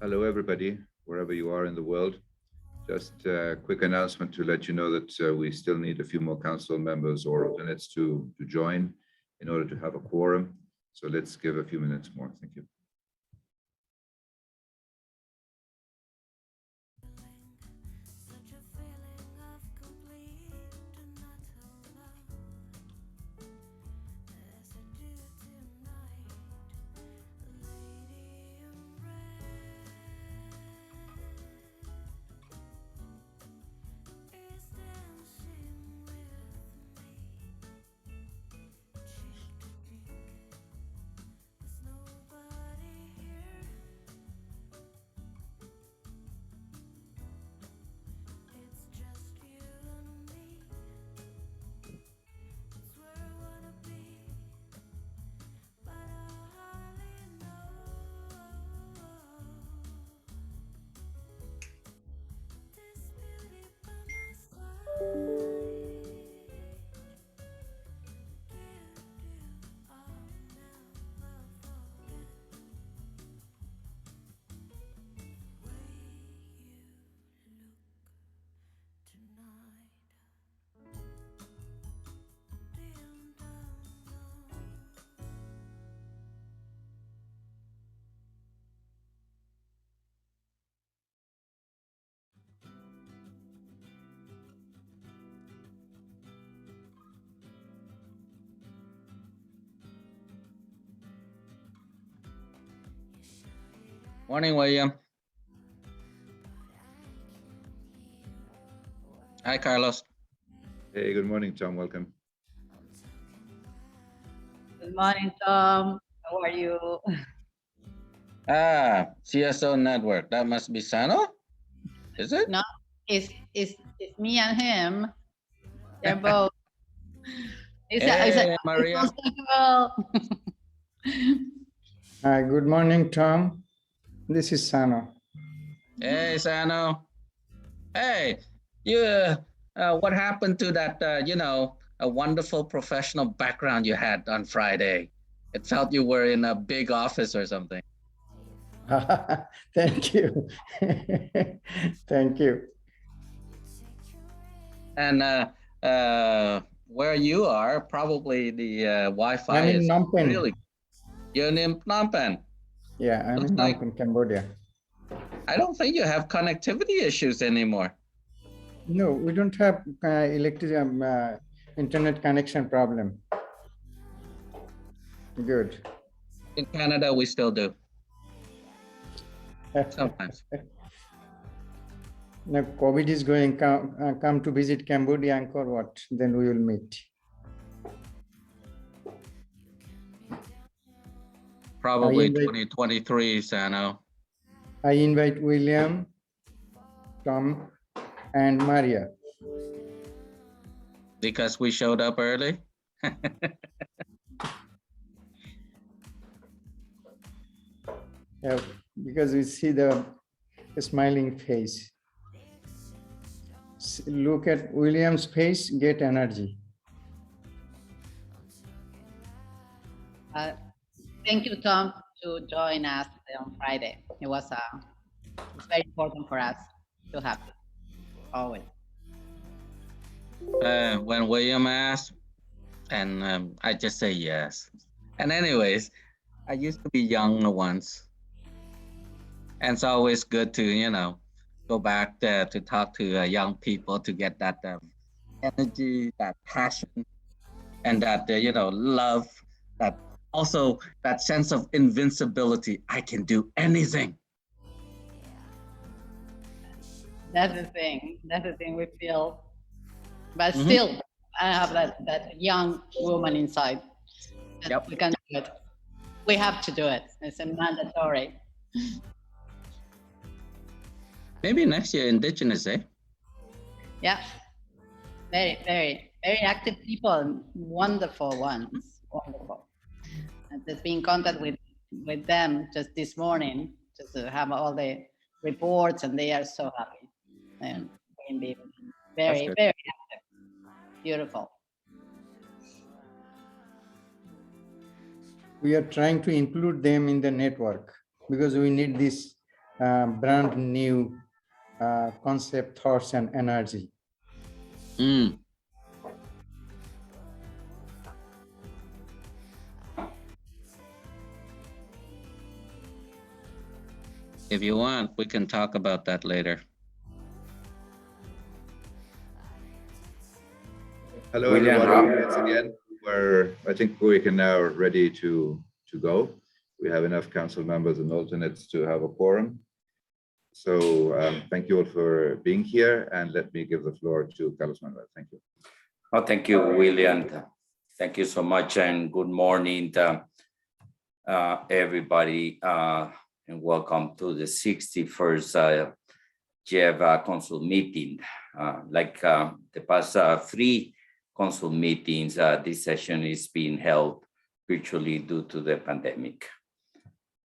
Hello, everybody, wherever you are in the world. Just a quick announcement to let you know that we still need a few more council members or alternates to join in order to have a quorum. So let's give a few minutes more. Thank you. Morning, William. Hi, Carlos. Hey, good morning, Tom. Welcome. Good morning, Tom. How are you? CSO Network. That must be Sano? Is it? No, it's me and him. They're both. Hey, Maria. Good morning, Tom. This is Sano. Hey, Sano. Hey, you. What happened to that? A wonderful professional background you had on Friday. It felt you were in a big office or something. Thank you. Thank you. And where you are, probably the Wi-Fi I'm in is Phnom Penh. really. You're in Phnom Penh. Yeah, I'm Looks in like- Phnom Penh, Cambodia. I don't think you have connectivity issues anymore. No, we don't have internet connection problem. Good. In Canada, we still do. Sometimes. Now COVID is going come to visit Cambodia, Angkor Wat, then we will meet. Probably 2023, Sano. I invite William, Tom, and Maria. Because we showed up early? Yeah, because we see the smiling face. Look at William's face, get energy. Thank you, Tom, to join us on Friday. It's very important for us to have you, always. When William asked, and I just say yes. And anyways, I used to be young once. And it's always good to, go back to talk to young people to get that energy, that passion, and that, love, that also that sense of invincibility. I can do anything. That's the thing. That's the thing we feel. But still, I have that young woman inside. Yep. We can do it. We have to do it. It's a mandatory. Maybe next year, Indigenous, eh? Yeah. Very, very, very active people. Wonderful ones. Wonderful. And just be in contact with them just this morning, just to have all the reports, and they are so happy. And very, very active. Beautiful. We are trying to include them in the network because we need this brand new concept, thoughts, and energy. Mm. If you want, we can talk about that later. Hello, William, everybody. Once again, I think we can now ready to go. We have enough council members and alternates to have a quorum. So thank you all for being here, and let me give the floor to Carlos Manuel. Thank you. Oh, thank you, William. Thank you so much, and good morning, everybody, and welcome to the 61st GEF Council meeting. Like the past 3 council meetings, this session is being held virtually due to the pandemic.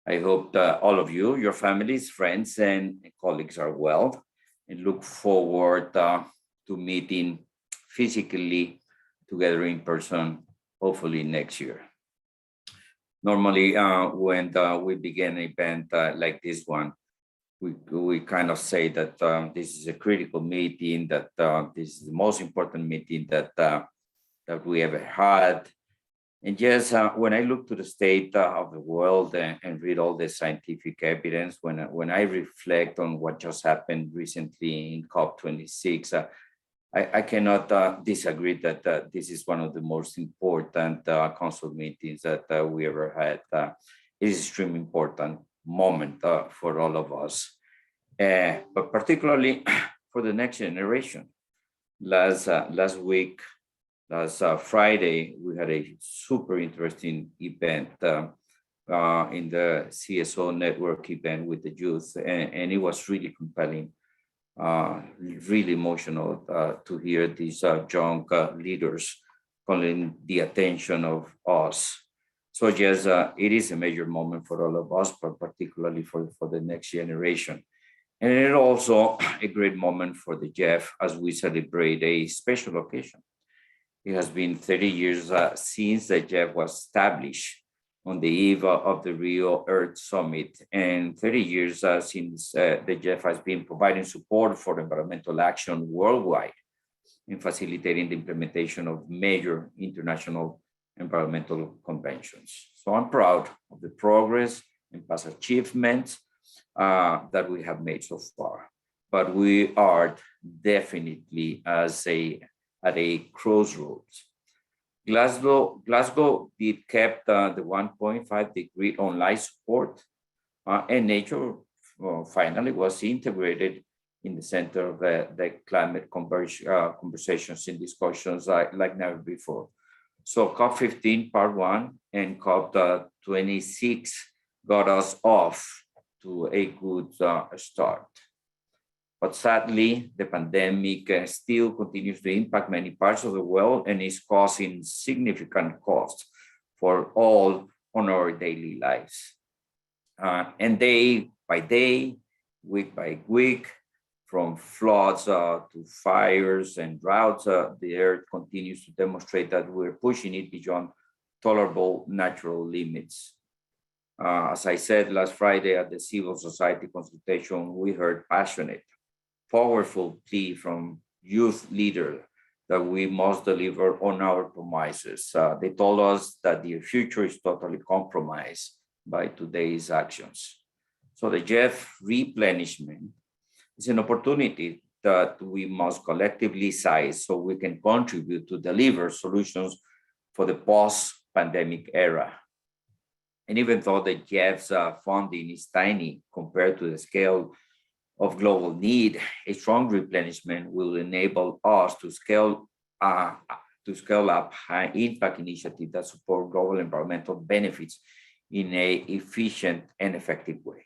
I hope that all of you, your families, friends, and colleagues are well, and look forward to meeting physically together in person, hopefully next year. Normally, when we begin an event like this one, we kind of say that this is a critical meeting, that this is the most important meeting that we ever had. And yes, when I look to the state of the world and read all the scientific evidence, when I reflect on what just happened recently in COP26, I cannot disagree that this is one of the most important council meetings that we ever had. It is an extremely important moment for all of us, but particularly for the next generation. Last Friday, we had a super interesting event in the CSO network event with the youth, and it was really compelling, really emotional to hear these young leaders calling the attention of us. So yes, it is a major moment for all of us, but particularly for the next generation. And it is also a great moment for the GEF as we celebrate a special occasion. It has been 30 years since the GEF was established on the eve of the Rio Earth Summit, and 30 years since the GEF has been providing support for environmental action worldwide in facilitating the implementation of major international environmental conventions. So I'm proud of the progress and past achievements that we have made so far, but we are definitely at a crossroads. Glasgow did kept the 1.5 degree online support, and nature finally was integrated in the center of the climate conversations and discussions like never before. So COP15 part 1 and COP26 got us off to a good start. But sadly, the pandemic still continues to impact many parts of the world and is causing significant costs for all on our daily lives. And day by day, week by week, from floods to fires and droughts, the earth continues to demonstrate that we're pushing it beyond tolerable natural limits. As I said last Friday at the civil society consultation, we heard passionate, powerful plea from youth leaders that we must deliver on our promises. They told us that their future is totally compromised by today's actions. So the GEF replenishment is an opportunity that we must collectively seize so we can contribute to deliver solutions for the post-pandemic era. And even though the GEF's funding is tiny compared to the scale of global need, a strong replenishment will enable us to scale up high impact initiatives that support global environmental benefits in an efficient and effective way.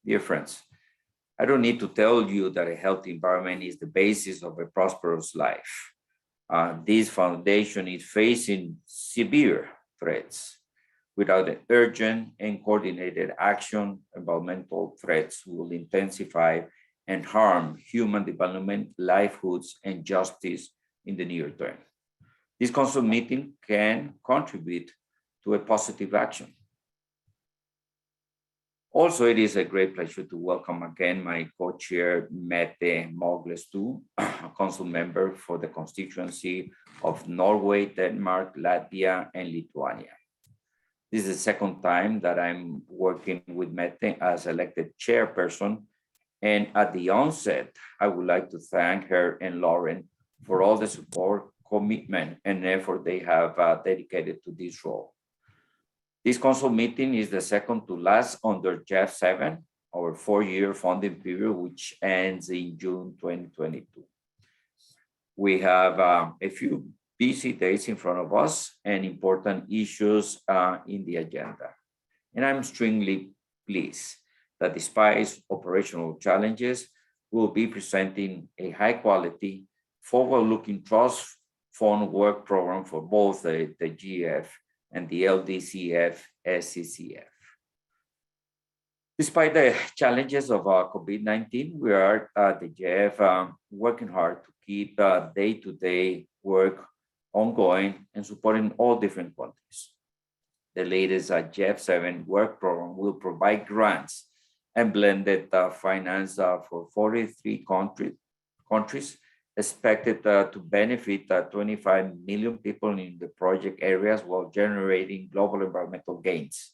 Dear friends, I don't need to tell you that a healthy environment is the basis of a prosperous life. This foundation is facing severe threats. Without urgent and coordinated action, environmental threats will intensify and harm human development, livelihoods, and justice in the near term. This council meeting can contribute to a positive action. Also, it is a great pleasure to welcome again my co-chair, Mette Mogles, a council member for the constituency of Norway, Denmark, Latvia, and Lithuania. This is the second time that I'm working with Mette as elected chairperson. And at the onset, I would like to thank her and Lauren for all the support, commitment, and effort they have dedicated to this role. This council meeting is the second to last under GEF 7, our 4-year funding period, which ends in June 2022. We have a few busy days in front of us and important issues in the agenda. And I'm extremely pleased that despite operational challenges, we'll be presenting a high quality, forward-looking trust fund work program for both the GEF and the LDCF SCCF. Despite the challenges of COVID-19, we are at the GEF working hard to keep day-to-day work ongoing and supporting all different countries. The latest GEF 7 work program will provide grants and blended finance for 43 countries, expected to benefit 25 million people in the project areas while generating global environmental gains.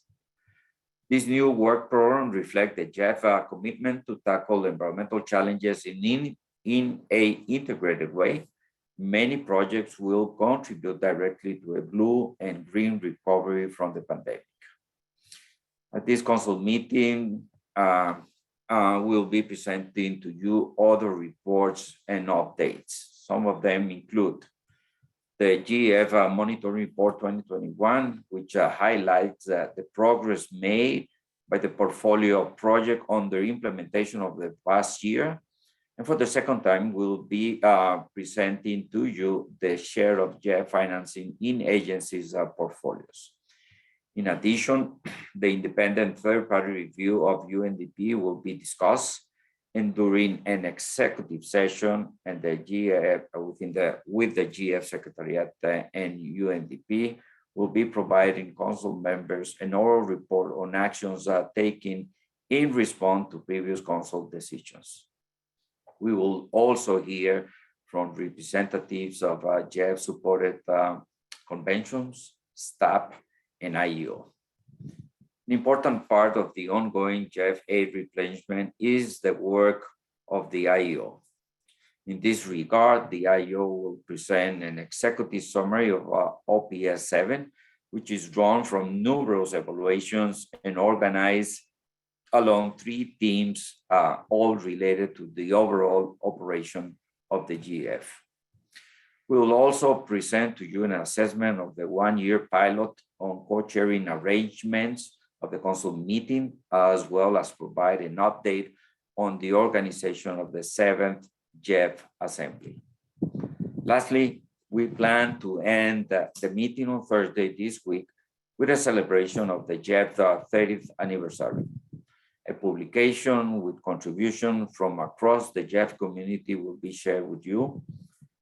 This new work program reflects the GEF commitment to tackle environmental challenges in an integrated way. Many projects will contribute directly to a blue and green recovery from the pandemic. At this council meeting, we'll be presenting to you other reports and updates. Some of them include the GEF Monitoring Report 2021, which highlights the progress made by the portfolio of projects under implementation of the past year. And for the second time, we'll be presenting to you the share of GEF financing in agencies' portfolios. In addition, the independent third-party review of UNDP will be discussed, and during an executive session and the GEF with the GEF Secretariat and UNDP will be providing council members an oral report on actions taken in response to previous council decisions. We will also hear from representatives of GEF-supported conventions, staff, and IEO. An important part of the ongoing GEF aid replenishment is the work of the IEO. In this regard, the IEO will present an executive summary of OPS 7, which is drawn from numerous evaluations and organized along 3 themes, all related to the overall operation of the GEF. We will also present to you an assessment of the 1-year pilot on co-chairing arrangements of the council meeting, as well as provide an update on the organization of the 7th GEF Assembly. Lastly, we plan to end the meeting on Thursday this week with a celebration of the GEF 30th anniversary. A publication with contribution from across the GEF community will be shared with you.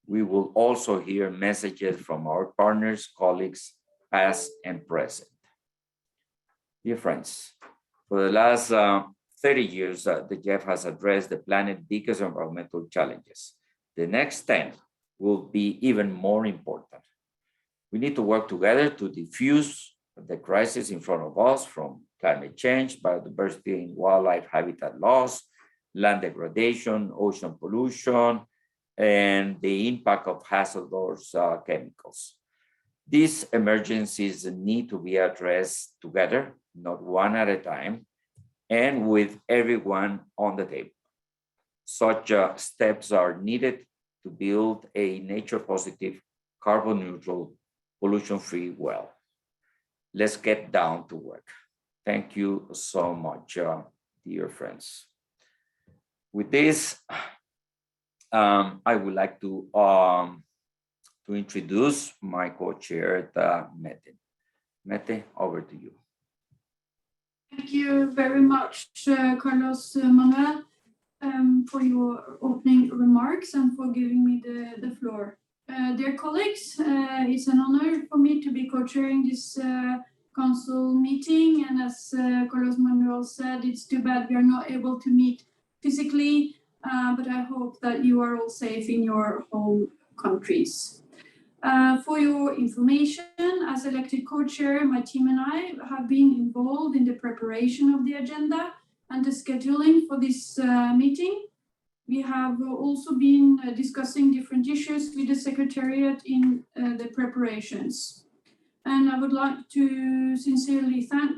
We will also hear messages from our partners, colleagues, past and present. Dear friends, for the last 30 years, the GEF has addressed the planet's biggest environmental challenges. The next 10 will be even more important. We need to work together to diffuse the crisis in front of us, from climate change, biodiversity and wildlife habitat loss, land degradation, ocean pollution, and the impact of hazardous chemicals. These emergencies need to be addressed together, not one at a time, and with everyone on the table. Such steps are needed to build a nature-positive, carbon-neutral, pollution-free world. Let's get down to work. Thank you so much, dear friends. With this, I would like to introduce my co-chair, Mette. Mette, over to you. Thank you very much, Carlos Manuel, for your opening remarks and for giving me the floor. Dear colleagues, it's an honor for me to be co-chairing this Council meeting. And as Carlos Manuel said, it's too bad we are not able to meet physically, but I hope that you are all safe in your home countries. For your information, as elected co-chair, my team and I have been involved in the preparation of the agenda and the scheduling for this meeting. We have also been discussing different issues with the Secretariat in the preparations. And I would like to sincerely thank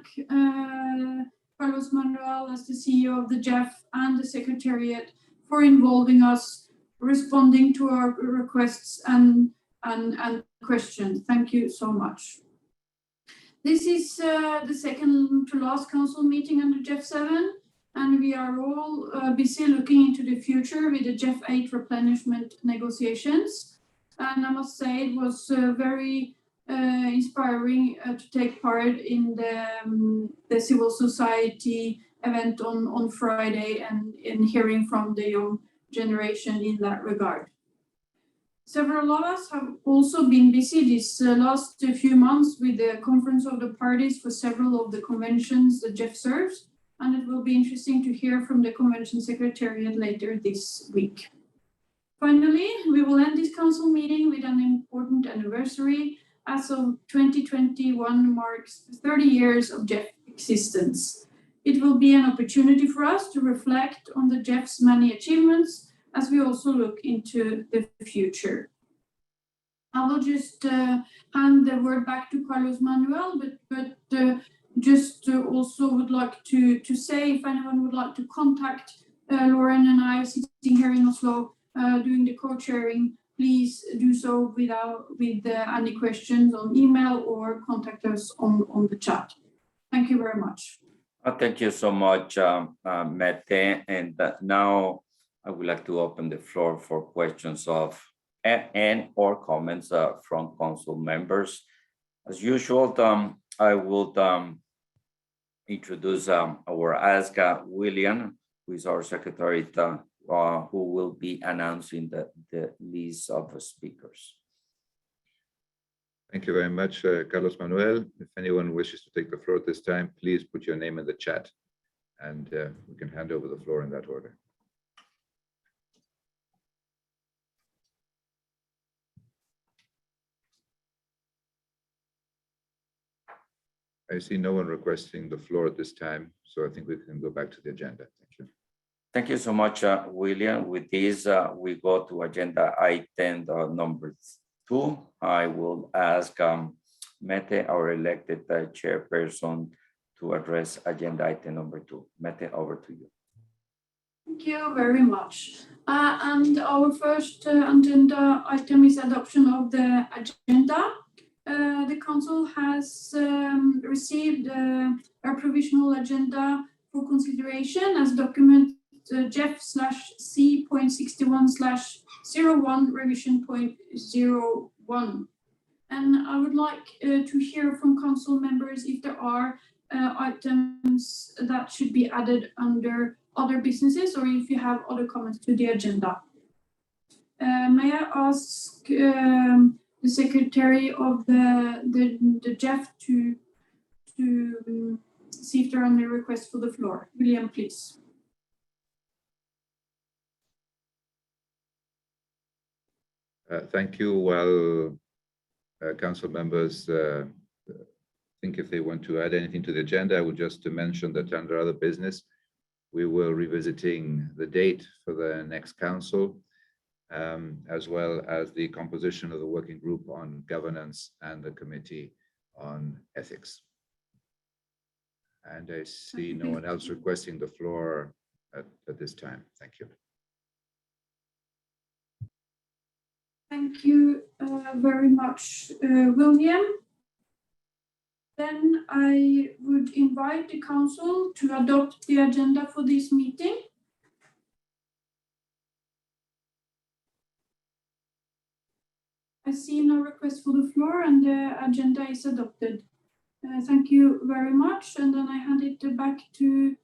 Carlos Manuel as the CEO of the GEF and the Secretariat for involving us, responding to our requests and questions. Thank you so much. This is the second to last council meeting under GEF 7, and we are all busy looking into the future with the GEF 8 replenishment negotiations. And I must say it was very inspiring to take part in the civil society event on Friday and in hearing from the young generation in that regard. Several of us have also been busy these last few months with the conference of the parties for several of the conventions that GEF serves, and it will be interesting to hear from the convention secretariat later this week. Finally, we will end this council meeting with an important anniversary. As of 2021 marks 30 years of GEF existence. It will be an opportunity for us to reflect on the GEF's many achievements as we also look into the future. I will just hand the word back to Carlos Manuel, but just also would like to say if anyone would like to contact Lauren and I sitting here in Oslo doing the co-chairing, please do so with any questions on email or contact us on the chat. Thank you very much. Thank you so much, Mette. And now I would like to open the floor for questions of and or comments from council members. As usual, I will introduce or ask William, who is our secretary, who will be announcing the list of speakers. Thank you very much, Carlos Manuel. If anyone wishes to take the floor at this time, please put your name in the chat and we can hand over the floor in that order. I see no one requesting the floor at this time, so I think we can go back to the agenda. Thank you. Thank you so much, William. With this, we go to agenda item number 2. I will ask Mette, our elected chairperson, to address agenda item number 2. Mette, over to you. Thank you very much. And our first agenda item is adoption of the agenda. The council has received a provisional agenda for consideration as document GEF/C.61/01 revision.01. And I would like to hear from council members if there are items that should be added under other businesses or if you have other comments to the agenda. May I ask the secretary of the GEF to see if there are any requests for the floor. William, please. Thank you. While council members think if they want to add anything to the agenda, I would just to mention that under other business, we will revisiting the date for the next council, as well as the composition of the working group on governance and the committee on ethics. And I see no one else requesting the floor at this time. Thank you. Thank you very much, William. Then I would invite the council to adopt the agenda for this meeting. I see no request for the floor and the agenda is adopted. Thank you very much. And then I hand it back to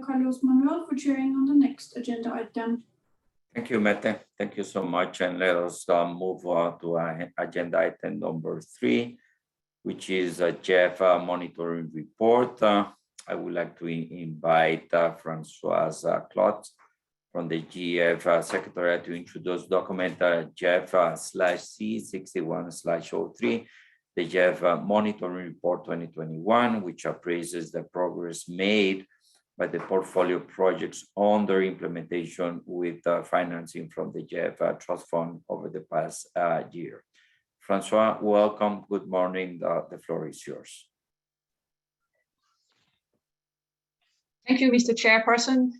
Carlos Manuel for chairing on the next agenda item. Thank you, Mette. Thank you so much. And let us move on to agenda item number 3, which is a GEF monitoring report. I would like to invite Francoise Clot from the GEF Secretariat to introduce document GEF/C61/03, the GEF Monitoring Report 2021, which appraises the progress made by the portfolio projects under implementation with financing from the GEF Trust Fund over the past year. Francois, welcome. Good morning. The floor is yours. Thank you, Mr. Chairperson.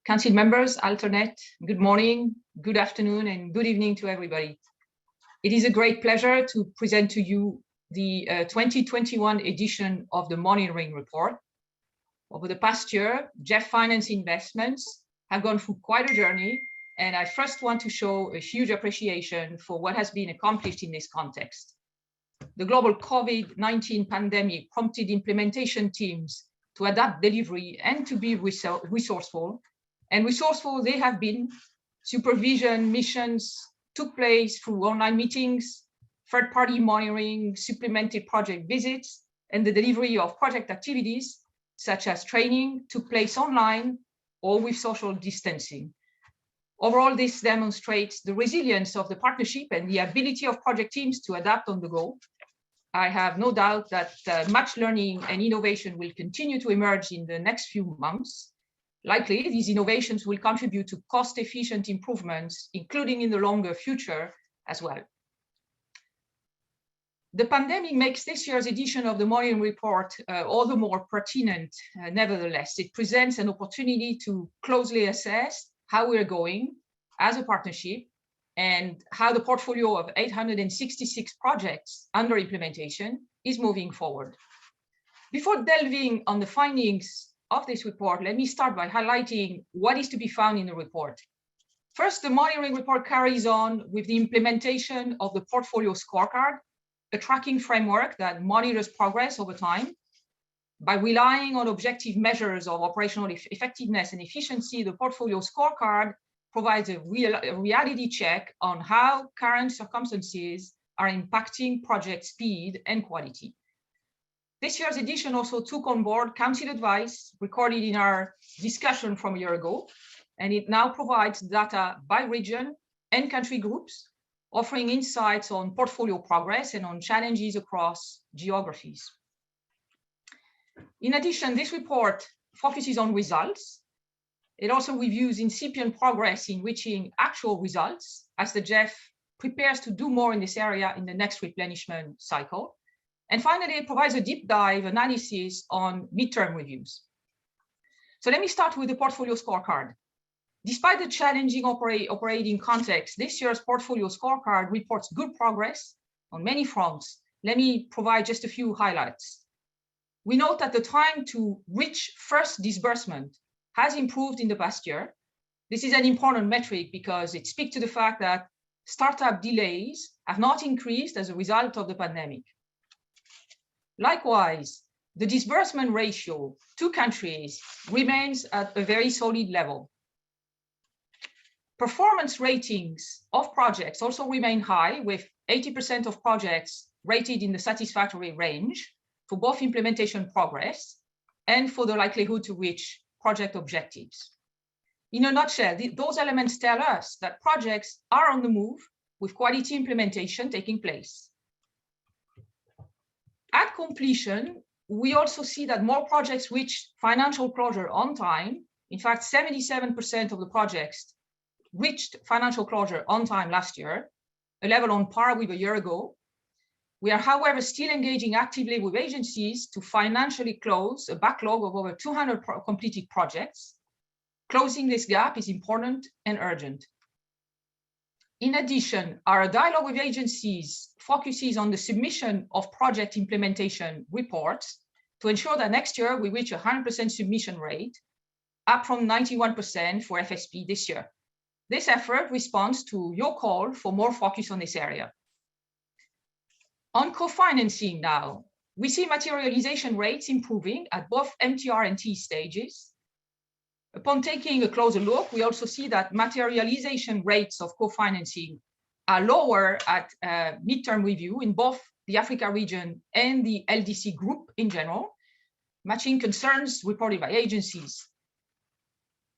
Council members, alternate, good morning, good afternoon, and good evening to everybody. It is a great pleasure to present to you the 2021 edition of the monitoring report. Over the past year, GEF Finance investments have gone through quite a journey, and I first want to show a huge appreciation for what has been accomplished in this context. The global COVID-19 pandemic prompted implementation teams to adapt delivery and to be resourceful. And resourceful they have been. Supervision missions took place through online meetings, third-party monitoring, supplemented project visits, and the delivery of project activities, such as training, took place online or with social distancing. Overall, this demonstrates the resilience of the partnership and the ability of project teams to adapt on the go. I have no doubt that much learning and innovation will continue to emerge in the next few months. Likely, these innovations will contribute to cost-efficient improvements, including in the longer future as well. The pandemic makes this year's edition of the monitoring report all the more pertinent. Nevertheless, it presents an opportunity to closely assess how we're going as a partnership and how the portfolio of 866 projects under implementation is moving forward. Before delving on the findings of this report, let me start by highlighting what is to be found in the report. First, the monitoring report carries on with the implementation of the portfolio scorecard, a tracking framework that monitors progress over time. By relying on objective measures of operational effectiveness and efficiency, the portfolio scorecard provides a reality check on how current circumstances are impacting project speed and quality. This year's edition also took on board Council advice recorded in our discussion from a year ago, and it now provides data by region and country groups, offering insights on portfolio progress and on challenges across geographies. In addition, this report focuses on results. It also reviews incipient progress in reaching actual results as the GEF prepares to do more in this area in the next replenishment cycle. And finally, it provides a deep dive analysis on midterm reviews. So let me start with the portfolio scorecard. Despite the challenging operating context, this year's portfolio scorecard reports good progress on many fronts. Let me provide just a few highlights. We note that the time to reach first disbursement has improved in the past year. This is an important metric because it speaks to the fact that startup delays have not increased as a result of the pandemic. Likewise, the disbursement ratio to countries remains at a very solid level. Performance ratings of projects also remain high, with 80% of projects rated in the satisfactory range for both implementation progress and for the likelihood to reach project objectives. In a nutshell, those elements tell us that projects are on the move with quality implementation taking place. At completion, we also see that more projects reach financial closure on time. In fact, 77% of the projects reached financial closure on time last year, a level on par with a year ago. We are, however, still engaging actively with agencies to financially close a backlog of over 200 completed projects. Closing this gap is important and urgent. In addition, our dialogue with agencies focuses on the submission of project implementation reports to ensure that next year we reach a 100% submission rate, up from 91% for FSP this year. This effort responds to your call for more focus on this area. On co-financing now, we see materialization rates improving at both MTR and T stages. Upon taking a closer look, we also see that materialization rates of co-financing are lower at midterm review in both the Africa region and the LDC group in general, matching concerns reported by agencies.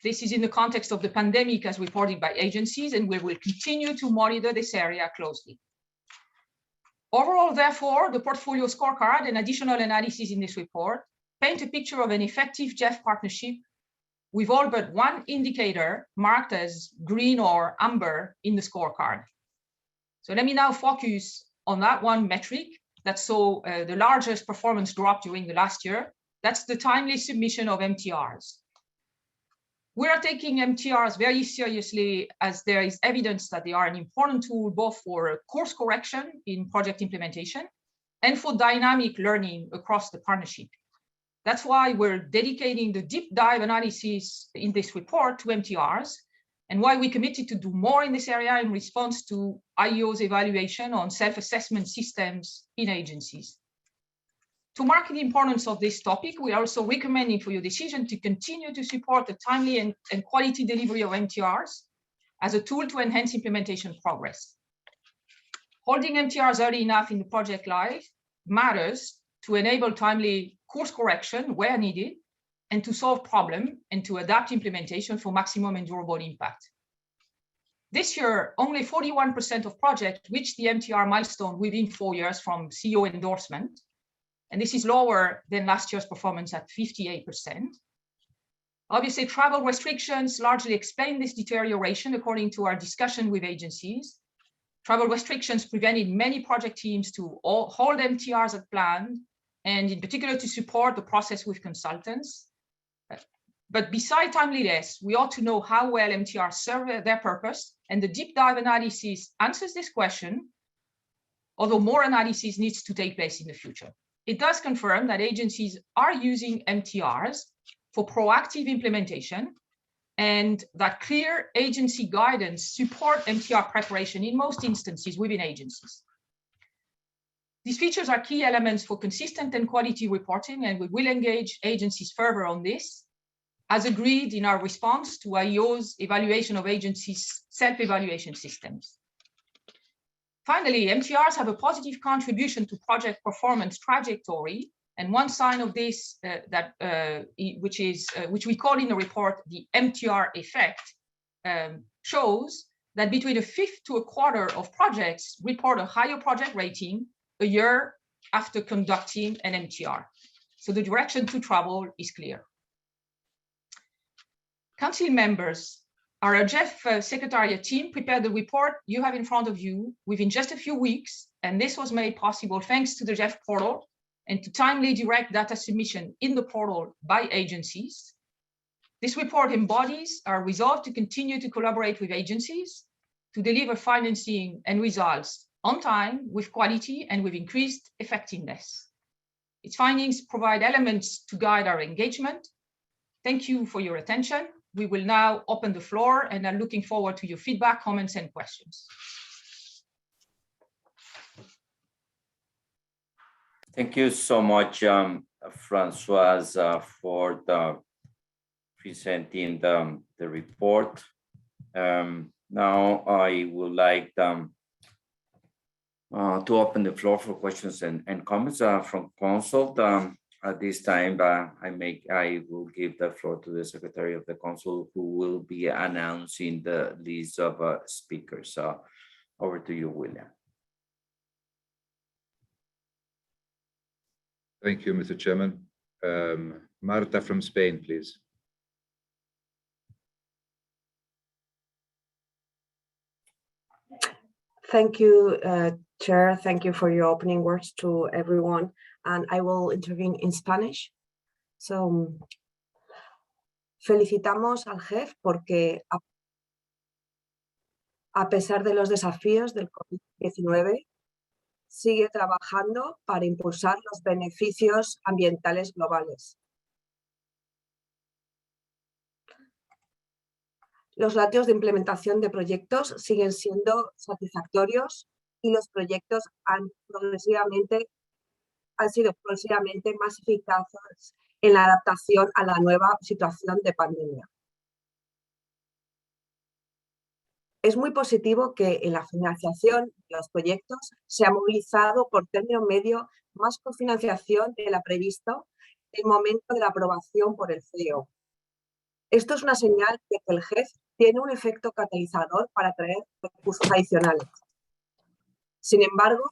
This is in the context of the pandemic as reported by agencies, and we will continue to monitor this area closely. Overall, therefore, the portfolio scorecard and additional analysis in this report paint a picture of an effective GEF partnership with all but one indicator marked as green or amber in the scorecard. So let me now focus on that one metric that saw the largest performance drop during the last year. That's the timely submission of MTRs. We are taking MTRs very seriously, as there is evidence that they are an important tool both for course correction in project implementation and for dynamic learning across the partnership. That's why we're dedicating the deep dive analysis in this report to MTRs, and why we committed to do more in this area in response to IEO's evaluation on self-assessment systems in agencies. To mark the importance of this topic, we are also recommending for your decision to continue to support the timely and quality delivery of MTRs as a tool to enhance implementation progress. Holding MTRs early enough in the project life matters to enable timely course correction where needed, and to solve problems and to adapt implementation for maximum and durable impact. This year, only 41% of projects reached the MTR milestone within 4 years from CEO endorsement. And this is lower than last year's performance at 58%. Obviously, travel restrictions largely explain this deterioration according to our discussion with agencies. Travel restrictions prevented many project teams to hold MTRs as planned, and in particular to support the process with consultants. But beside timeliness, we ought to know how well MTRs serve their purpose, and the deep dive analysis answers this question, although more analysis needs to take place in the future. It does confirm that agencies are using MTRs for proactive implementation, and that clear agency guidance support MTR preparation in most instances within agencies. These features are key elements for consistent and quality reporting, and we will engage agencies further on this, as agreed in our response to IEO's evaluation of agencies' self-evaluation systems. Finally, MTRs have a positive contribution to project performance trajectory, and one sign of this, which we call in the report the MTR effect, shows that between a fifth to a quarter of projects report a higher project rating a year after conducting an MTR. So the direction to travel is clear. Council members, our GEF Secretariat team prepared the report you have in front of you within just a few weeks, and this was made possible thanks to the GEF portal and to timely direct data submission in the portal by agencies. This report embodies our resolve to continue to collaborate with agencies to deliver financing and results on time, with quality, and with increased effectiveness. Its findings provide elements to guide our engagement. Thank you for your attention. We will now open the floor, and I'm looking forward to your feedback, comments, and questions. Thank you so much, Françoise, for presenting the report. Now I would like to open the floor for questions and comments from Council. At this time, I will give the floor to the Secretary of the Council, who will be announcing the list of speakers. Over to you, William. Thank you, Mr. Chairman. Marta from Spain, please. Thank you, Chair. Thank you for your opening words to everyone. And I will intervene in Spanish. So, felicitamos al GEF porque a pesar de los desafíos del COVID-19, sigue trabajando para impulsar los beneficios ambientales globales. Los ratios de implementación de proyectos siguen siendo satisfactorios y los proyectos han sido progresivamente más eficaces en la adaptación a la nueva situación de pandemia. Es muy positivo que en la financiación de los proyectos se ha movilizado por término medio más cofinanciación de la previsto en el momento de la aprobación por el CEO. Esto es una señal de que el GEF tiene un efecto catalizador para atraer recursos adicionales. Sin embargo,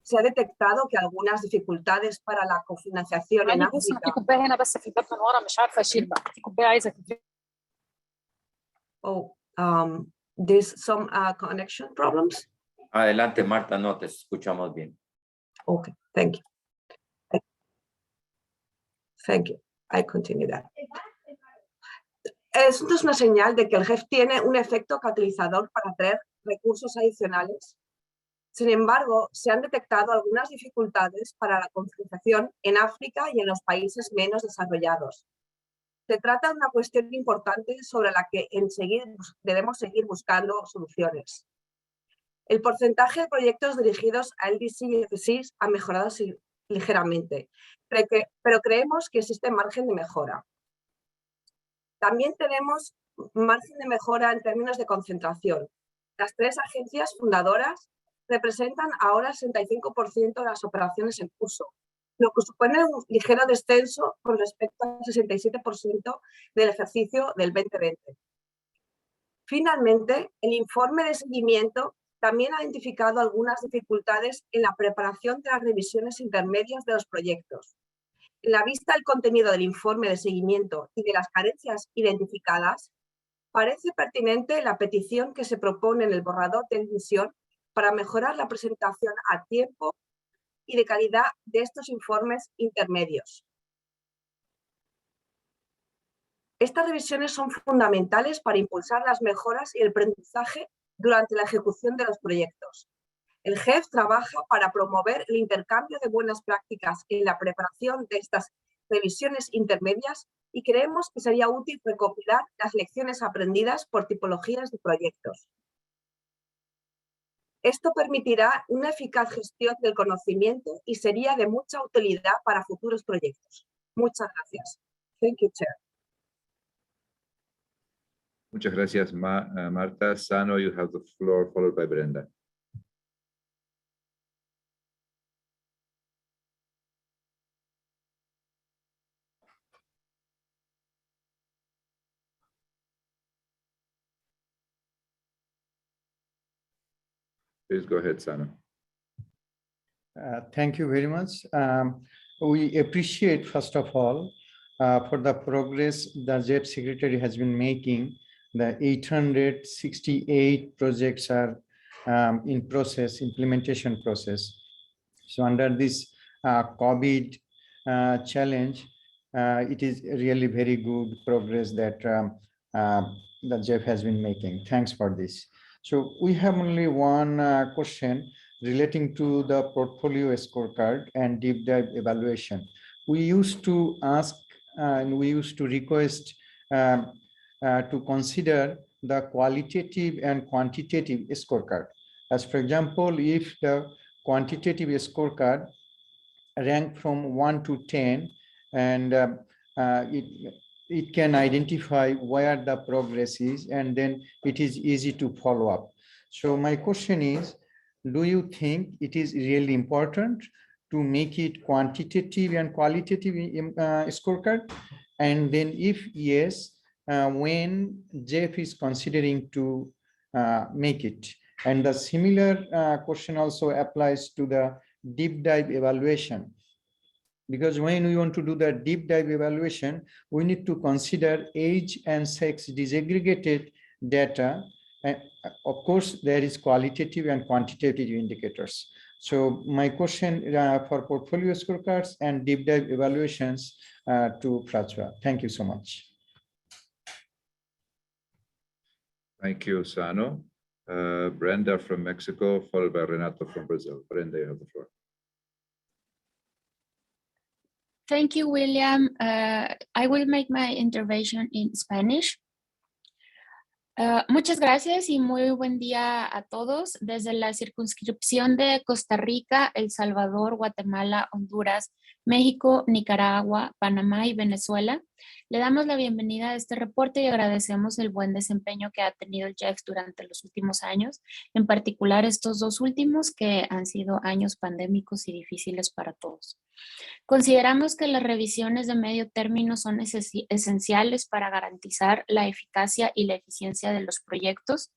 se ha detectado que algunas dificultades para la cofinanciación en África there's some connection problems. Adelante, Marta, no te escuchamos bien. Okay, thank you. Thank you. I continue that. Esto es una señal de que el GEF tiene un efecto catalizador para atraer recursos adicionales. Sin embargo, se han detectado algunas dificultades para la cofinanciación en África y en los países menos desarrollados. Se trata de una cuestión importante sobre la que debemos seguir buscando soluciones. El porcentaje de proyectos dirigidos a LDC y FCs ha mejorado ligeramente, pero creemos que existe margen de mejora. También tenemos margen de mejora en términos de concentración. Las 3 agencias fundadoras representan ahora el 65% de las operaciones en curso, lo que supone un ligero descenso con respecto al 67% del ejercicio del 2020. Finalmente, el informe de seguimiento también ha identificado algunas dificultades en la preparación de las revisiones intermedias de los proyectos. En la vista del contenido del informe de seguimiento y de las carencias identificadas, parece pertinente la petición que se propone en el borrador de emisión para mejorar la presentación a tiempo y de calidad de estos informes intermedios. Estas revisiones son fundamentales para impulsar las mejoras y el aprendizaje durante la ejecución de los proyectos. El GEF trabaja para promover el intercambio de buenas prácticas en la preparación de estas revisiones intermedias y creemos que sería útil recopilar las lecciones aprendidas por tipologías de proyectos. Esto permitirá una eficaz gestión del conocimiento y sería de mucha utilidad para futuros proyectos. Muchas gracias. Thank you, Chair. Muchas gracias, Marta. Sano, you have the floor, followed by Brenda. Please go ahead, Sano. Thank you very much. We appreciate, first of all, for the progress the GEF Secretary has been making. The 868 projects are in process, implementation process. So under this COVID challenge, it is really very good progress that the GEF has been making. Thanks for this. So we have only one question relating to the portfolio scorecard and deep dive evaluation. We used to ask and we used to request to consider the qualitative and quantitative scorecard. As for example, if the quantitative scorecard ranked from 1 to 10 and it can identify where the progress is, and then it is easy to follow up. So my question is, do you think it is really important to make it quantitative and qualitative scorecard? And then if yes, when GEF is considering to make it? And the similar question also applies to the deep dive evaluation. Because when we want to do the deep dive evaluation, we need to consider age and sex disaggregated data. And of course, there is qualitative and quantitative indicators. So my question for portfolio scorecards and deep dive evaluations to Francois. Thank you so much. Thank you, Sano. Brenda from Mexico, followed by Renato from Brazil. Brenda, you have the floor. Thank you, William. I will make my intervention in Spanish. Muchas gracias y muy buen día a todos. Desde la circunscripción de Costa Rica, El Salvador, Guatemala, Honduras, México, Nicaragua, Panamá y Venezuela. Le damos la bienvenida a este reporte y agradecemos el buen desempeño que ha tenido el GEF durante los últimos años, en particular estos dos últimos que han sido años pandémicos y difíciles para todos. Consideramos que las revisiones de medio término son esenciales para garantizar la eficacia y la eficiencia de los proyectos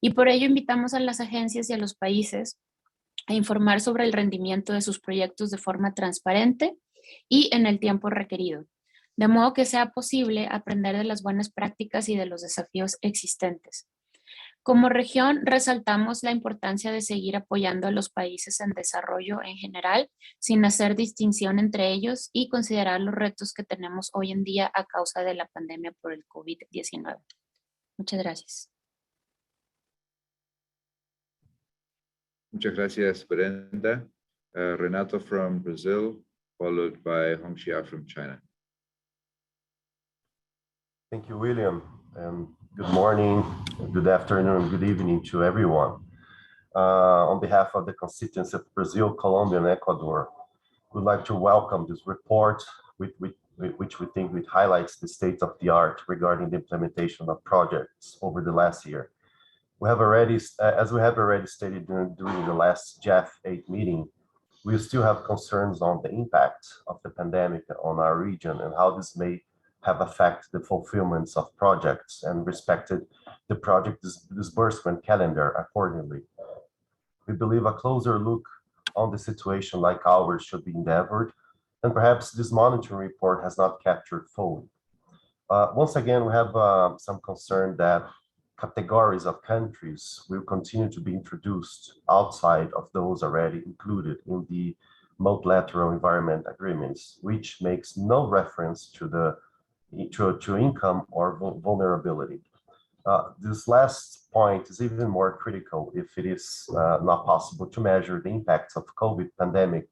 y por ello invitamos a las agencias y a los países a informar sobre el rendimiento de sus proyectos de forma transparente y en el tiempo requerido, de modo que sea posible aprender de las buenas prácticas y de los desafíos existentes. Como región, resaltamos la importancia de seguir apoyando a los países en desarrollo en general, sin hacer distinción entre ellos y considerar los retos que tenemos hoy en día a causa de la pandemia por el COVID-19. Muchas gracias. Muchas gracias, Brenda. Renato from Brazil, followed by Hongxia from China. Thank you, William. Good morning, good afternoon, good evening to everyone. On behalf of the constituents of Brazil, Colombia, and Ecuador, we'd like to welcome this report, which we think it highlights the state of the art regarding the implementation of projects over the last year. We have already, as we have already stated during the last GEF 8 meeting, we still have concerns on the impact of the pandemic on our region and how this may have affected the fulfillments of projects and respected the project disbursement calendar accordingly. We believe a closer look on the situation like ours should be endeavored, and perhaps this monitoring report has not captured fully. Once again, we have some concern that categories of countries will continue to be introduced outside of those already included in the multilateral environment agreements, which makes no reference to income or vulnerability. This last point is even more critical if it is not possible to measure the impacts of COVID pandemic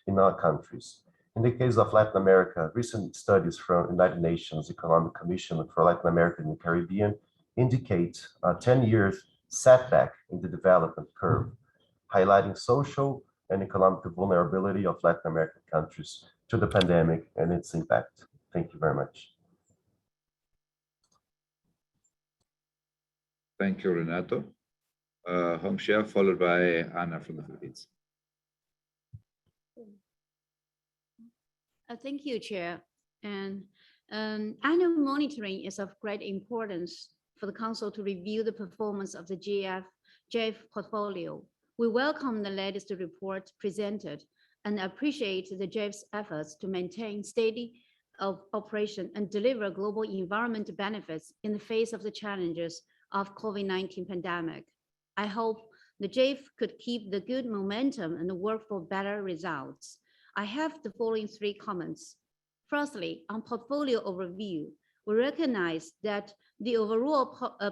in our countries. In the case of Latin America, recent studies from United Nations Economic Commission for Latin America and the Caribbean indicate a 10-year setback in the development curve, highlighting social and economic vulnerability of Latin American countries to the pandemic and its impact. Thank you very much. Thank you, Renato. Hongxia, followed by Anna from the Philippines. Thank you, Chair. And annual monitoring is of great importance for the Council to review the performance of the GEF portfolio. We welcome the latest report presented and appreciate the GEF's efforts to maintain steady operation and deliver global environment benefits in the face of the challenges of COVID-19 pandemic. I hope the GEF could keep the good momentum and work for better results. I have the following 3 comments. Firstly, on portfolio overview, we recognize that the overall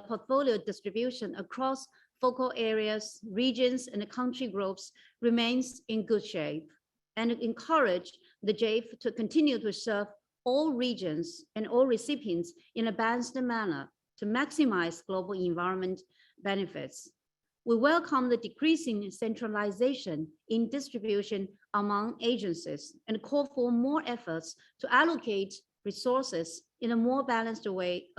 portfolio distribution across focal areas, regions, and country groups remains in good shape, and encourage the GEF to continue to serve all regions and all recipients in a balanced manner to maximize global environment benefits. We welcome the decreasing centralization in distribution among agencies and call for more efforts to allocate resources in a more balanced way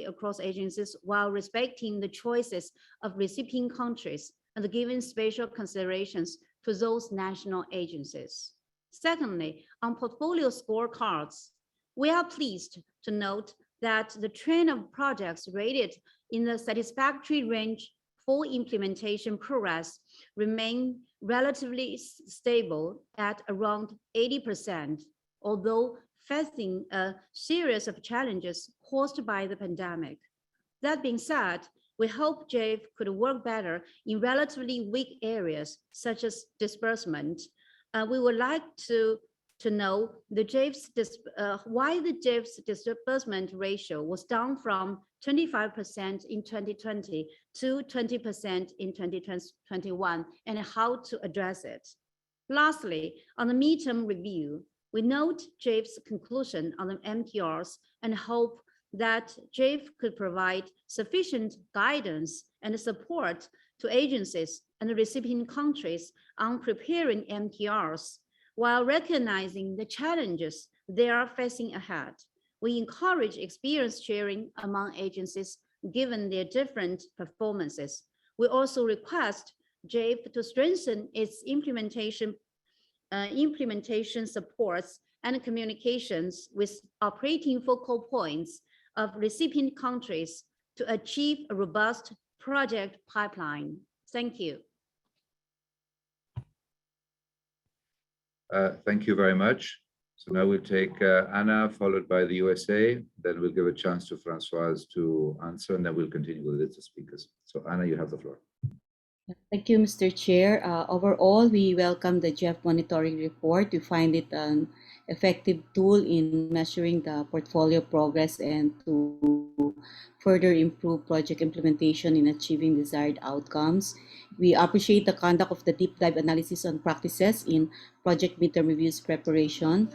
across agencies while respecting the choices of recipient countries and giving special considerations to those national agencies. Secondly, on portfolio scorecards, we are pleased to note that the trend of projects rated in the satisfactory range for implementation progress remain relatively stable at around 80%, although facing a series of challenges caused by the pandemic. That being said, we hope GEF could work better in relatively weak areas such as disbursement. We would like to know the why the GEF's disbursement ratio was down from 25% in 2020 to 20% in 2021 and how to address it. Lastly, on the midterm review, we note GEF's conclusion on the MTRs and hope that GEF could provide sufficient guidance and support to agencies and recipient countries on preparing MTRs. while recognizing the challenges they are facing ahead. We encourage experience sharing among agencies given their different performances. We also request GEF to strengthen its implementation supports and communications with operating focal points of recipient countries to achieve a robust project pipeline. Thank you. Thank you very much. So now we'll take Anna, followed by the USA. Then we'll give a chance to Francoise to answer, and then we'll continue with the speakers. So Anna, you have the floor. Thank you, Mr. Chair. Overall, we welcome the GEF monitoring report. We find it an effective tool in measuring the portfolio progress and to further improve project implementation in achieving desired outcomes. We appreciate the conduct of the deep dive analysis on practices in project midterm reviews preparation.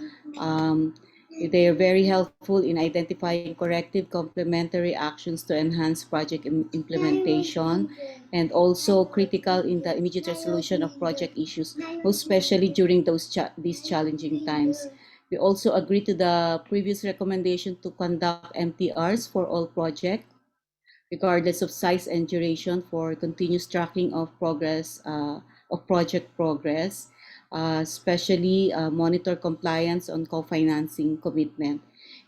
They are very helpful in identifying corrective complementary actions to enhance project implementation, and also critical in the immediate resolution of project issues, most especially during these challenging times. We also agree to the previous recommendation to conduct MTRs for all projects, regardless of size and duration, for continuous tracking of progress, of project progress, especially monitor compliance on co-financing commitment.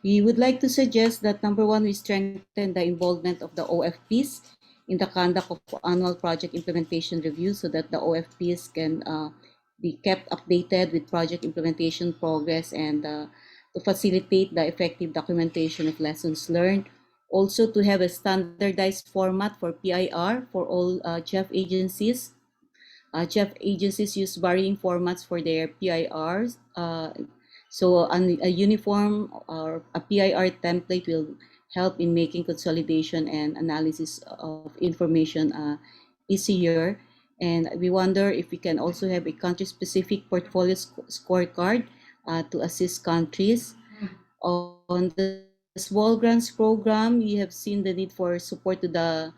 We would like to suggest that number one, we strengthen the involvement of the OFPs in the conduct of annual project implementation reviews so that the OFPs can be kept updated with project implementation progress and to facilitate the effective documentation of lessons learned. Also to have a standardized format for PIR for all GEF agencies. GEF agencies use varying formats for their PIRs. So a uniform or a PIR template will help in making consolidation and analysis of information easier. And we wonder if we can also have a country-specific portfolio scorecard to assist countries. On the small grants program, we have seen the need for support to the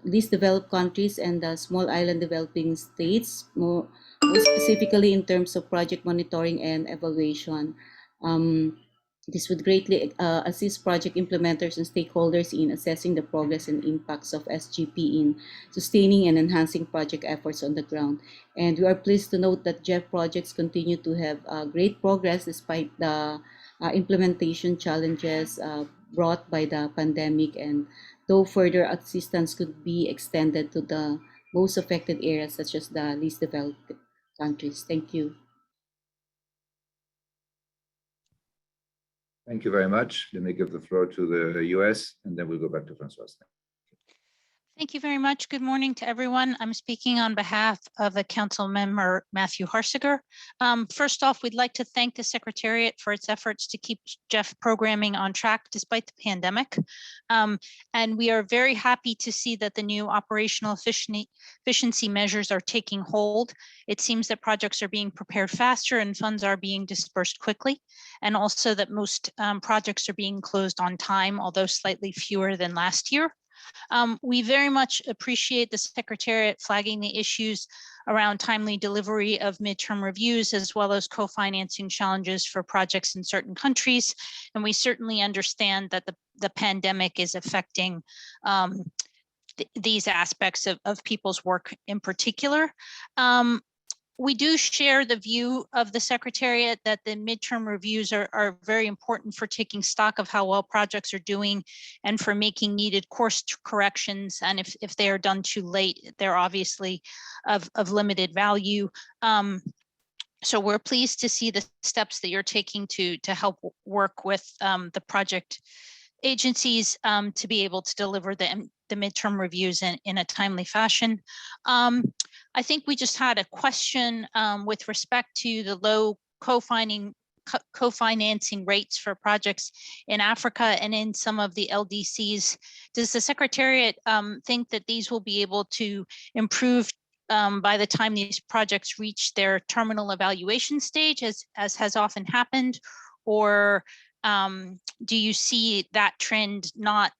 least developed countries and the small island developing states, more specifically in terms of project monitoring and evaluation. This would greatly assist project implementers and stakeholders in assessing the progress and impacts of SGP in sustaining and enhancing project efforts on the ground. And we are pleased to note that GEF projects continue to have great progress despite the implementation challenges brought by the pandemic, and though further assistance could be extended to the most affected areas such as the least developed countries. Thank you. Thank you very much. Let me give the floor to the US, and then we'll go back to Francoise. Thank you very much. Good morning to everyone. I'm speaking on behalf of the Council Member Matthew Harsiger. First off, we'd like to thank the Secretariat for its efforts to keep GEF programming on track despite the pandemic. And we are very happy to see that the new operational efficiency measures are taking hold. It seems that projects are being prepared faster and funds are being dispersed quickly, and also that most projects are being closed on time, although slightly fewer than last year. We very much appreciate the Secretariat flagging the issues around timely delivery of midterm reviews, as well as co-financing challenges for projects in certain countries. And we certainly understand that the pandemic is affecting these aspects of people's work in particular. We do share the view of the Secretariat that the midterm reviews are very important for taking stock of how well projects are doing and for making needed course corrections. And if they are done too late, they're obviously of limited value. So we're pleased to see the steps that you're taking to help work with the project agencies to be able to deliver the midterm reviews in a timely fashion. I think we just had a question with respect to the low co-financing rates for projects in Africa and in some of the LDCs. Does the Secretariat think that these will be able to improve by the time these projects reach their terminal evaluation stage, as has often happened? Or do you see that trend not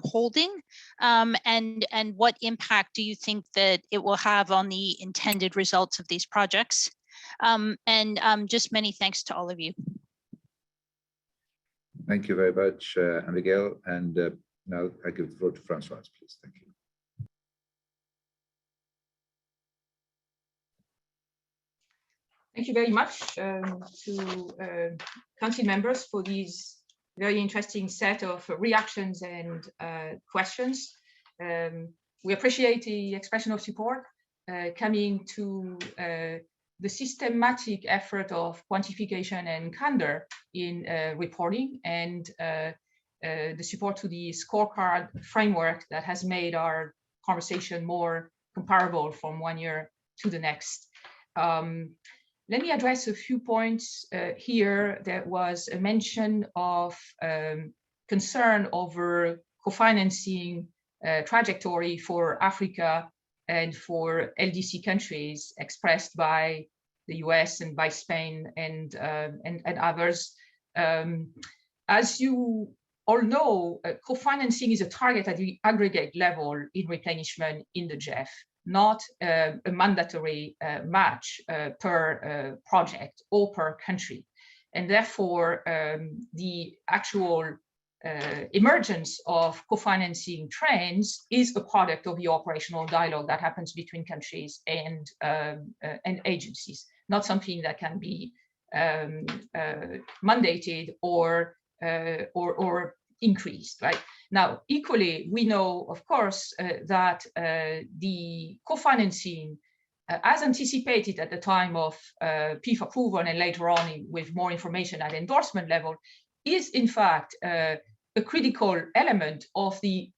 holding? And what impact do you think that it will have on the intended results of these projects? Just many thanks to all of you. Thank you very much, Abigail. And now I give the floor to Francois, please. Thank you. Thank you very much to council members for these very interesting set of reactions and questions. We appreciate the expression of support coming to the systematic effort of quantification and candor in reporting, and the support to the scorecard framework that has made our conversation more comparable from one year to the next. Let me address a few points here. There was a mention of concern over co-financing trajectory for Africa and for LDC countries expressed by the US and by Spain and others. As you all know, co-financing is a target at the aggregate level in replenishment in the GEF, not a mandatory match per project or per country. And therefore, the actual emergence of co-financing trends is a product of the operational dialogue that happens between countries and agencies, not something that can be mandated or increased, right? Now, equally, we know, of course, that the co-financing, as anticipated at the time of PIF approval and later on with more information at endorsement level, is in fact a critical element of the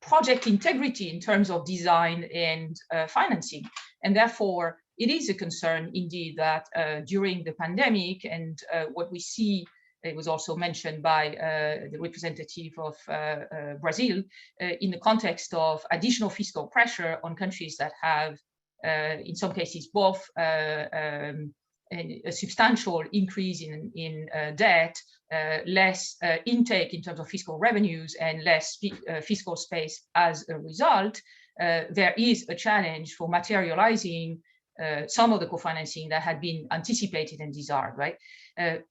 project integrity in terms of design and financing. And therefore, it is a concern indeed that during the pandemic and what we see, it was also mentioned by the representative of Brazil, in the context of additional fiscal pressure on countries that have, in some cases, both a substantial increase in debt, less intake in terms of fiscal revenues, and less fiscal space as a result. There is a challenge for materializing some of the co-financing that had been anticipated and desired, right?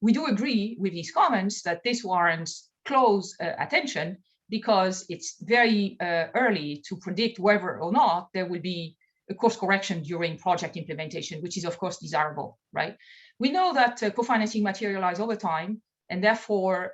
We do agree with these comments that this warrants close attention, because it's very early to predict whether or not there will be a course correction during project implementation, which is of course desirable, right? We know that co-financing materializes over time, and therefore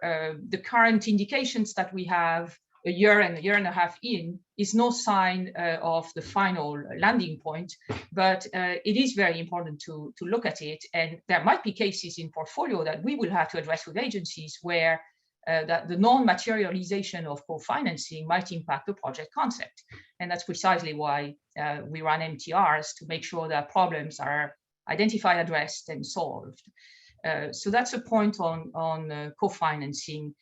the current indications that we have a year and a half in is no sign of the final landing point, but it is very important to look at it. And there might be cases in portfolio that we will have to address with agencies where that the non-materialization of co-financing might impact the project concept. And that's precisely why we run MTRs, to make sure that problems are identified, addressed, and solved. So that's a point on co-financing.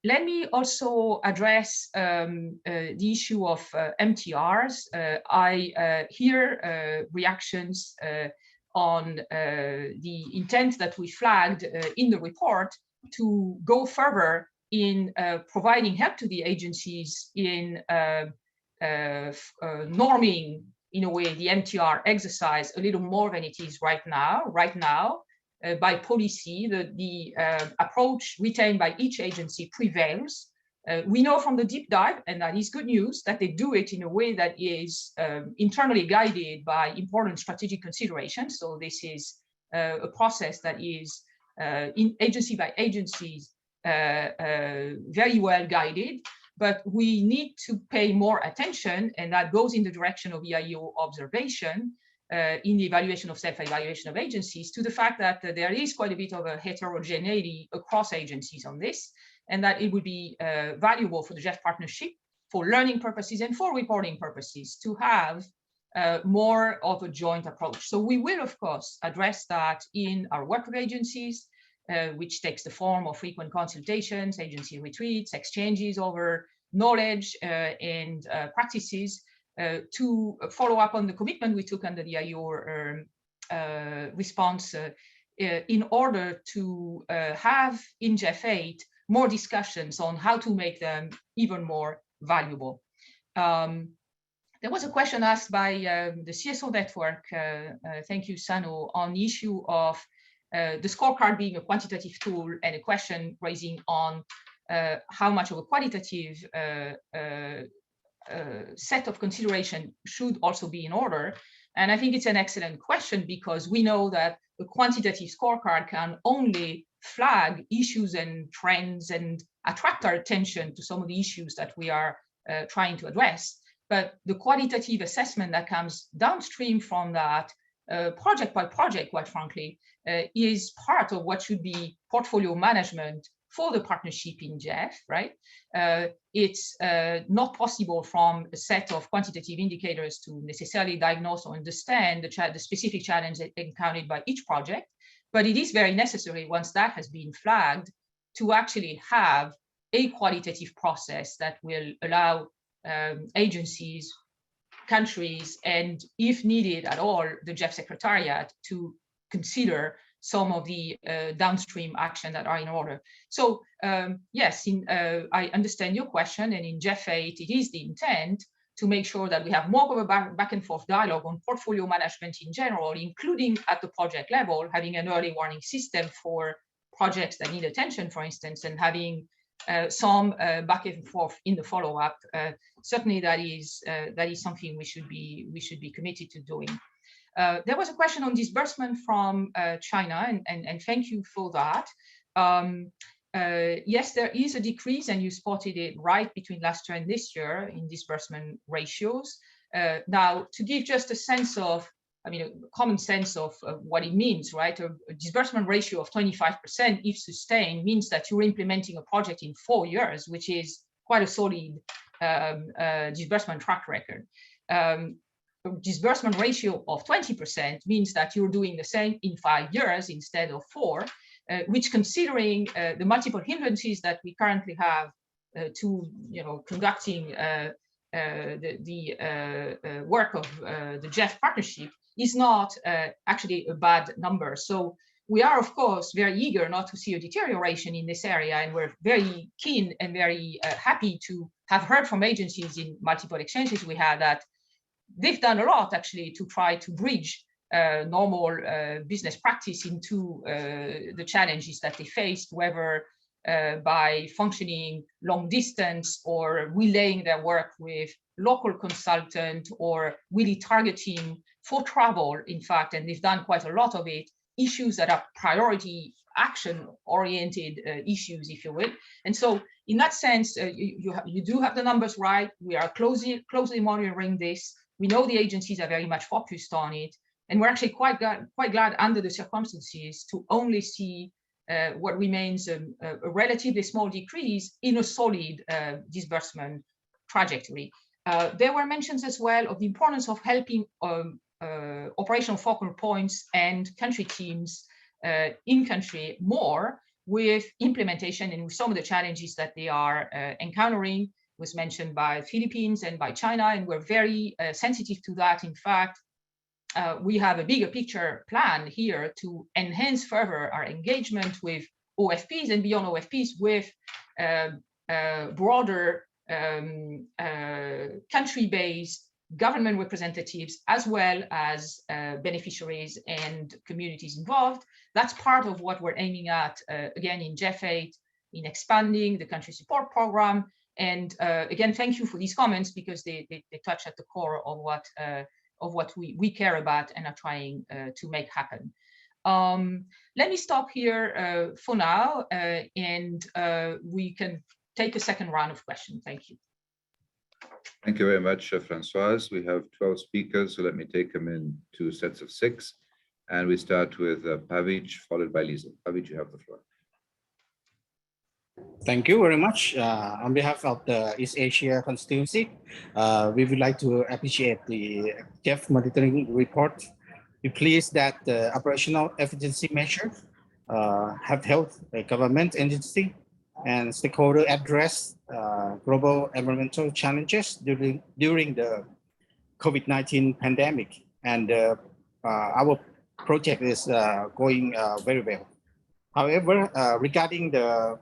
Let me also address the issue of MTRs. I hear reactions on the intent that we flagged in the report to go further in providing help to the agencies in norming, in a way, the MTR exercise a little more than it is right now. By policy, the approach retained by each agency prevails. We know from the deep dive, and that is good news, that they do it in a way that is internally guided by important strategic considerations. So this is a process that is in agency by agencies very well guided, but we need to pay more attention, and that goes in the direction of EIO observation in the evaluation of self-evaluation of agencies, to the fact that there is quite a bit of a heterogeneity across agencies on this, and that it would be valuable for the GEF partnership, for learning purposes and for reporting purposes, to have more of a joint approach. So we will, of course, address that in our work with agencies, which takes the form of frequent consultations, agency retreats, exchanges over knowledge and practices, to follow up on the commitment we took under the IO response in order to have in GEF 8 more discussions on how to make them even more valuable. There was a question asked by the CSO network, thank you, Sanu, on the issue of the scorecard being a quantitative tool, and a question raising on how much of a qualitative set of consideration should also be in order. And I think it's an excellent question, because we know that a quantitative scorecard can only flag issues and trends and attract our attention to some of the issues that we are trying to address. But the qualitative assessment that comes downstream from that, project by project, quite frankly, is part of what should be portfolio management for the partnership in GEF, right? It's not possible from a set of quantitative indicators to necessarily diagnose or understand the specific challenge encountered by each project, but it is very necessary, once that has been flagged, to actually have a qualitative process that will allow agencies, countries, and if needed at all, the GEF Secretariat to consider some of the downstream action that are in order. So yes, I understand your question, and in GEF 8, it is the intent to make sure that we have more of a back and forth dialogue on portfolio management in general, including at the project level, having an early warning system for projects that need attention, for instance, and having some back and forth in the follow-up. Certainly, that is something we should be committed to doing. There was a question on disbursement from China, and thank you for that. Yes, there is a decrease, and you spotted it right between last year and this year in disbursement ratios. Now, to give just a sense of, a common sense of what it means, right? A disbursement ratio of 25%, if sustained, means that you're implementing a project in 4 years, which is quite a solid disbursement track record. Disbursement ratio of 20% means that you're doing the same in 5 years instead of 4, which, considering the multiple hindrances that we currently have to conducting the work of the GEF partnership, is not actually a bad number. So we are, of course, very eager not to see a deterioration in this area, and we're very keen and very happy to have heard from agencies in multiple exchanges we had that they've done a lot actually to try to bridge normal business practice into the challenges that they faced, whether by functioning long distance or relaying their work with local consultant, or really targeting for travel, in fact, and they've done quite a lot of it, issues that are priority action oriented issues, if you will. And so in that sense, you do have the numbers right. We are closely monitoring this. We know the agencies are very much focused on it, and we're actually quite glad under the circumstances to only see what remains a relatively small decrease in a solid disbursement trajectory. There were mentions as well of the importance of helping operational focal points and country teams in country more with implementation and with some of the challenges that they are encountering. Was mentioned by Philippines and by China, and we're very sensitive to that. In fact, we have a bigger picture plan here to enhance further our engagement with OFPs and beyond OFPs with broader country-based government representatives, as well as beneficiaries and communities involved. That's part of what we're aiming at, again, in GEF 8, in expanding the country support program. And again, thank you for these comments, because they touch at the core of what we care about and are trying to make happen. Let me stop here for now, and we can take a second round of questions. Thank you. Thank you very much, Françoise. We have 12 speakers, so let me take them in 2 sets of 6. And we start with Pavic, followed by Lisa. Pavic, you have the floor. Thank you very much. On behalf of the East Asia constituency, we would like to appreciate the GEF monitoring report. We're pleased that the operational efficiency measures have helped the government agency and stakeholder address global environmental challenges during the COVID-19 pandemic. And our project is going very well. However, regarding the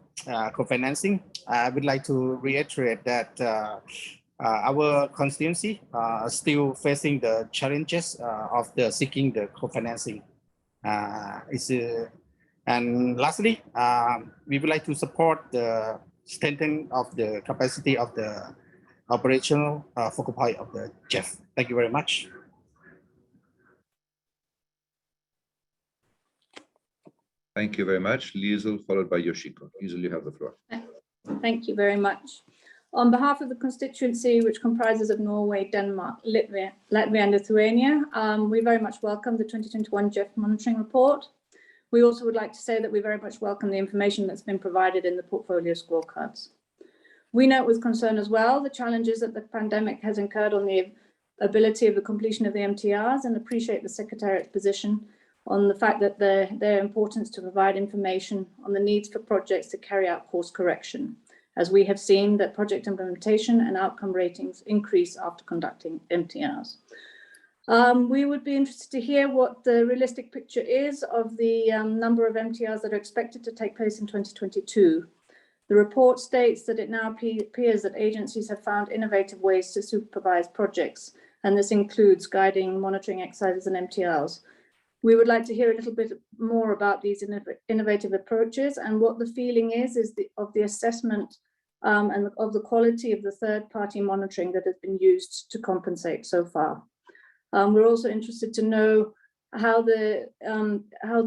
co-financing, I would like to reiterate that our constituency still facing the challenges of the seeking the co-financing. And lastly, we would like to support the strengthening of the capacity of the operational focal point of the GEF. Thank you very much. Thank you very much. Liesl, followed by Yoshiko. Liesl, you have the floor. Thank you very much. On behalf of the constituency, which comprises of Norway, Denmark, Latvia, and Lithuania, we very much welcome the 2021 GEF monitoring report. We also would like to say that we very much welcome the information that's been provided in the portfolio scorecards. We note with concern as well the challenges that the pandemic has incurred on the ability of the completion of the MTRs, and appreciate the Secretariat's position on the fact that their importance to provide information on the needs for projects to carry out course correction, as we have seen that project implementation and outcome ratings increase after conducting MTRs. We would be interested to hear what the realistic picture is of the number of MTRs that are expected to take place in 2022. The report states that it now appears that agencies have found innovative ways to supervise projects, and this includes guiding monitoring exercises and MTRs. We would like to hear a little bit more about these innovative approaches and what the feeling is of the assessment and of the quality of the third-party monitoring that has been used to compensate so far. We're also interested to know how the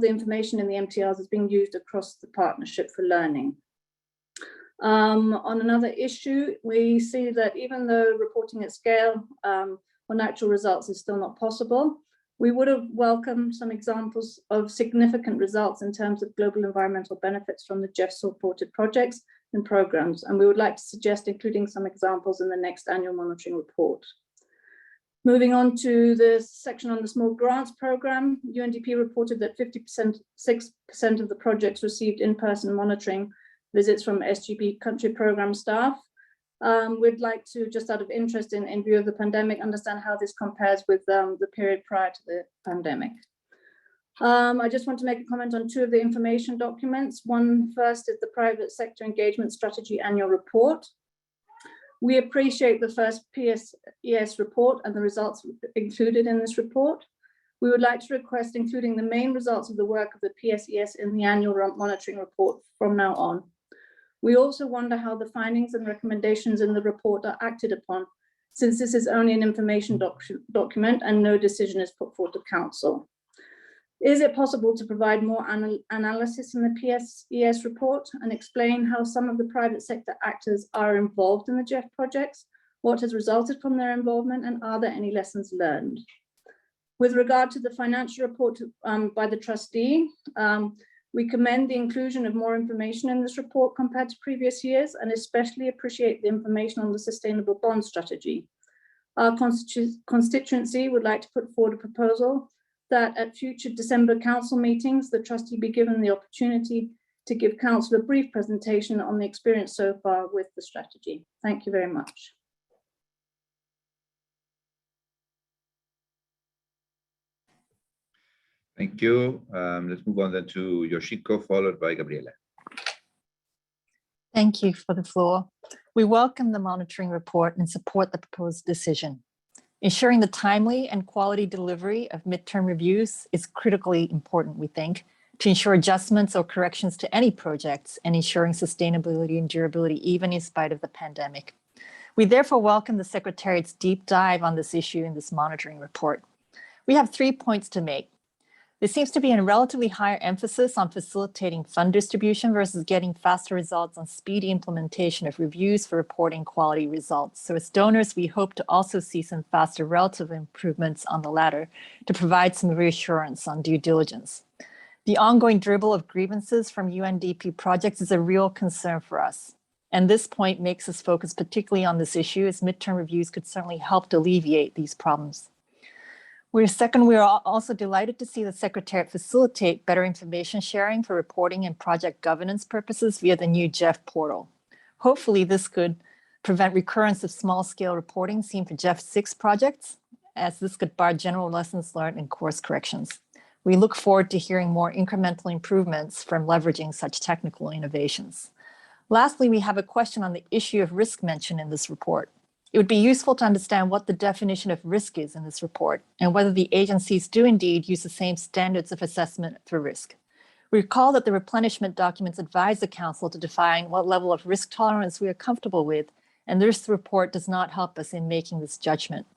information in the MTRs is being used across the partnership for learning. On another issue, we see that even though reporting at scale on actual results is still not possible, we would have welcomed some examples of significant results in terms of global environmental benefits from the GEF supported projects and programs, and we would like to suggest including some examples in the next annual monitoring report. Moving on to the section on the small grants program, UNDP reported that 6% of the projects received in-person monitoring visits from SGP country program staff. We'd like to, just out of interest in view of the pandemic, understand how this compares with the period prior to the pandemic. I just want to make a comment on two of the information documents. One first is the private sector engagement strategy annual report. We appreciate the first PSES report and the results included in this report. We would like to request including the main results of the work of the PSES in the annual monitoring report from now on. We also wonder how the findings and recommendations in the report are acted upon, since this is only an information document and no decision is put forward to Council. Is it possible to provide more analysis in the PSES report and explain how some of the private sector actors are involved in the GEF projects, what has resulted from their involvement, and are there any lessons learned? With regard to the financial report by the trustee, we commend the inclusion of more information in this report compared to previous years, and especially appreciate the information on the sustainable bond strategy. Our constituency would like to put forward a proposal that at future December council meetings, the trustee be given the opportunity to give council a brief presentation on the experience so far with the strategy. Thank you very much. Thank you. Let's move on then to Yoshiko, followed by Gabriela. Thank you for the floor. We welcome the monitoring report and support the proposed decision. Ensuring the timely and quality delivery of midterm reviews is critically important, we think, to ensure adjustments or corrections to any projects and ensuring sustainability and durability even in spite of the pandemic. We therefore welcome the Secretariat's deep dive on this issue in this monitoring report. We have 3 points to make. There seems to be a relatively higher emphasis on facilitating fund distribution versus getting faster results on speedy implementation of reviews for reporting quality results. So as donors, we hope to also see some faster relative improvements on the latter to provide some reassurance on due diligence. The ongoing dribble of grievances from UNDP projects is a real concern for us. And this point makes us focus particularly on this issue, as midterm reviews could certainly help to alleviate these problems. We are also delighted to see the Secretariat facilitate better information sharing for reporting and project governance purposes via the new GEF portal. Hopefully this could prevent recurrence of small-scale reporting seen for GEF 6 projects, as this could bar general lessons learned and course corrections. We look forward to hearing more incremental improvements from leveraging such technical innovations. Lastly, we have a question on the issue of risk mentioned in this report. It would be useful to understand what the definition of risk is in this report and whether the agencies do indeed use the same standards of assessment for risk. We recall that the replenishment documents advise the Council to define what level of risk tolerance we are comfortable with, and this report does not help us in making this judgment.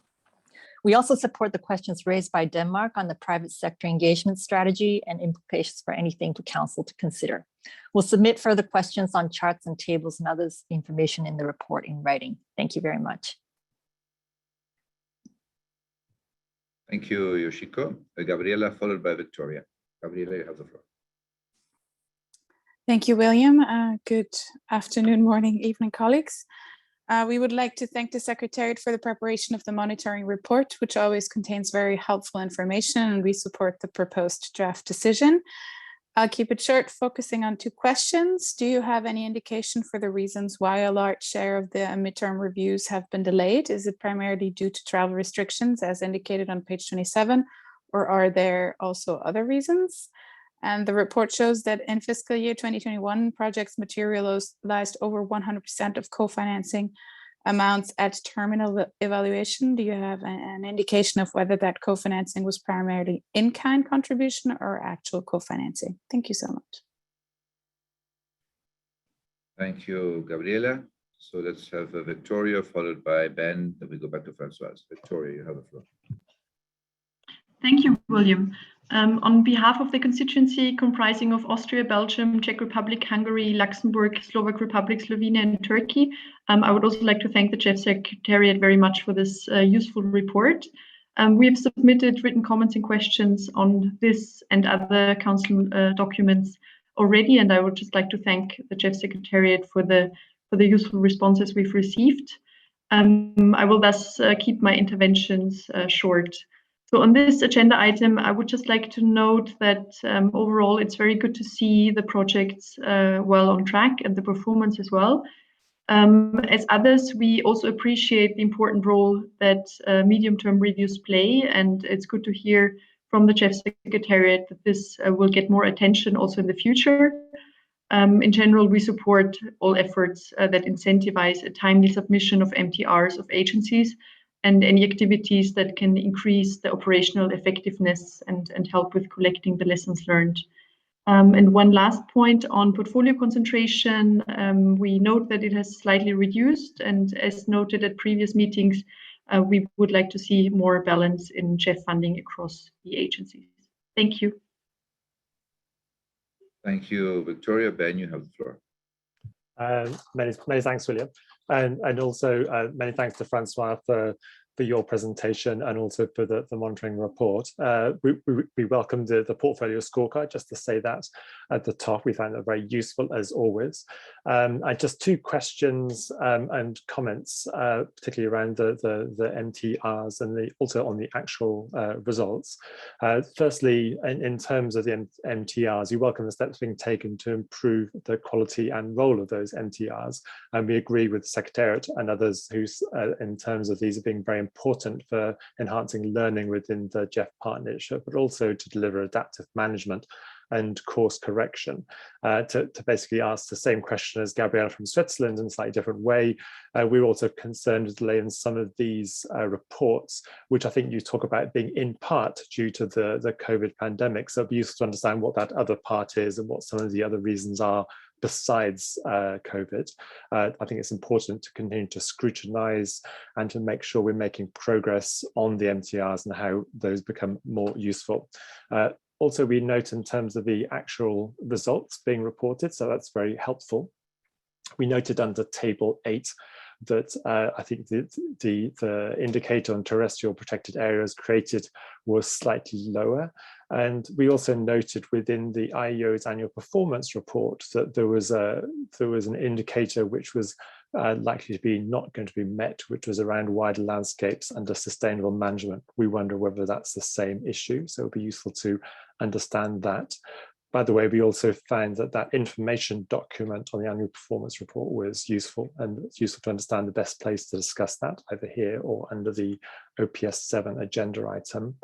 We also support the questions raised by Denmark on the private sector engagement strategy and implications for anything for Council to consider. We'll submit further questions on charts and tables and other information in the report in writing. Thank you very much. Thank you, Yoshiko. Gabriela, followed by Victoria. Gabriela, you have the floor. Thank you, William. Good afternoon, morning, evening, colleagues. We would like to thank the Secretariat for the preparation of the monitoring report, which always contains very helpful information, and we support the proposed draft decision. I'll keep it short, focusing on 2 questions. Do you have any indication for the reasons why a large share of the midterm reviews have been delayed? Is it primarily due to travel restrictions as indicated on page 27, or are there also other reasons? And the report shows that in fiscal year 2021, projects materialized over 100% of co-financing amounts at terminal evaluation. Do you have an indication of whether that co-financing was primarily in-kind contribution or actual co-financing? Thank you so much. Thank you, Gabriela. So let's have Victoria, followed by Ben, then we go back to Francoise. Victoria, you have the floor. Thank you, William. On behalf of the constituency comprising of Austria, Belgium, Czech Republic, Hungary, Luxembourg, Slovak Republic, Slovenia, and Turkey, I would also like to thank the GEF Secretariat very much for this useful report. We have submitted written comments and questions on this and other council documents already, and I would just like to thank the GEF Secretariat for the useful responses we've received. I will thus keep my interventions short. So on this agenda item, I would just like to note that overall, it's very good to see the projects well on track and the performance as well. As others, we also appreciate the important role that medium-term reviews play, and it's good to hear from the GEF Secretariat that this will get more attention also in the future. In general, we support all efforts that incentivize a timely submission of MTRs of agencies and any activities that can increase the operational effectiveness and help with collecting the lessons learned. And one last point on portfolio concentration, we note that it has slightly reduced, and as noted at previous meetings, we would like to see more balance in GEF funding across the agencies. Thank you. Thank you, Victoria. Ben, you have the floor. Many thanks, William. And also many thanks to Francois for your presentation and also for the monitoring report. We welcome the portfolio scorecard, just to say that at the top. We found that very useful as always. Just 2 questions and comments, particularly around the MTRs and also on the actual results. Firstly, in terms of the MTRs, you welcome the steps being taken to improve the quality and role of those MTRs. And we agree with the Secretariat and others who, in terms of these, are being very important for enhancing learning within the GEF partnership, but also to deliver adaptive management and course correction. To basically ask the same question as Gabriela from Switzerland in a slightly different way, we're also concerned with delay in some of these reports, which I think you talk about being in part due to the COVID pandemic. So it'd be useful to understand what that other part is and what some of the other reasons are besides COVID. I think it's important to continue to scrutinize and to make sure we're making progress on the MTRs and how those become more useful. Also, we note in terms of the actual results being reported, so that's very helpful. We noted under table 8 that I think the indicator on terrestrial protected areas created was slightly lower. And we also noted within the IEO's annual performance report that there was an indicator which was likely to be not going to be met, which was around wider landscapes under sustainable management. We wonder whether that's the same issue, so it would be useful to understand that. By the way, we also found that information document on the annual performance report was useful, and it's useful to understand the best place to discuss that, either here or under the OPS 7 agenda item.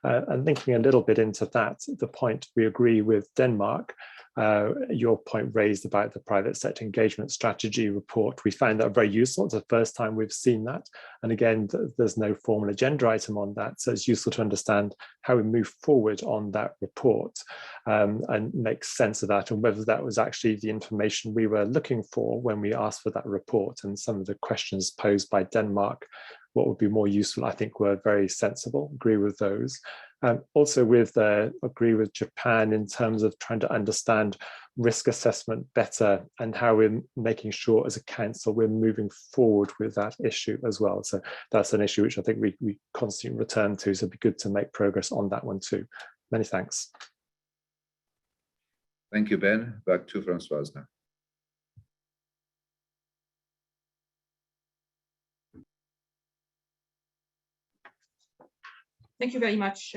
And linking a little bit into that, the point we agree with Denmark, your point raised about the private sector engagement strategy report. We found that very useful. It's the first time we've seen that. And again, there's no formal agenda item on that. So it's useful to understand how we move forward on that report and make sense of that, and whether that was actually the information we were looking for when we asked for that report. And some of the questions posed by Denmark, what would be more useful, I think were very sensible, agree with those. Also agree with Japan in terms of trying to understand risk assessment better and how we're making sure as a council we're moving forward with that issue as well. So that's an issue which I think we constantly return to, so it'd be good to make progress on that one too. Many thanks. Thank you, Ben. Back to Françoise now. Thank you very much,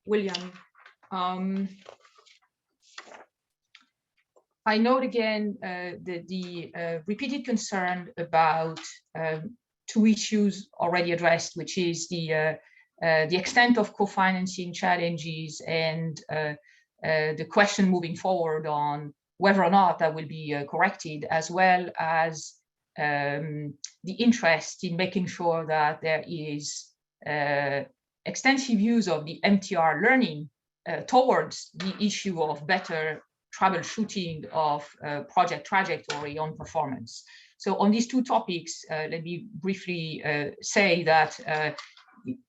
William. I note again the repeated concern about two issues already addressed, which is the extent of co-financing challenges and the question moving forward on whether or not that will be corrected, as well as the interest in making sure that there is extensive use of the MTR learning towards the issue of better troubleshooting of project trajectory on performance. So on these two topics, let me briefly say that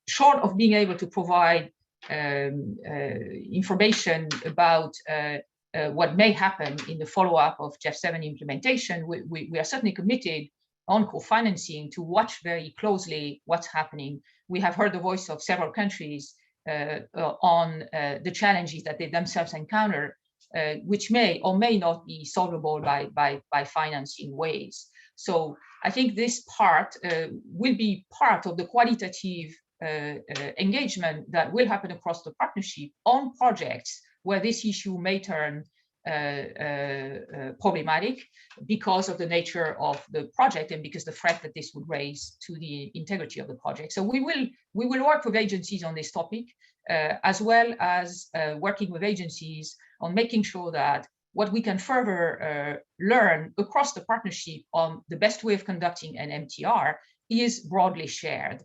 short of being able to provide information about what may happen in the follow-up of GEF 7 implementation, we are certainly committed on co-financing to watch very closely what's happening. We have heard the voice of several countries on the challenges that they themselves encounter, which may or may not be solvable by financing ways. So I think this part will be part of the qualitative engagement that will happen across the partnership on projects where this issue may turn problematic because of the nature of the project and because the threat that this would raise to the integrity of the project. So we will work with agencies on this topic, as well as working with agencies on making sure that what we can further learn across the partnership on the best way of conducting an MTR is broadly shared.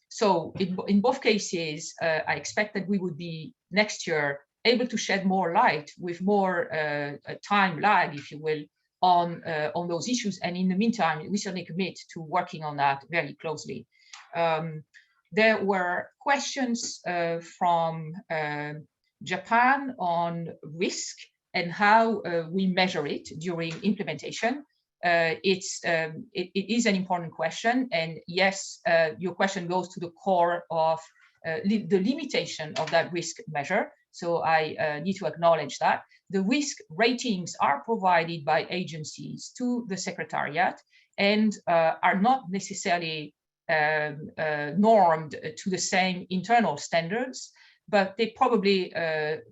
So in both cases, I expect that we would be next year able to shed more light with more time lag, if you will, on those issues. And in the meantime, we certainly commit to working on that very closely. There were questions from Japan on risk and how we measure it during implementation. It is an important question, and yes, your question goes to the core of the limitation of that risk measure. So I need to acknowledge that. The risk ratings are provided by agencies to the Secretariat and are not necessarily normed to the same internal standards, but they probably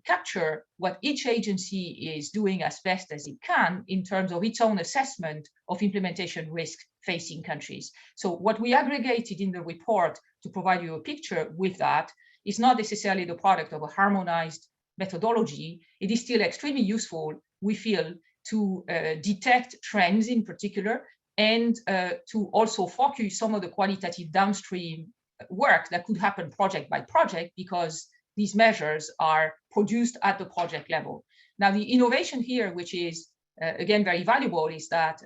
capture what each agency is doing as best as it can in terms of its own assessment of implementation risk facing countries. So what we aggregated in the report to provide you a picture with that is not necessarily the product of a harmonized methodology. It is still extremely useful, we feel, to detect trends in particular, and to also focus some of the qualitative downstream work that could happen project by project, because these measures are produced at the project level. Now, the innovation here, which is again very valuable, is that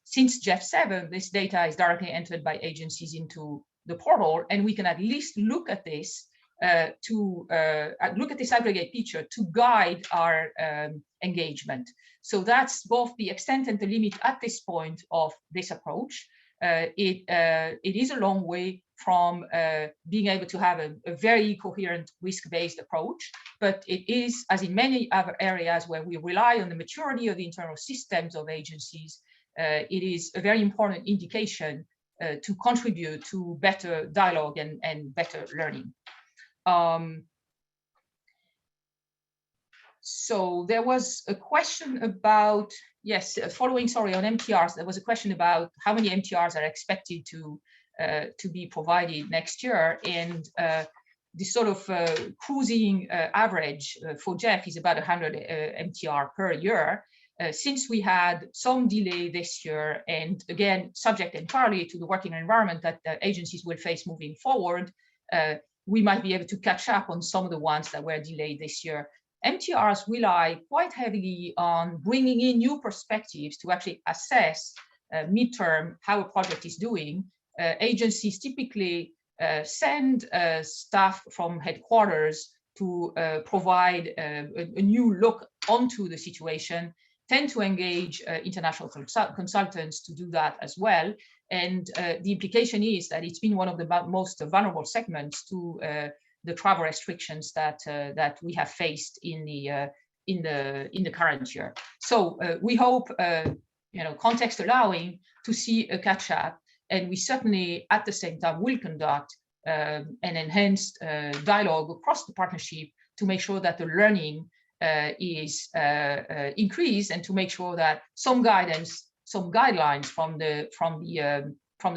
since GEF 7, this data is directly entered by agencies into the portal, and we can at least look at this this aggregate picture to guide our engagement. So that's both the extent and the limit at this point of this approach. It is a long way from being able to have a very coherent risk-based approach, but it is, as in many other areas where we rely on the maturity of the internal systems of agencies, it is a very important indication to contribute to better dialogue and better learning. So there was a question about, yes, following, sorry, on MTRs, there was a question about how many MTRs are expected to be provided next year. And this sort of cruising average for GEF is about 100 MTR per year. Since we had some delay this year, and again, subject entirely to the working environment that the agencies will face moving forward, we might be able to catch up on some of the ones that were delayed this year. MTRs rely quite heavily on bringing in new perspectives to actually assess midterm how a project is doing. Agencies typically send staff from headquarters to provide a new look onto the situation, tend to engage international consultants to do that as well. And the implication is that it's been one of the most vulnerable segments to the travel restrictions that that we have faced in the current year. So we hope, context allowing, to see a catch up, and we certainly at the same time will conduct an enhanced dialogue across the partnership to make sure that the learning is increased, and to make sure that some guidance, some guidelines from the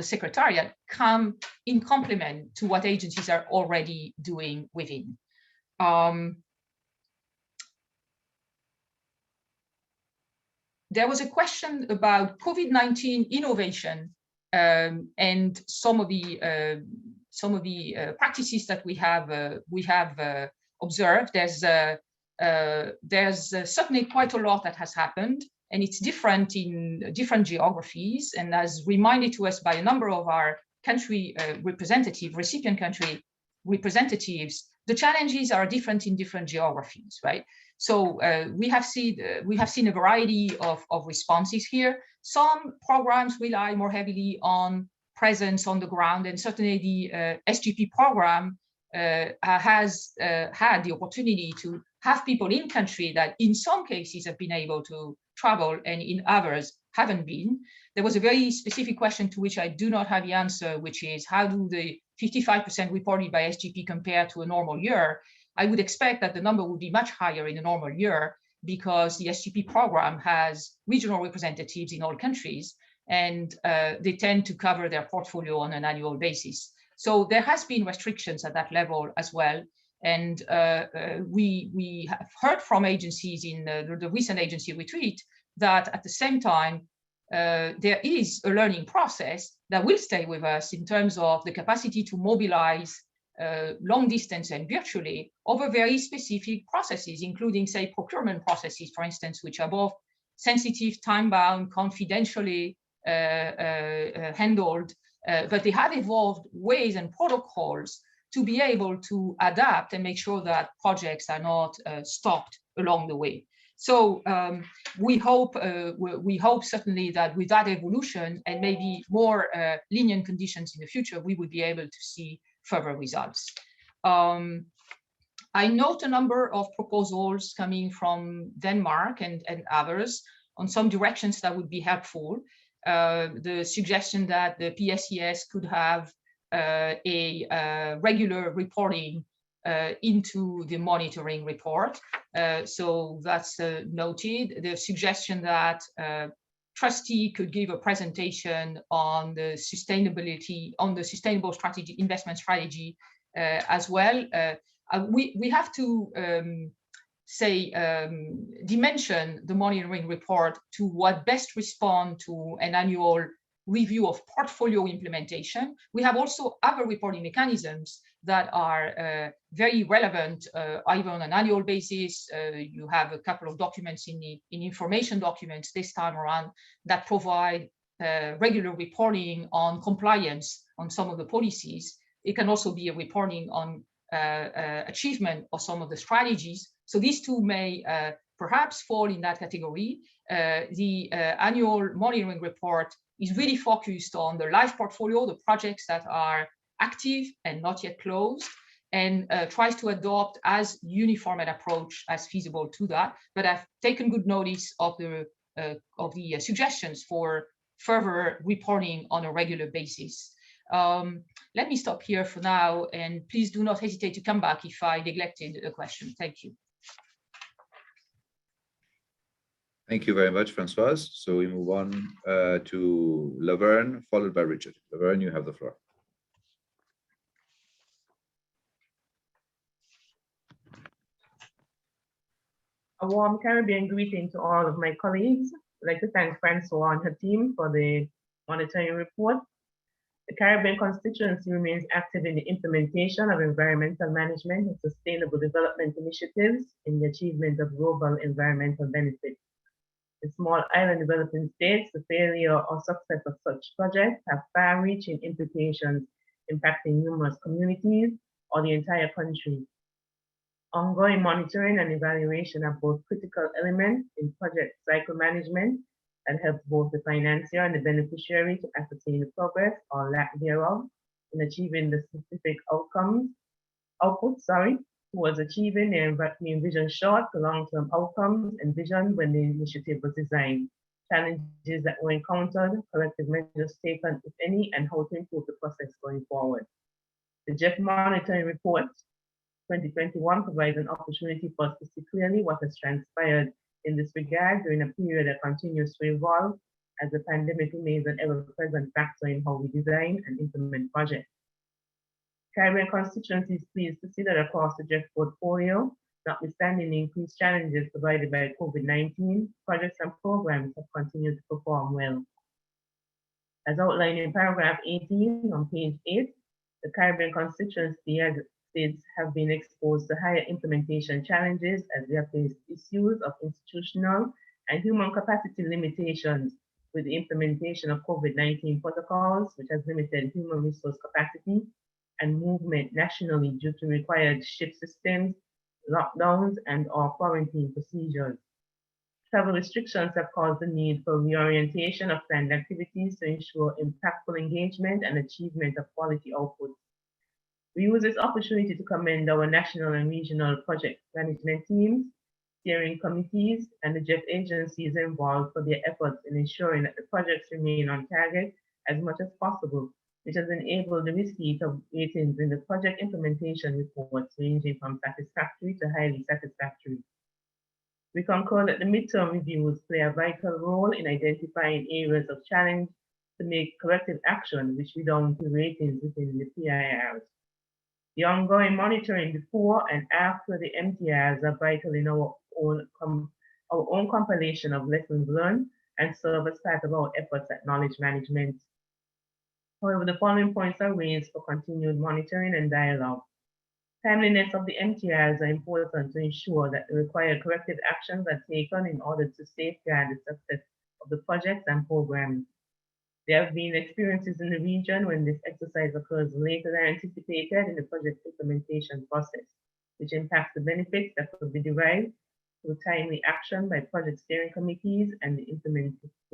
Secretariat come in complement to what agencies are already doing within. There was a question about COVID-19 innovation and some of the practices that we have observed. There's certainly quite a lot that has happened, and it's different in different geographies. And as reminded to us by a number of our country recipient country representatives, the challenges are different in different geographies, right? So we have seen a variety of responses here. Some programs rely more heavily on presence on the ground, and certainly the SGP program has had the opportunity to have people in country that in some cases have been able to travel and in others haven't been. There was a very specific question to which I do not have the answer, which is how do the 55% reported by SGP compare to a normal year? I would expect that the number would be much higher in a normal year, because the SGP program has regional representatives in all countries, and they tend to cover their portfolio on an annual basis. So there has been restrictions at that level as well. And we have heard from agencies in the recent agency retreat that at the same time, there is a learning process that will stay with us in terms of the capacity to mobilize long distance and virtually over very specific processes, including, say, procurement processes, for instance, which are both sensitive, time-bound, confidentially handled, but they have evolved ways and protocols to be able to adapt and make sure that projects are not stopped along the way. So we hope certainly that with that evolution and maybe more lenient conditions in the future, we would be able to see further results. I note a number of proposals coming from Denmark and others on some directions that would be helpful. The suggestion that the PSES could have a regular reporting into the monitoring report. So that's noted. The suggestion that trustee could give a presentation on the sustainability, on the sustainable strategy, investment strategy as well. We have to dimension the monitoring report to what best respond to an annual review of portfolio implementation. We have also other reporting mechanisms that are very relevant, either on an annual basis. You have a couple of documents in information documents this time around that provide regular reporting on compliance on some of the policies. It can also be a reporting on achievement of some of the strategies. So these two may perhaps fall in that category. The annual monitoring report is really focused on the live portfolio, the projects that are active and not yet closed, and tries to adopt as uniform an approach as feasible to that. But I've taken good notice of the suggestions for further reporting on a regular basis. Let me stop here for now, and please do not hesitate to come back if I neglected a question. Thank you. Thank you very much, Françoise. So we move on to Laverne, followed by Richard. Laverne, you have the floor. A warm Caribbean greeting to all of my colleagues. I'd like to thank Francois and her team for the monitoring report. The Caribbean constituency remains active in the implementation of environmental management and sustainable development initiatives in the achievement of global environmental benefits. In small island developing states, the failure or success of such projects have far-reaching implications impacting numerous communities or the entire country. Ongoing monitoring and evaluation are both critical elements in project cycle management that helps both the financier and the beneficiary to ascertain the progress or lack thereof in achieving the specific outputs towards achieving the envisioned short to long-term outcomes envisioned when the initiative was designed, challenges that were encountered, corrective measures taken, if any, and how to improve the process going forward. The GEF Monitoring Report 2021 provides an opportunity for us to see clearly what has transpired in this regard during a period that continues to evolve as the pandemic remains an ever-present factor in how we design and implement projects. Caribbean constituency is pleased to see that across the GEF portfolio, notwithstanding the increased challenges provided by COVID-19, projects and programs have continued to perform well. As outlined in paragraph 18 on page 8, the Caribbean constituency states have been exposed to higher implementation challenges as they have faced issues of institutional and human capacity limitations with the implementation of COVID-19 protocols, which has limited human resource capacity and movement nationally due to required shift systems, lockdowns, and/or quarantine procedures. Travel restrictions have caused the need for reorientation of planned activities to ensure impactful engagement and achievement of quality outputs. We use this opportunity to commend our national and regional project management teams, steering committees, and the GEF agencies involved for their efforts in ensuring that the projects remain on target as much as possible, which has enabled the receipt of ratings in the project implementation reports ranging from satisfactory to highly satisfactory. We concur that the midterm reviews play a vital role in identifying areas of challenge to make corrective action, which redound to ratings within the PIRs. The ongoing monitoring before and after the MTRs are vital in our own compilation of lessons learned and serve as part of our efforts at knowledge management. However, the following points are raised for continued monitoring and dialogue. Timeliness of the MTRs are important to ensure that the required corrective actions are taken in order to safeguard the success of the projects and programs. There have been experiences in the region when this exercise occurs later than anticipated in the project implementation process, which impacts the benefits that could be derived through timely action by project steering committees and the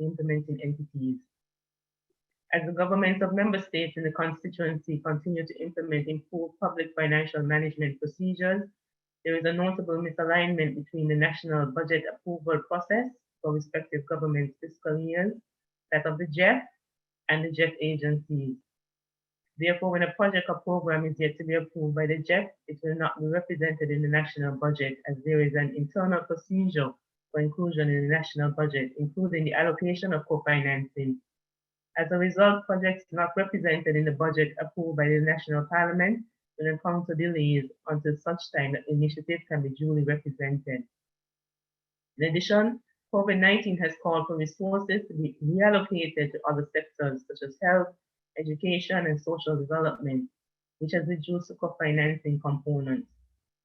implementing entities. As the governments of member states in the constituency continue to implement improved public financial management procedures, there is a notable misalignment between the national budget approval process for respective government fiscal years, that of the GEF, and the GEF agencies. Therefore, when a project or program is yet to be approved by the GEF, it will not be represented in the national budget, as there is an internal procedure for inclusion in the national budget, including the allocation of co-financing. As a result, projects not represented in the budget approved by the National Parliament will encounter delays until such time that the initiative can be duly represented. In addition, COVID-19 has called for resources to be reallocated to other sectors such as health, education, and social development, which has reduced the co-financing components.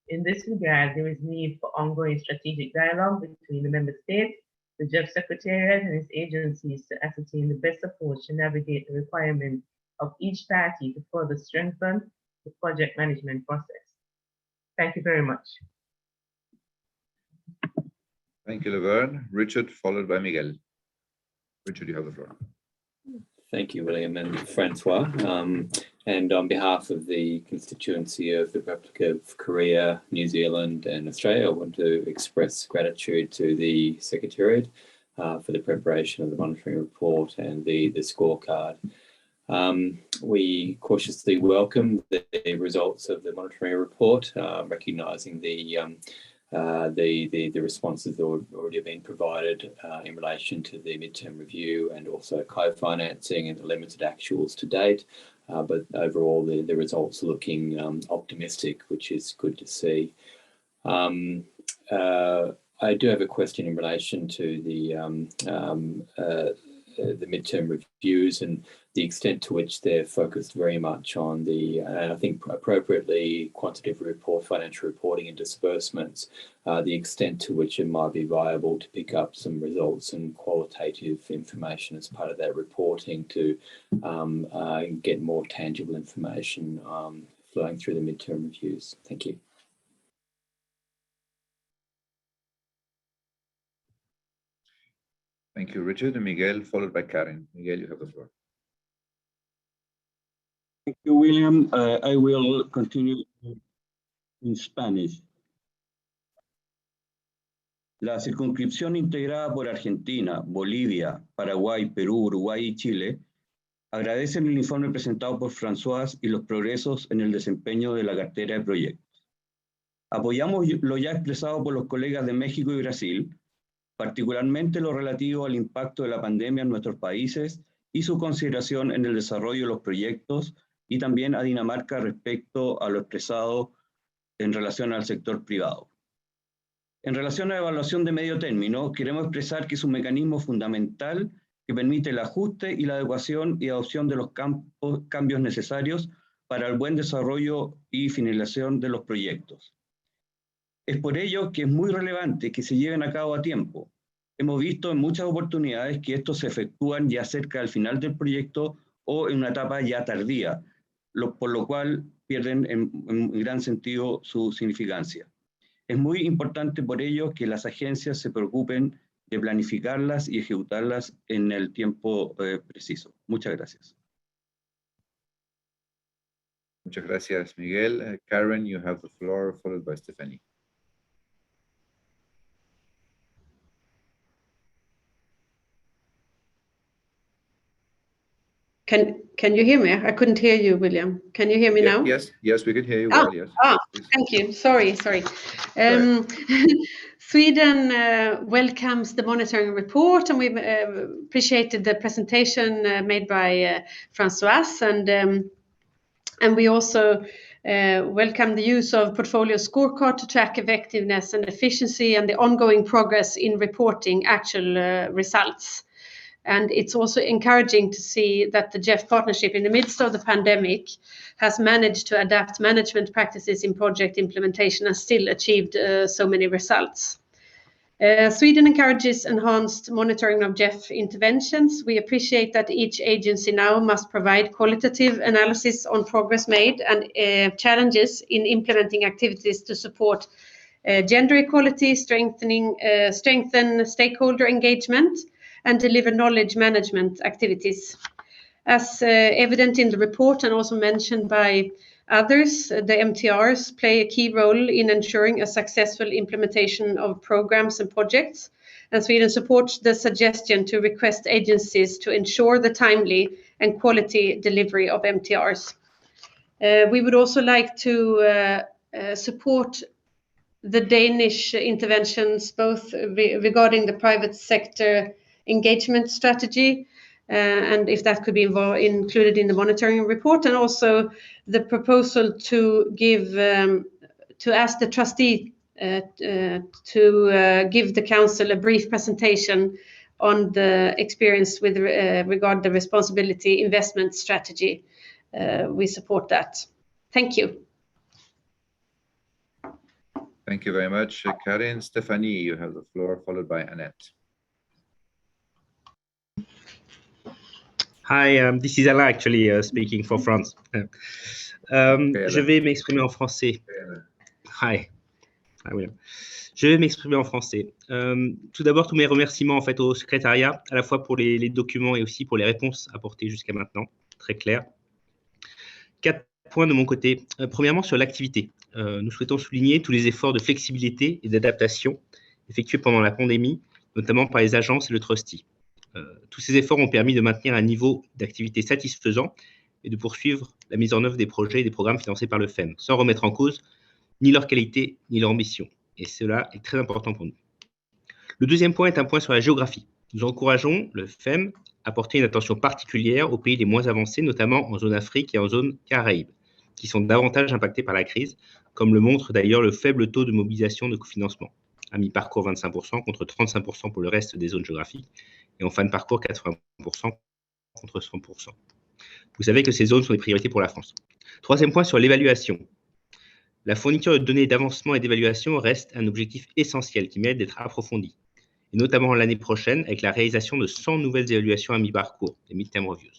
In this regard, there is need for ongoing strategic dialogue between the member states, the GEF Secretariat and its agencies to ascertain the best approach to navigate the requirements of each party to further strengthen the project management process. Thank you very much. Thank you, Laverne. Richard, followed by Miguel. Richard, you have the floor. Thank you, William and Francois. And on behalf of the constituency of the Republic of Korea, New Zealand and Australia, I want to express gratitude to the Secretariat for the preparation of the monitoring report and the scorecard. We cautiously welcome the results of the monitoring report, recognising the responses that have already been provided in relation to the midterm review and also co-financing and the limited actuals to date. But overall, the results are looking optimistic, which is good to see. I do have a question in relation to the midterm reviews and the extent to which they're focused very much on the, and I think appropriately, quantitative report, financial reporting and disbursements, the extent to which it might be viable to pick up some results and qualitative information as part of that reporting to get more tangible information flowing through the midterm reviews. Thank you. Thank you, Richard. And Miguel, followed by Karen. Miguel, you have the floor. Thank you, William. I will continue in Spanish. La circunscripción integrada por Argentina, Bolivia, Paraguay, Perú, Uruguay y Chile agradecen el informe presentado por François y los progresos en el desempeño de la cartera de proyectos. Apoyamos lo ya expresado por los colegas de México y Brasil, particularmente lo relativo al impacto de la pandemia en nuestros países y su consideración en el desarrollo de los proyectos, y también a Dinamarca respecto a lo expresado en relación al sector privado. En relación a la evaluación de medio término, queremos expresar que es un mecanismo fundamental que permite el ajuste y la adecuación y adopción de los cambios necesarios para el buen desarrollo y finalización de los proyectos. Es por ello que es muy relevante que se lleven a cabo a tiempo. Hemos visto en muchas oportunidades que estos se efectúan ya cerca del final del proyecto o en una etapa ya tardía, por lo cual pierden en gran sentido su significancia. Es muy importante por ello que las agencias se preocupen de planificarlas y ejecutarlas en el tiempo preciso. Muchas gracias. Muchas gracias, Miguel. Karen, you have the floor, followed by Stephanie. Can you hear me? I couldn't hear you, William. Can you hear me now? Yes, we can hear you well, yes. Thank you. Sorry. Sweden welcomes the monitoring report, and we appreciated the presentation made by François, and we also welcome the use of portfolio scorecard to track effectiveness and efficiency and the ongoing progress in reporting actual results. And it's also encouraging to see that the GEF partnership in the midst of the pandemic has managed to adapt management practices in project implementation and still achieved so many results. Sweden encourages enhanced monitoring of GEF interventions. We appreciate that each agency now must provide qualitative analysis on progress made and challenges in implementing activities to support gender equality, strengthen stakeholder engagement, and deliver knowledge management activities. As evident in the report and also mentioned by others, the MTRs play a key role in ensuring a successful implementation of programs and projects, and Sweden supports the suggestion to request agencies to ensure the timely and quality delivery of MTRs. We would also like to support the Danish interventions, both regarding the private sector engagement strategy, and if that could be included in the monitoring report, and also the proposal to give to ask the trustee to give the council a brief presentation on the experience with regard the responsibility investment strategy. We support that. Thank you. Thank you very much, Karin. Stephanie, you have the floor, followed by Annette. Hi, this is Alain actually speaking for France. Je vais m'exprimer en français. Hi. William. Je vais m'exprimer en français. Tout d'abord, tous mes remerciements en fait au secrétariat, à la fois pour les documents et aussi pour les réponses apportées jusqu'à maintenant, très clair. 4 points de mon côté. Premièrement, sur l'activité. Nous souhaitons souligner tous les efforts de flexibilité et d'adaptation effectués pendant la pandémie, notamment par les agences et le trustee. Tous ces efforts ont permis de maintenir un niveau d'activité satisfaisant et de poursuivre la mise en œuvre des projets et des programmes financés par le FEM, sans remettre en cause ni leur qualité ni leur ambition. Et cela est très important pour nous. Le deuxième point est un point sur la géographie. Nous encourageons le FEM à porter une attention particulière aux pays les moins avancés, notamment en zone Afrique et en zone Caraïbes, qui sont davantage impactés par la crise, comme le montre d'ailleurs le faible taux de mobilisation de cofinancement. à mi-parcours 25% contre 35% pour le reste des zones géographiques, et en fin de parcours 80% contre 100%. Vous savez que ces zones sont des priorités pour la France. Troisième point sur l'évaluation. La fourniture de données d'avancement et d'évaluation reste un objectif essentiel qui mérite d'être approfondi, et notamment l'année prochaine avec la réalisation de 100 nouvelles évaluations à mi-parcours, les midterm reviews.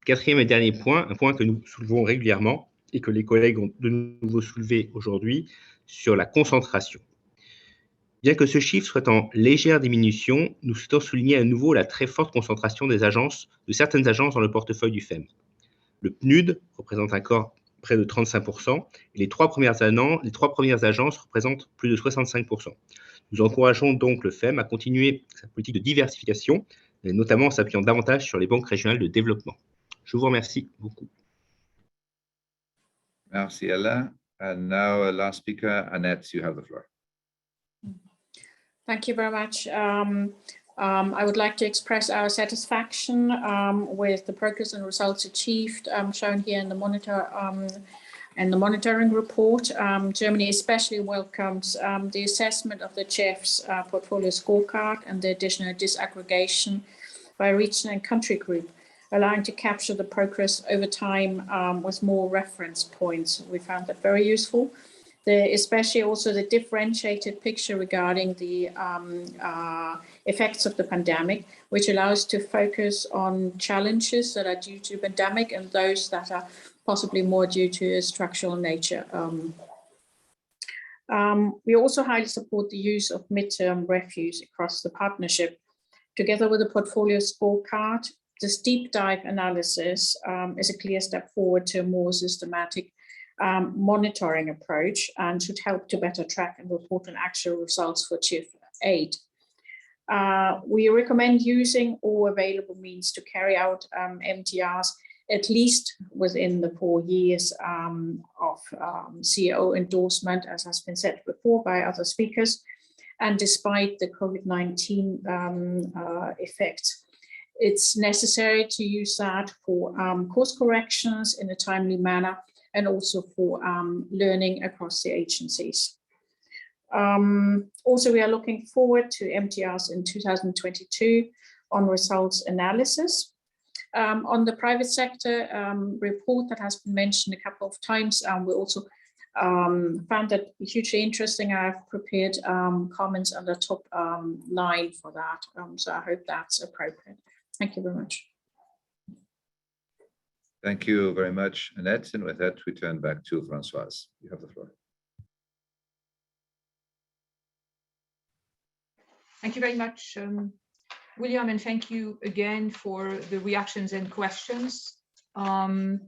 Quatrième et dernier point, un point que nous soulevons régulièrement et que les collègues ont de nouveau soulevé aujourd'hui, sur la concentration. Bien que ce chiffre soit en légère diminution, nous souhaitons souligner à nouveau la très forte concentration des agences, de certaines agences dans le portefeuille du FEM. Le PNUD représente encore près de 35%, et les trois premières agences représentent plus de 65%. Nous encourageons donc le FEM à continuer sa politique de diversification, et notamment en s'appuyant davantage sur les banques régionales de développement. Je vous remercie beaucoup. Merci, Ella. And now, last speaker, Annette, you have the floor. Thank you very much. I would like to express our satisfaction with the progress and results achieved shown here in the monitoring report. Germany especially welcomes the assessment of the GEF's portfolio scorecard and the additional disaggregation by region and country group, allowing to capture the progress over time with more reference points. We found that very useful. Especially also the differentiated picture regarding the effects of the pandemic, which allows to focus on challenges that are due to pandemic and those that are possibly more due to a structural nature. We also highly support the use of midterm reviews across the partnership. Together with the portfolio scorecard, this deep dive analysis is a clear step forward to a more systematic monitoring approach and should help to better track and report on actual results for GEF aid. We recommend using all available means to carry out MTRs at least within the 4 years of CEO endorsement, as has been said before by other speakers. And despite the COVID-19 effect, it's necessary to use that for course corrections in a timely manner and also for learning across the agencies. Also, we are looking forward to MTRs in 2022 on results analysis. On the private sector report that has been mentioned a couple of times, we also found that hugely interesting. I've prepared comments on the top line for that, so I hope that's appropriate. Thank you very much. Thank you very much, Annette. And with that, we turn back to Françoise. You have the floor. Thank you very much, William, and thank you again for the reactions and questions. Let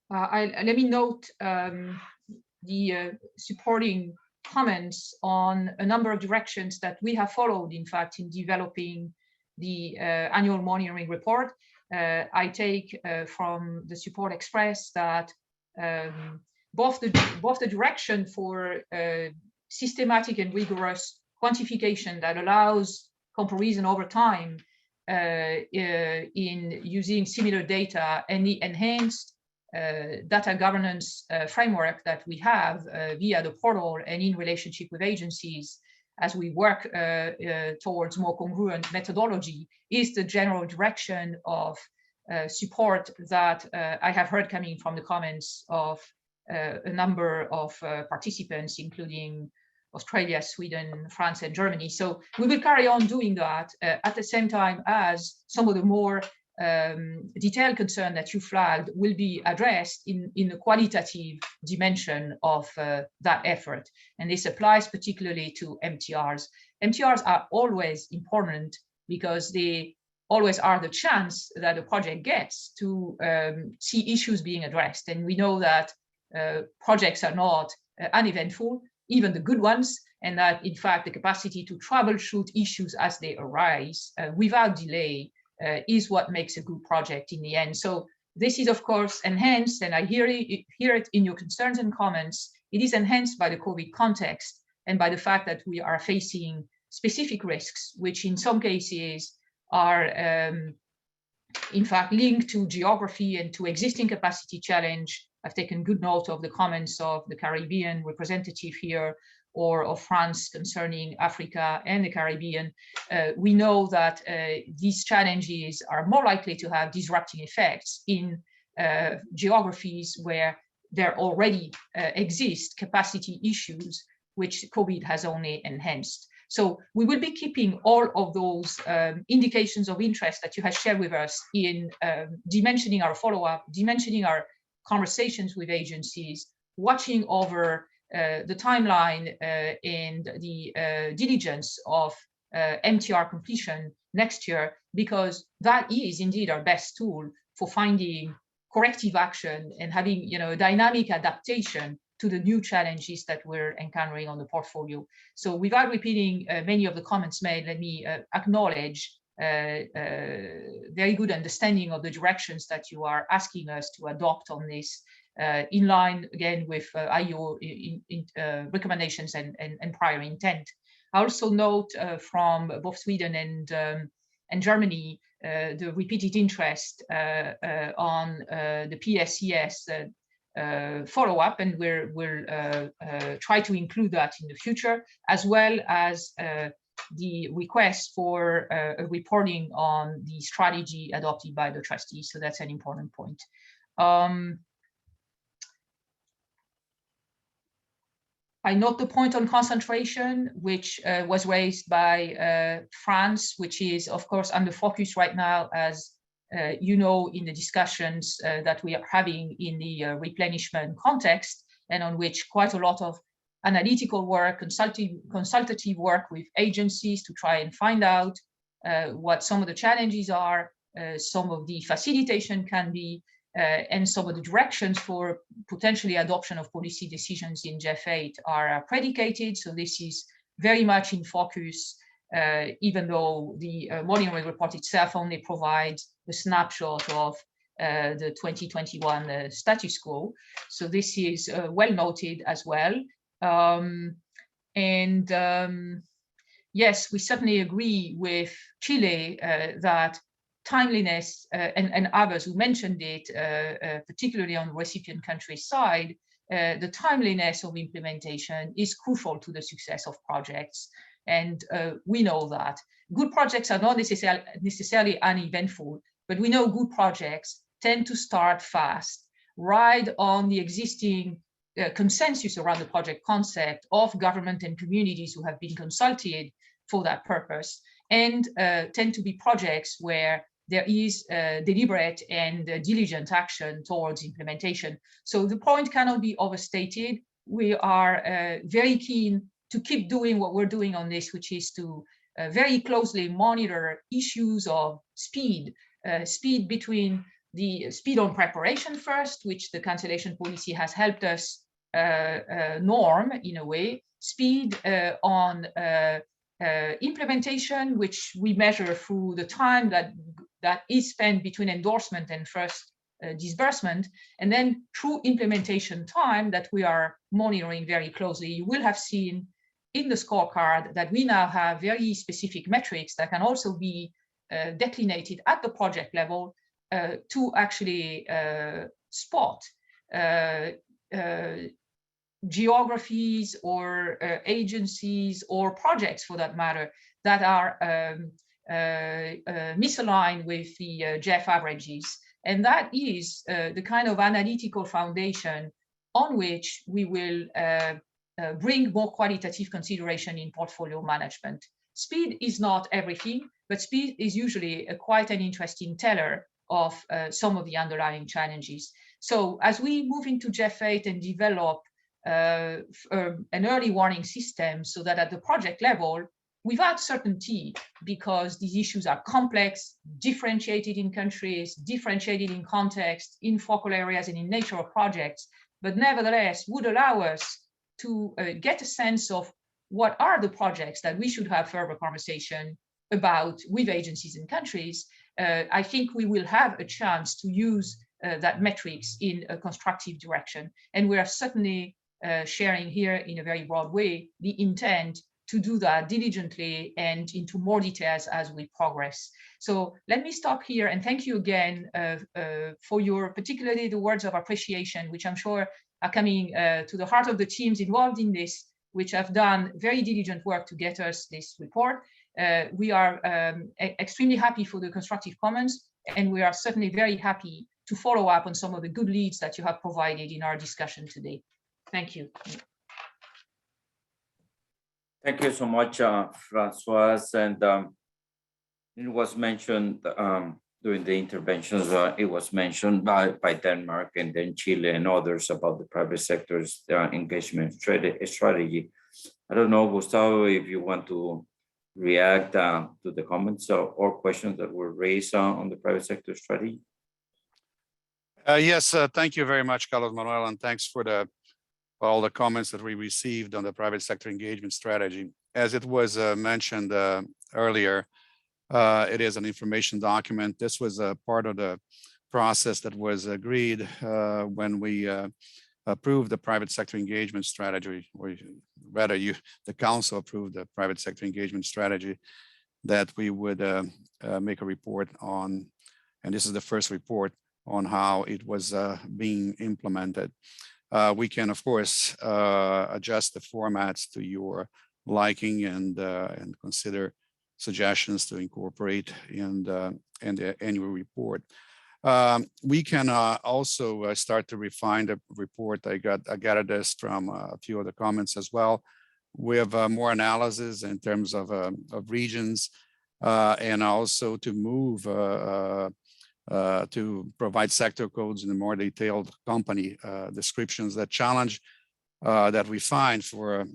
me note the supporting comments on a number of directions that we have followed, in fact, in developing the annual monitoring report. I take from the support expressed that both the direction for systematic and rigorous quantification that allows comparison over time in using similar data and the enhanced data governance framework that we have via the portal and in relationship with agencies as we work towards more congruent methodology is the general direction of support that I have heard coming from the comments of a number of participants, including Australia, Sweden, France, and Germany. So we will carry on doing that at the same time as some of the more detailed concern that you flagged will be addressed in the qualitative dimension of that effort. And this applies particularly to MTRs. MTRs are always important because they always are the chance that a project gets to see issues being addressed. And we know that projects are not uneventful, even the good ones, and that in fact the capacity to troubleshoot issues as they arise without delay is what makes a good project in the end. So this is of course enhanced, and I hear it in your concerns and comments. It is enhanced by the COVID context and by the fact that we are facing specific risks, which in some cases are in fact linked to geography and to existing capacity challenge, I've taken good note of the comments of the Caribbean representative here, or of France concerning Africa and the Caribbean. We know that these challenges are more likely to have disrupting effects in geographies where there already exist capacity issues, which COVID has only enhanced. So we will be keeping all of those indications of interest that you have shared with us in dimensioning our follow-up, dimensioning our conversations with agencies, watching over the timeline and the diligence of MTR completion next year, because that is indeed our best tool for finding corrective action and having, a dynamic adaptation to the new challenges that we're encountering on the portfolio. So without repeating many of the comments made, let me acknowledge very good understanding of the directions that you are asking us to adopt on this, in line again with IO recommendations and prior intent. I also note from both Sweden and Germany the repeated interest on the PSES follow-up, and we'll try to include that in the future, as well as the request for a reporting on the strategy adopted by the trustees. So that's an important point. I note the point on concentration, which was raised by France, which is, of course, under focus right now, as you know, in the discussions that we are having in the replenishment context, and on which quite a lot of analytical work, consultative work with agencies to try and find out what some of the challenges are, some of the facilitation can be, and some of the directions for potentially adoption of policy decisions in GEF 8 are predicated. So this is very much in focus, even though the monitoring report itself only provides a snapshot of the 2021 status quo. So this is well noted as well. Yes, we certainly agree with Chile that timeliness and others who mentioned it, particularly on the recipient country side, the timeliness of implementation is crucial to the success of projects. And we know that good projects are not necessarily uneventful, but we know good projects tend to start fast, ride on the existing consensus around the project concept of government and communities who have been consulted for that purpose, and tend to be projects where there is deliberate and diligent action towards implementation. So the point cannot be overstated. We are very keen to keep doing what we're doing on this, which is to very closely monitor issues of speed, speed between the speed on preparation first, which the cancellation policy has helped us norm in a way, speed on implementation, which we measure through the time that is spent between endorsement and first disbursement, and then through implementation time that we are monitoring very closely. You will have seen in the scorecard that we now have very specific metrics that can also be declinated at the project level to actually spot geographies or agencies or projects, for that matter, that are misaligned with the GEF averages. And that is the kind of analytical foundation on which we will bring more qualitative consideration in portfolio management. Speed is not everything, but speed is usually quite an interesting teller of some of the underlying challenges. So as we move into GEF 8 and develop an early warning system, so that at the project level, without certainty, because these issues are complex, differentiated in countries, differentiated in context, in focal areas and in nature of projects, but nevertheless would allow us to get a sense of what are the projects that we should have further conversation about with agencies and countries. I think we will have a chance to use that metrics in a constructive direction. And we are certainly sharing here in a very broad way the intent to do that diligently and into more details as we progress. So let me stop here and thank you again for your, particularly the words of appreciation, which I'm sure are coming to the heart of the teams involved in this, which have done very diligent work to get us this report. We are extremely happy for the constructive comments, and we are certainly very happy to follow up on some of the good leads that you have provided in our discussion today. Thank you. Thank you so much, Francoise. And it was mentioned during the interventions, it was mentioned by Denmark and then Chile and others about the private sector's engagement strategy. I don't know, Gustavo, if you want to react to the comments or questions that were raised on the private sector strategy. Yes, thank you very much, Carlos Manuel, and thanks for all the comments that we received on the private sector engagement strategy. As it was mentioned earlier, it is an information document. This was a part of the process that was agreed when we approved the private sector engagement strategy, or rather the council approved the private sector engagement strategy, that we would make a report on, and this is the first report on how it was being implemented. We can, of course, adjust the formats to your liking and consider suggestions to incorporate in the annual report. We can also start to refine the report. I gathered this from a few other comments as well. We have more analysis in terms of regions, and also to move to provide sector codes in a more detailed company descriptions. That challenge that we find for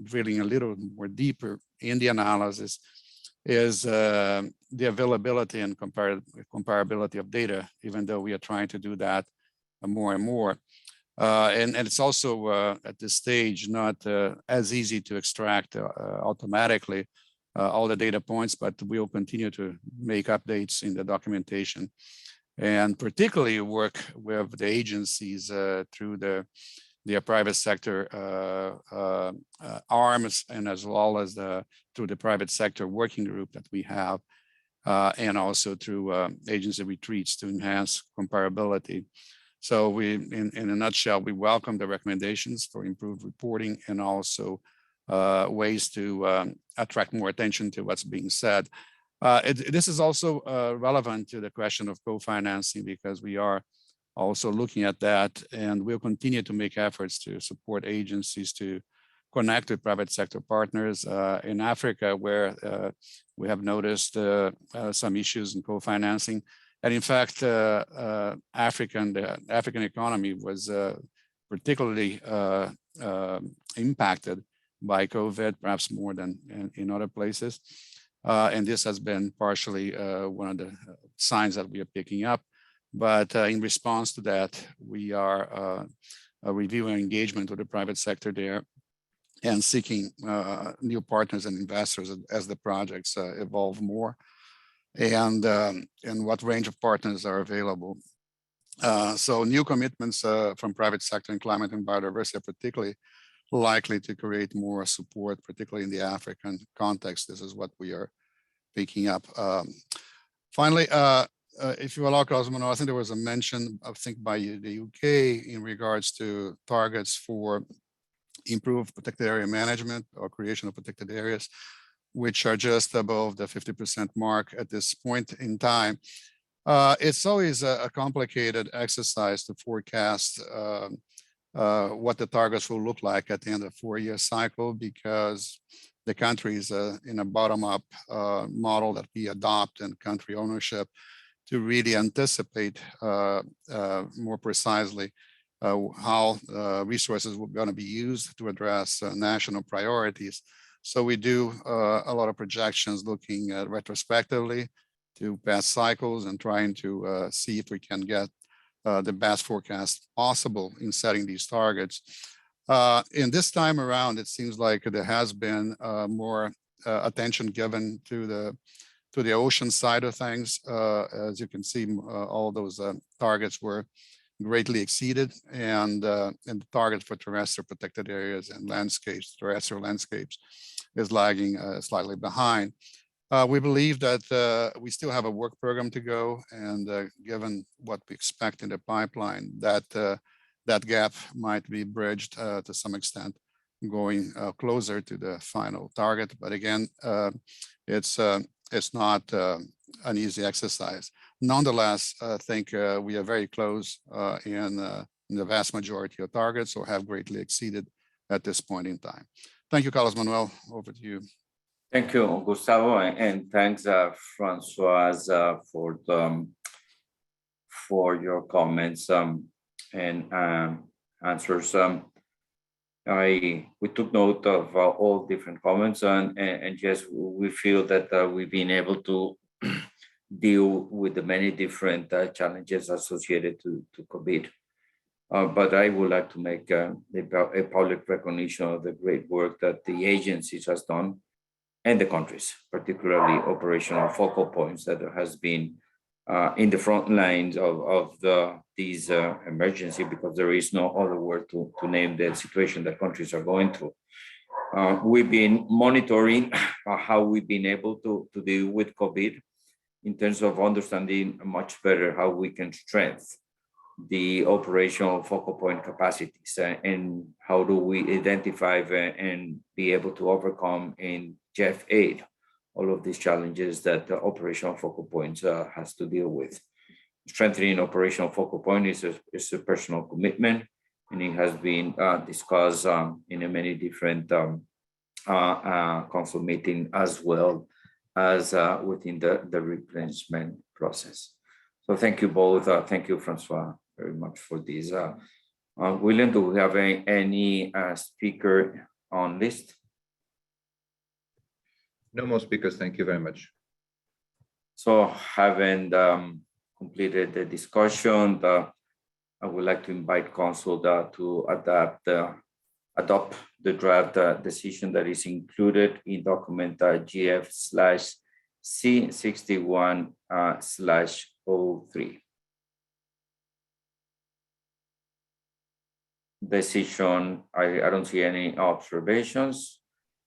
drilling a little more deeper in the analysis is the availability and comparability of data, even though we are trying to do that more and more. And it's also at this stage not as easy to extract automatically all the data points, but we'll continue to make updates in the documentation and particularly work with the agencies through the private sector arms, and as well as through the private sector working group that we have, and also through agency retreats to enhance comparability. So we, in a nutshell, we welcome the recommendations for improved reporting and also ways to attract more attention to what's being said. This is also relevant to the question of co-financing, because we are also looking at that, and we'll continue to make efforts to support agencies to connect with private sector partners in Africa, where we have noticed some issues in co-financing. And in fact, the African economy was particularly impacted by COVID, perhaps more than in other places. And this has been partially one of the signs that we are picking up. But in response to that, we are reviewing engagement with the private sector there and seeking new partners and investors as the projects evolve more, and what range of partners are available. So new commitments from private sector in climate and biodiversity are particularly likely to create more support, particularly in the African context. This is what we are picking up. Finally, if you allow, Cosmo, I think there was a mention, I think, by the UK in regards to targets for improved protected area management or creation of protected areas, which are just above the 50% mark at this point in time. It's always a complicated exercise to forecast what the targets will look like at the end of a 4-year cycle, because the country is in a bottom-up model that we adopt in country ownership to really anticipate more precisely how resources were going to be used to address national priorities. So we do a lot of projections looking at retrospectively to past cycles and trying to see if we can get the best forecast possible in setting these targets. In this time around, it seems like there has been more attention given to the ocean side of things. As you can see, all those targets were greatly exceeded, and the target for terrestrial protected areas and landscapes, terrestrial landscapes, is lagging slightly behind. We believe that we still have a work program to go, and given what we expect in the pipeline, that gap might be bridged to some extent, going closer to the final target. But again, it's not an easy exercise. Nonetheless, I think we are very close in the vast majority of targets, or have greatly exceeded at this point in time. Thank you, Carlos Manuel. Over to you. Thank you, Gustavo, and thanks, Francoise, for your comments and answers. We took note of all different comments, and yes, we feel that we've been able to deal with the many different challenges associated to COVID. But I would like to make a public recognition of the great work that the agencies has done, and the countries, particularly operational focal points that has been in the front lines of these emergency, because there is no other word to name the situation that countries are going through. We've been monitoring how we've been able to deal with COVID in terms of understanding much better how we can strengthen the operational focal point capacities, and how do we identify and be able to overcome in GEF 8 all of these challenges that the operational focal points has to deal with. Strengthening operational focal point is a personal commitment, and it has been discussed in a many different council meeting, as well as within the replenishment process. So thank you both. Thank you, Francois, very much for this. William, do we have any speaker on list? No more speakers. Thank you very much. So having completed the discussion, I would like to invite Council to adopt the draft decision that is included in document GF/C61/03. Decision, I don't see any observations.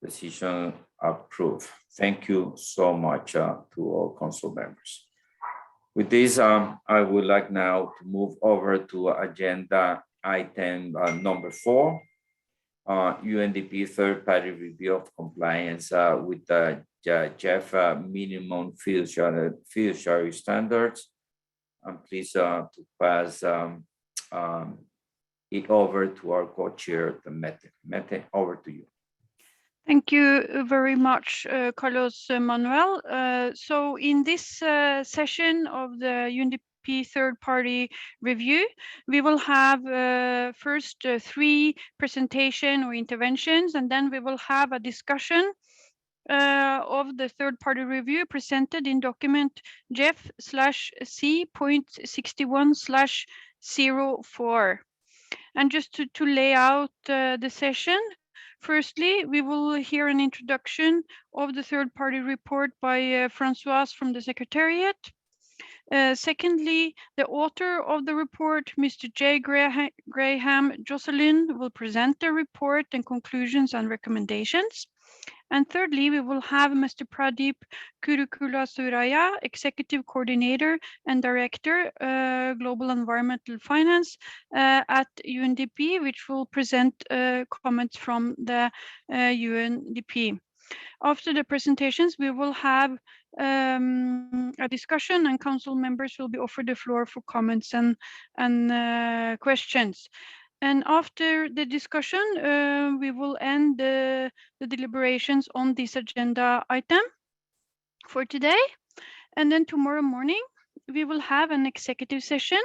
Decision approved. Thank you so much to all council members. With this, I would like now to move over to agenda item number 4, UNDP third-party review of compliance with the GEF minimum fiduciary standards. I'm pleased to pass it over to our co-chair, Mete. Mete, over to you. Thank you very much, Carlos Manuel. So in this session of the UNDP third-party review, we will have first 3 presentation or interventions, and then we will have a discussion of the third-party review presented in document GEF/C.61/04. And just to lay out the session, firstly, we will hear an introduction of the third-party report by Francoise from the Secretariat. Secondly, the author of the report, Mr. J. Graham Jocelyn, will present the report and conclusions and recommendations. And thirdly, we will have Mr. Pradeep Kurukula Suraya, Executive Coordinator and Director, Global Environmental Finance at UNDP, which will present comments from the UNDP. After the presentations, we will have a discussion, and council members will be offered the floor for comments and questions. And after the discussion, we will end the deliberations on this agenda item for today. And then tomorrow morning, we will have an executive session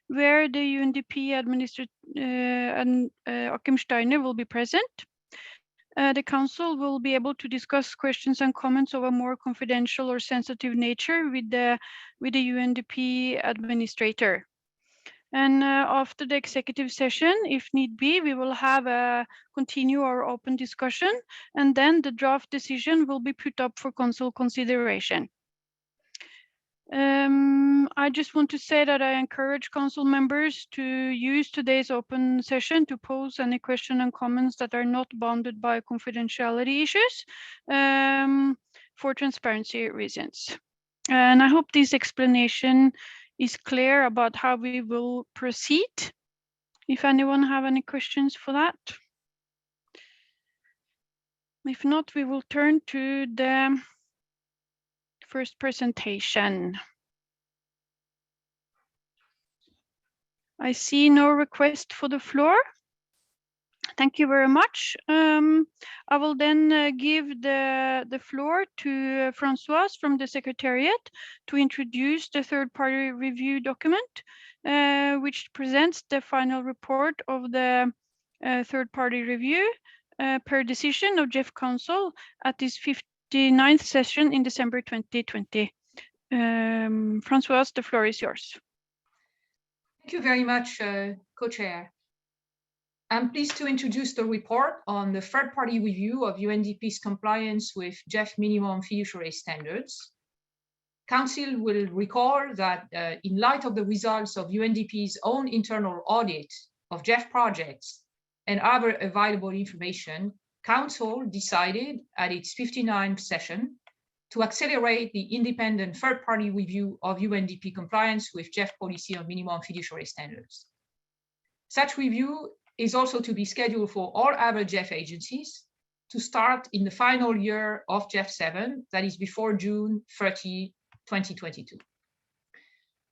where the UNDP administrator and Achim Steiner will be present. The council will be able to discuss questions and comments of a more confidential or sensitive nature with the UNDP administrator. And after the executive session, if need be, we will have continue our open discussion, and then the draft decision will be put up for council consideration. I just want to say that I encourage council members to use today's open session to pose any question and comments that are not bounded by confidentiality issues for transparency reasons. And I hope this explanation is clear about how we will proceed. If anyone have any questions for that. If not, we will turn to the first presentation. I see no request for the floor. Thank you very much. I will then give the floor to Francoise from the Secretariat to introduce the third-party review document, which presents the final report of the third-party review per decision of GEF Council at this 59th session in December 2020. Francoise, the floor is yours. Thank you very much, Co-Chair. I'm pleased to introduce the report on the third-party review of UNDP's compliance with GEF minimum fiduciary standards. Council will recall that in light of the results of UNDP's own internal audit of GEF projects and other available information, Council decided at its 59th session to accelerate the independent third-party review of UNDP compliance with GEF policy on minimum fiduciary standards. Such review is also to be scheduled for all other GEF agencies to start in the final year of GEF 7, that is before June 30, 2022.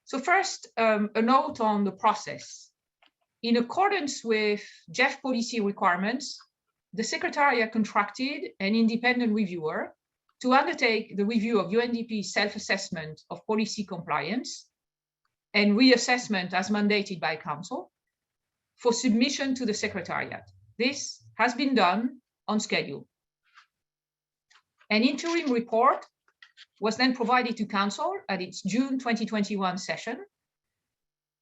So first, a note on the process. In accordance with GEF policy requirements, the Secretariat contracted an independent reviewer to undertake the review of UNDP's self-assessment of policy compliance and reassessment as mandated by Council for submission to the Secretariat. This has been done on schedule. An interim report was then provided to Council at its June 2021 session.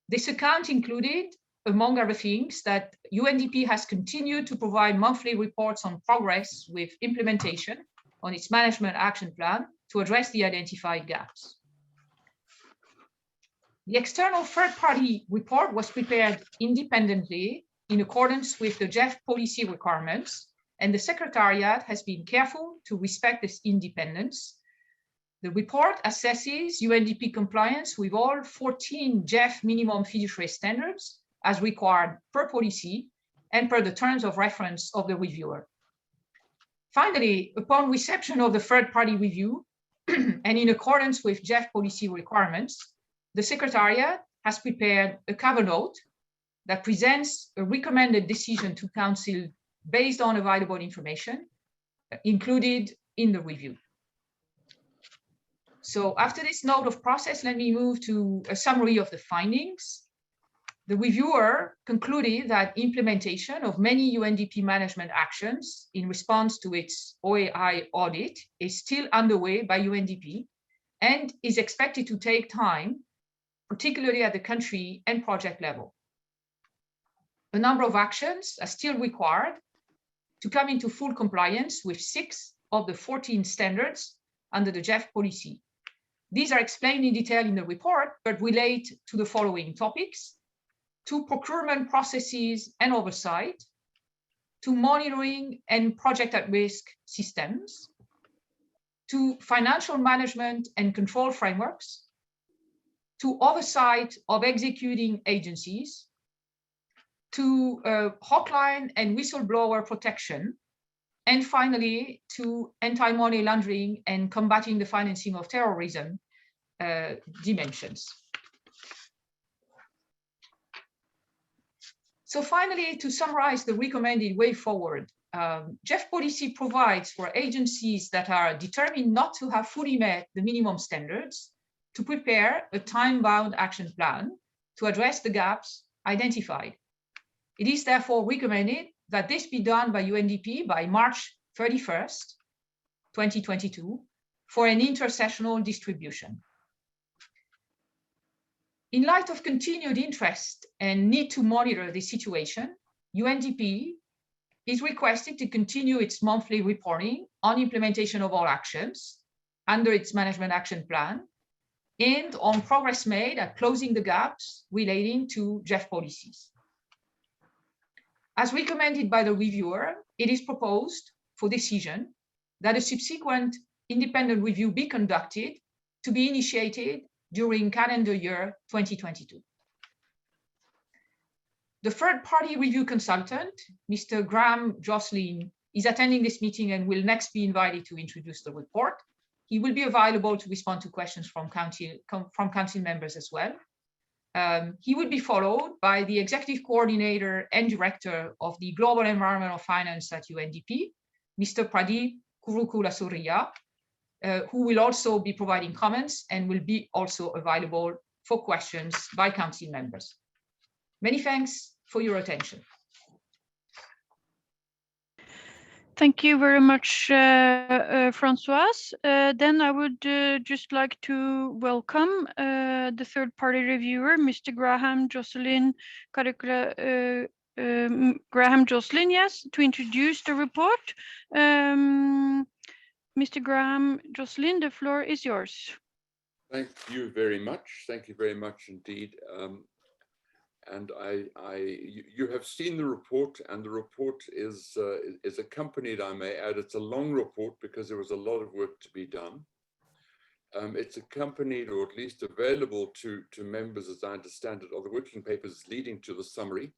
This account included, among other things, that UNDP has continued to provide monthly reports on progress with implementation on its management action plan to address the identified gaps. The external third-party report was prepared independently in accordance with the GEF policy requirements, and the Secretariat has been careful to respect this independence. The report assesses UNDP compliance with all 14 GEF minimum fiduciary standards as required per policy and per the terms of reference of the reviewer. Finally, upon reception of the third-party review and in accordance with GEF policy requirements, the Secretariat has prepared a cover note that presents a recommended decision to Council based on available information included in the review. So after this note of process, let me move to a summary of the findings. The reviewer concluded that implementation of many UNDP management actions in response to its OAI audit is still underway by UNDP and is expected to take time, particularly at the country and project level. A number of actions are still required to come into full compliance with 6 of the 14 standards under the GEF policy. These are explained in detail in the report, but relate to the following topics: to procurement processes and oversight, to monitoring and project at risk systems, to financial management and control frameworks, to oversight of executing agencies, to hotline and whistleblower protection, and finally, to anti-money laundering and combating the financing of terrorism dimensions. So finally, to summarize the recommended way forward, GEF policy provides for agencies that are determined not to have fully met the minimum standards to prepare a time-bound action plan to address the gaps identified. It is therefore recommended that this be done by UNDP by March 31st, 2022, for an intersessional distribution. In light of continued interest and need to monitor the situation, UNDP is requested to continue its monthly reporting on implementation of all actions under its management action plan and on progress made at closing the gaps relating to GEF policies. As recommended by the reviewer, it is proposed for decision that a subsequent independent review be conducted to be initiated during calendar year 2022. The third-party review consultant, Mr. Graham Jocelyn, is attending this meeting and will next be invited to introduce the report. He will be available to respond to questions from council members as well. He will be followed by the executive coordinator and director of the Global Environmental Finance at UNDP, Mr. Pradeep Kurukulasuriya, who will also be providing comments and will be also available for questions by council members. Many thanks for your attention. Thank you very much, Françoise. Then I would just like to welcome the third-party reviewer, Mr. Graham Jocelyn, Graham Jocelyn, yes, to introduce the report. Mr. Graham Jocelyn, the floor is yours. Thank you very much. Thank you very much indeed. And you have seen the report, and the report is accompanied, I may add, it's a long report because there was a lot of work to be done. It's accompanied, or at least available to members, as I understand it, of the working papers leading to the summary,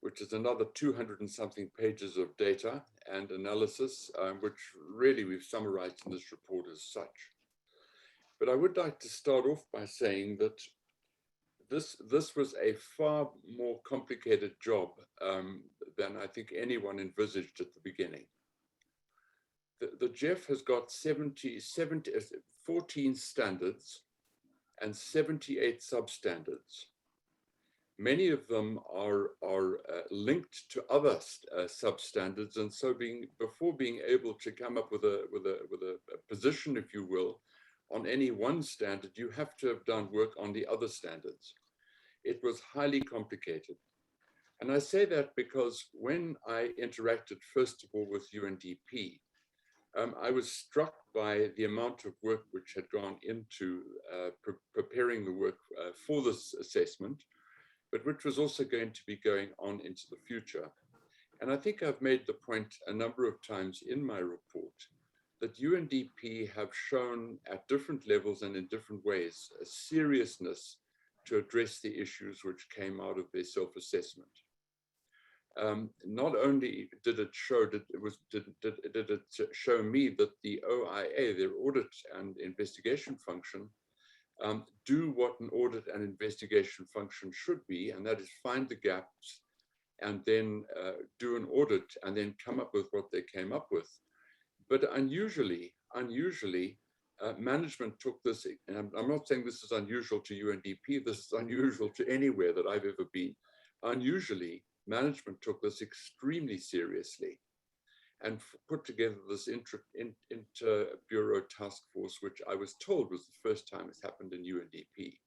which is another 200 and something pages of data and analysis, which really we've summarized in this report as such. But I would like to start off by saying that this was a far more complicated job than I think anyone envisaged at the beginning. The GEF has got 14 standards and 78 substandards. Many of them are linked to other substandards, and so before being able to come up with a position, if you will, on any one standard, you have to have done work on the other standards. It was highly complicated. And I say that because when I interacted, first of all, with UNDP, I was struck by the amount of work which had gone into preparing the work for this assessment, but which was also going to be going on into the future. And I think I've made the point a number of times in my report that UNDP have shown at different levels and in different ways a seriousness to address the issues which came out of their self-assessment. Not only did it show me that the OIA, their audit and investigation function, do what an audit and investigation function should be, and that is find the gaps and then do an audit and then come up with what they came up with. But unusually, management took this, and I'm not saying this is unusual to UNDP, this is unusual to anywhere that I've ever been. Unusually, management took this extremely seriously and put together this inter-bureau task force, which I was told was the first time it's happened in UNDP,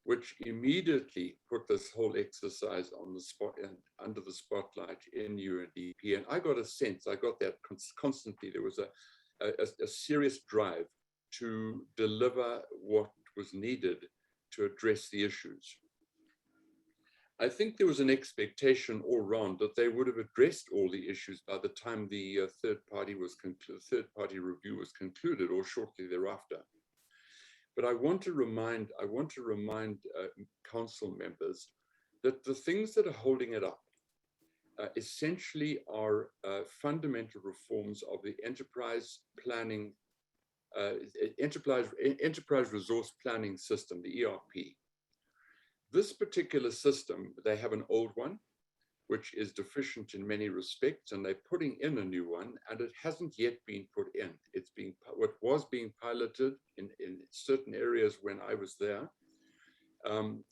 which immediately put this whole exercise on the spot and under the spotlight in UNDP. And I got a sense, I got that constantly, there was a serious drive to deliver what was needed to address the issues. I think there was an expectation all round that they would have addressed all the issues by the time the third-party review was concluded, or shortly thereafter. But I want to remind council members that the things that are holding it up essentially are fundamental reforms of the enterprise planning, enterprise resource planning system, the ERP. This particular system, they have an old one, which is deficient in many respects, and they're putting in a new one, and it hasn't yet been put in. It's being, what was being piloted in certain areas when I was there, and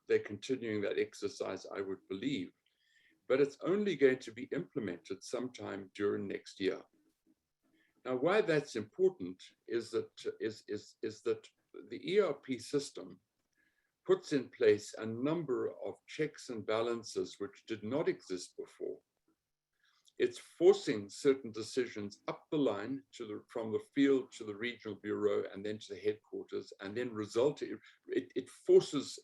they're continuing that exercise, I would believe, but it's only going to be implemented sometime during next year. Now, why that's important is that the ERP system puts in place a number of checks and balances which did not exist before. It's forcing certain decisions up the line from the field to the regional bureau and then to the headquarters, and then it forces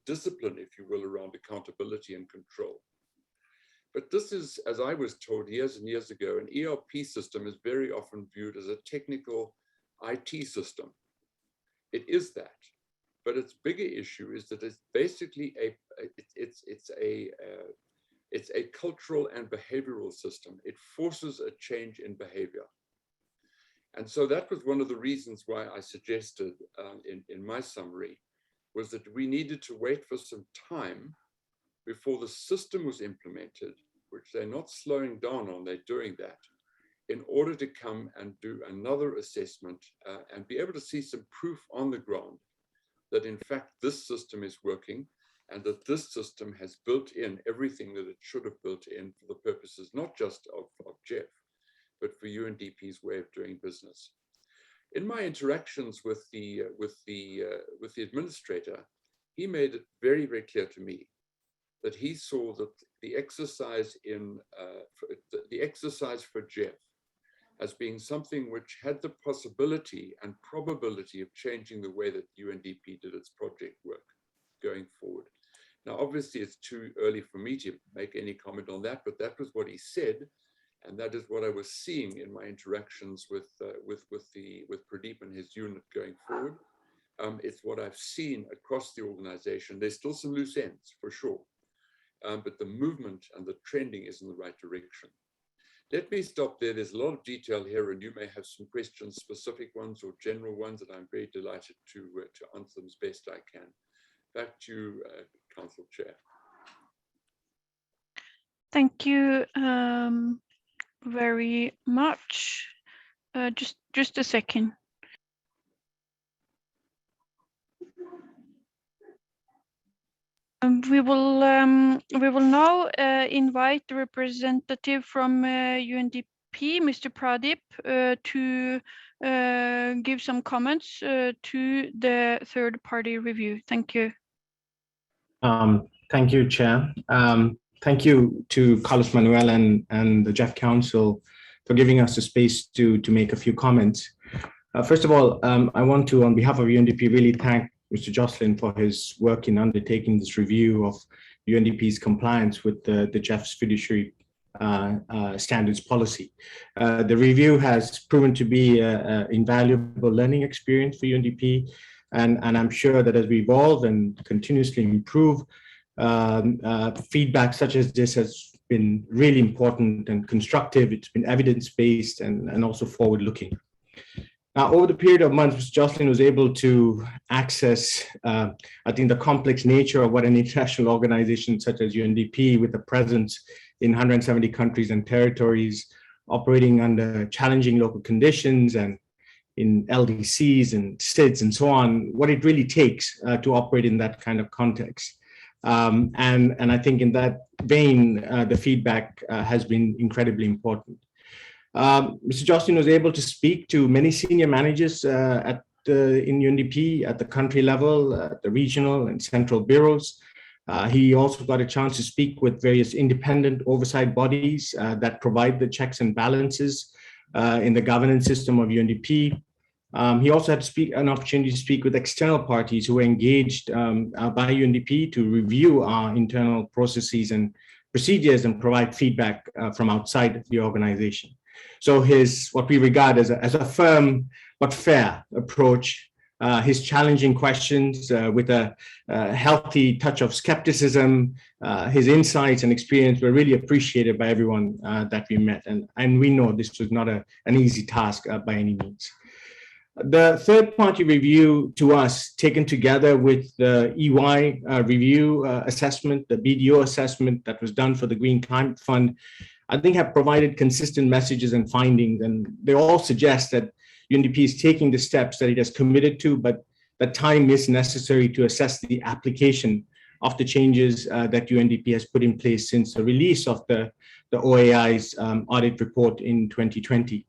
discipline, if you will, around accountability and control. But this is, as I was told years and years ago, an ERP system is very often viewed as a technical IT system. It is that, but its bigger issue is that it's basically it's a cultural and behavioral system. It forces a change in behavior. And so that was one of the reasons why I suggested in my summary, was that we needed to wait for some time before the system was implemented, which they're not slowing down on, they're doing that, in order to come and do another assessment and be able to see some proof on the ground that in fact this system is working, and that this system has built in everything that it should have built in for the purposes, not just of GEF, but for UNDP's way of doing business. In my interactions with the administrator, he made it very, very clear to me that he saw that the exercise for GEF as being something which had the possibility and probability of changing the way that UNDP did its project work going forward. Now, obviously, it's too early for me to make any comment on that, but that was what he said, and that is what I was seeing in my interactions with Pradeep and his unit going forward. It's what I've seen across the organization. There's still some loose ends, for sure, but the movement and the trending is in the right direction. Let me stop there. There's a lot of detail here, and you may have some questions, specific ones or general ones, that I'm very delighted to answer them as best I can. Back to you, Council Chair. Thank you very much. Just a second. We will now invite the representative from UNDP, Mr. Pradeep, to give some comments to the third-party review. Thank you. Thank you, Chair. Thank you to Carlos Manuel and the GEF Council for giving us the space to make a few comments. First of all, I want to, on behalf of UNDP, really thank Mr. Jocelyn for his work in undertaking this review of UNDP's compliance with the GEF's fiduciary standards policy. The review has proven to be an invaluable learning experience for UNDP, and I'm sure that as we evolve and continuously improve, feedback such as this has been really important and constructive. It's been evidence-based and also forward-looking. Now, over the period of months, Mr. Jocelyn was able to access, I think, the complex nature of what an international organization such as UNDP, with a presence in 170 countries and territories, operating under challenging local conditions and in LDCs and SIDS and so on, what it really takes to operate in that kind of context. And I think in that vein, the feedback has been incredibly important. Mr. Jocelyn was able to speak to many senior managers in UNDP at the country level, the regional and central bureaus. He also got a chance to speak with various independent oversight bodies that provide the checks and balances in the governance system of UNDP. He also had an opportunity to speak with external parties who were engaged by UNDP to review our internal processes and procedures and provide feedback from outside the organization. So what we regard as a firm but fair approach, his challenging questions with a healthy touch of skepticism, his insights and experience were really appreciated by everyone that we met. And we know this was not an easy task by any means. The third-party review to us, taken together with the EY review assessment, the BDO assessment that was done for the Green Climate Fund, I think have provided consistent messages and findings, and they all suggest that UNDP is taking the steps that it has committed to, but that time is necessary to assess the application of the changes that UNDP has put in place since the release of the OAI's audit report in 2020.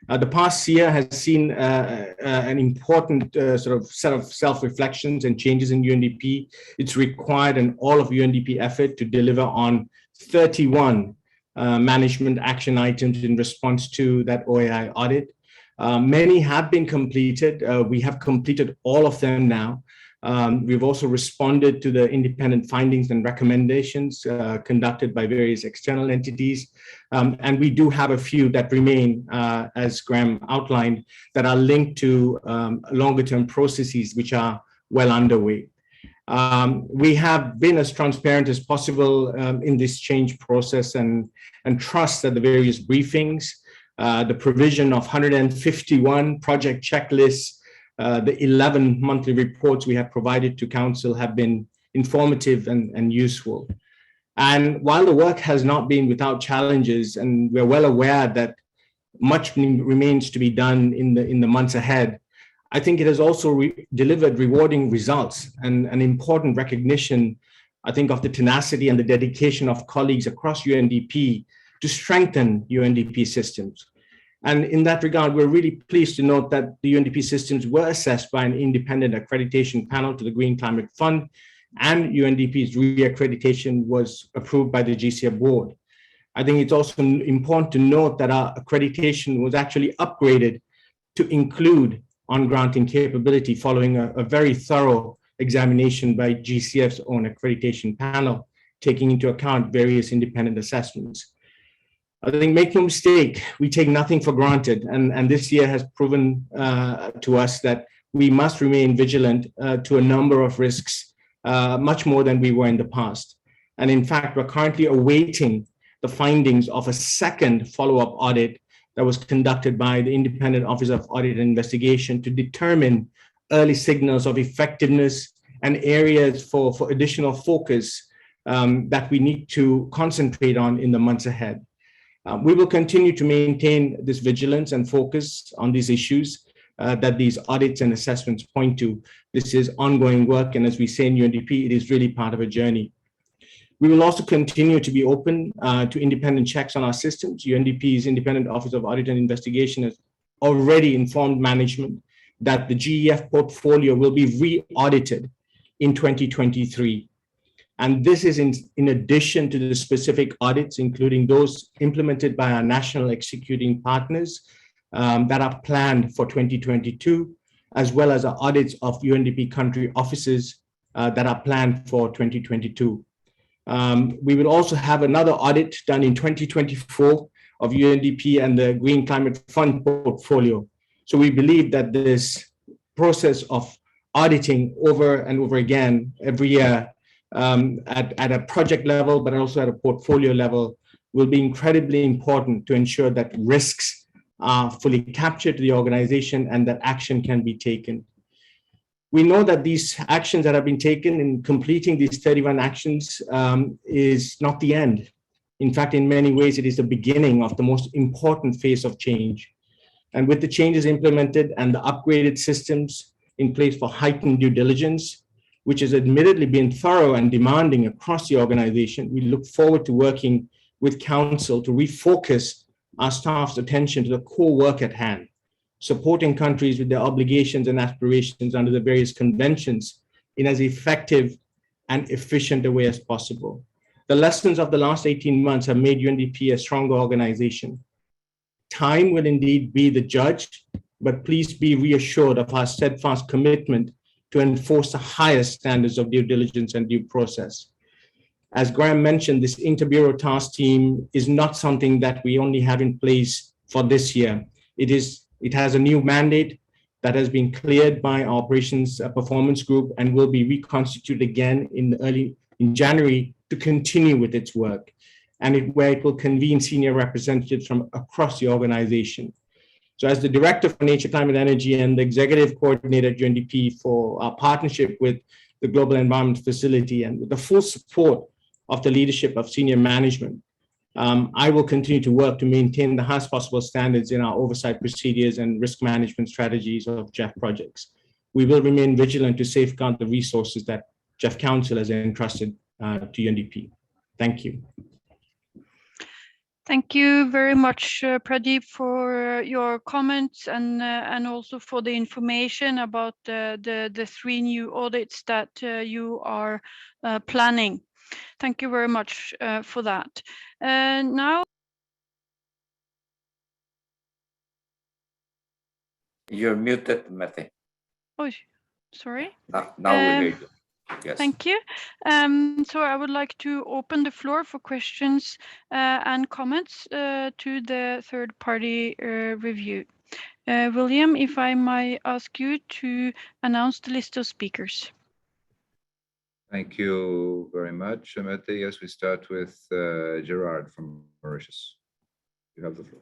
The past year has seen an important sort of set of self-reflections and changes in UNDP. It's required an all of UNDP effort to deliver on 31 management action items in response to that OAI audit. Many have been completed. We have completed all of them now. We've also responded to the independent findings and recommendations conducted by various external entities. And we do have a few that remain, as Graham outlined, that are linked to longer term processes which are well underway. We have been as transparent as possible in this change process and trust that the various briefings, the provision of 151 project checklists, the 11 monthly reports we have provided to Council have been informative and useful. And while the work has not been without challenges, and we're well aware that much remains to be done in the months ahead, I think it has also delivered rewarding results and an important recognition, I think, of the tenacity and the dedication of colleagues across UNDP to strengthen UNDP systems. And in that regard, we're really pleased to note that the UNDP systems were assessed by an independent accreditation panel to the Green Climate Fund, and UNDP's re-accreditation was approved by the GCF board. I think it's also important to note that our accreditation was actually upgraded to include on-granting capability following a very thorough examination by GCF's own accreditation panel, taking into account various independent assessments. I think, make no mistake, we take nothing for granted, and this year has proven to us that we must remain vigilant to a number of risks, much more than we were in the past. And in fact, we're currently awaiting the findings of a second follow-up audit that was conducted by the Independent Office of Audit and Investigation to determine early signals of effectiveness and areas for additional focus that we need to concentrate on in the months ahead. We will continue to maintain this vigilance and focus on these issues that these audits and assessments point to. This is ongoing work, and as we say in UNDP, it is really part of a journey. We will also continue to be open to independent checks on our systems. UNDP's Independent Office of Audit and Investigation has already informed management that the GEF portfolio will be re-audited in 2023. And this is in addition to the specific audits, including those implemented by our national executing partners that are planned for 2022, as well as our audits of UNDP country offices that are planned for 2022. We will also have another audit done in 2024 of UNDP and the Green Climate Fund portfolio. So we believe that this process of auditing over and over again every year at a project level, but also at a portfolio level, will be incredibly important to ensure that risks are fully captured to the organization and that action can be taken. We know that these actions that have been taken in completing these 31 actions is not the end. In fact, in many ways, it is the beginning of the most important phase of change. And with the changes implemented and the upgraded systems in place for heightened due diligence, which has admittedly been thorough and demanding across the organization, we look forward to working with Council to refocus our staff's attention to the core work at hand, supporting countries with their obligations and aspirations under the various conventions in as effective and efficient a way as possible. The lessons of the last 18 months have made UNDP a stronger organization. Time will indeed be the judge, but please be reassured of our steadfast commitment to enforce the highest standards of due diligence and due process. As Graham mentioned, this Interbureau task team is not something that we only have in place for this year. It has a new mandate that has been cleared by our operations performance group and will be reconstituted again in January to continue with its work, and where it will convene senior representatives from across the organization. So as the Director for Nature, Climate, Energy and the Executive Coordinator at UNDP for our partnership with the Global Environment Facility and with the full support of the leadership of senior management, I will continue to work to maintain the highest possible standards in our oversight procedures and risk management strategies of GEF projects. We will remain vigilant to safeguard the resources that GEF Council has entrusted to UNDP. Thank you. Thank you very much, Pradeep, for your comments and also for the information about the 3 new audits that you are planning. Thank you very much for that. Now You're muted, Mete. Oh, sorry. Now we hear you. Yes. Thank you. So I would like to open the floor for questions and comments to the third-party review. William, if I might ask you to announce the list of speakers. Thank you very much, Mete. Yes, we start with Gerard from Mauritius. You have the floor.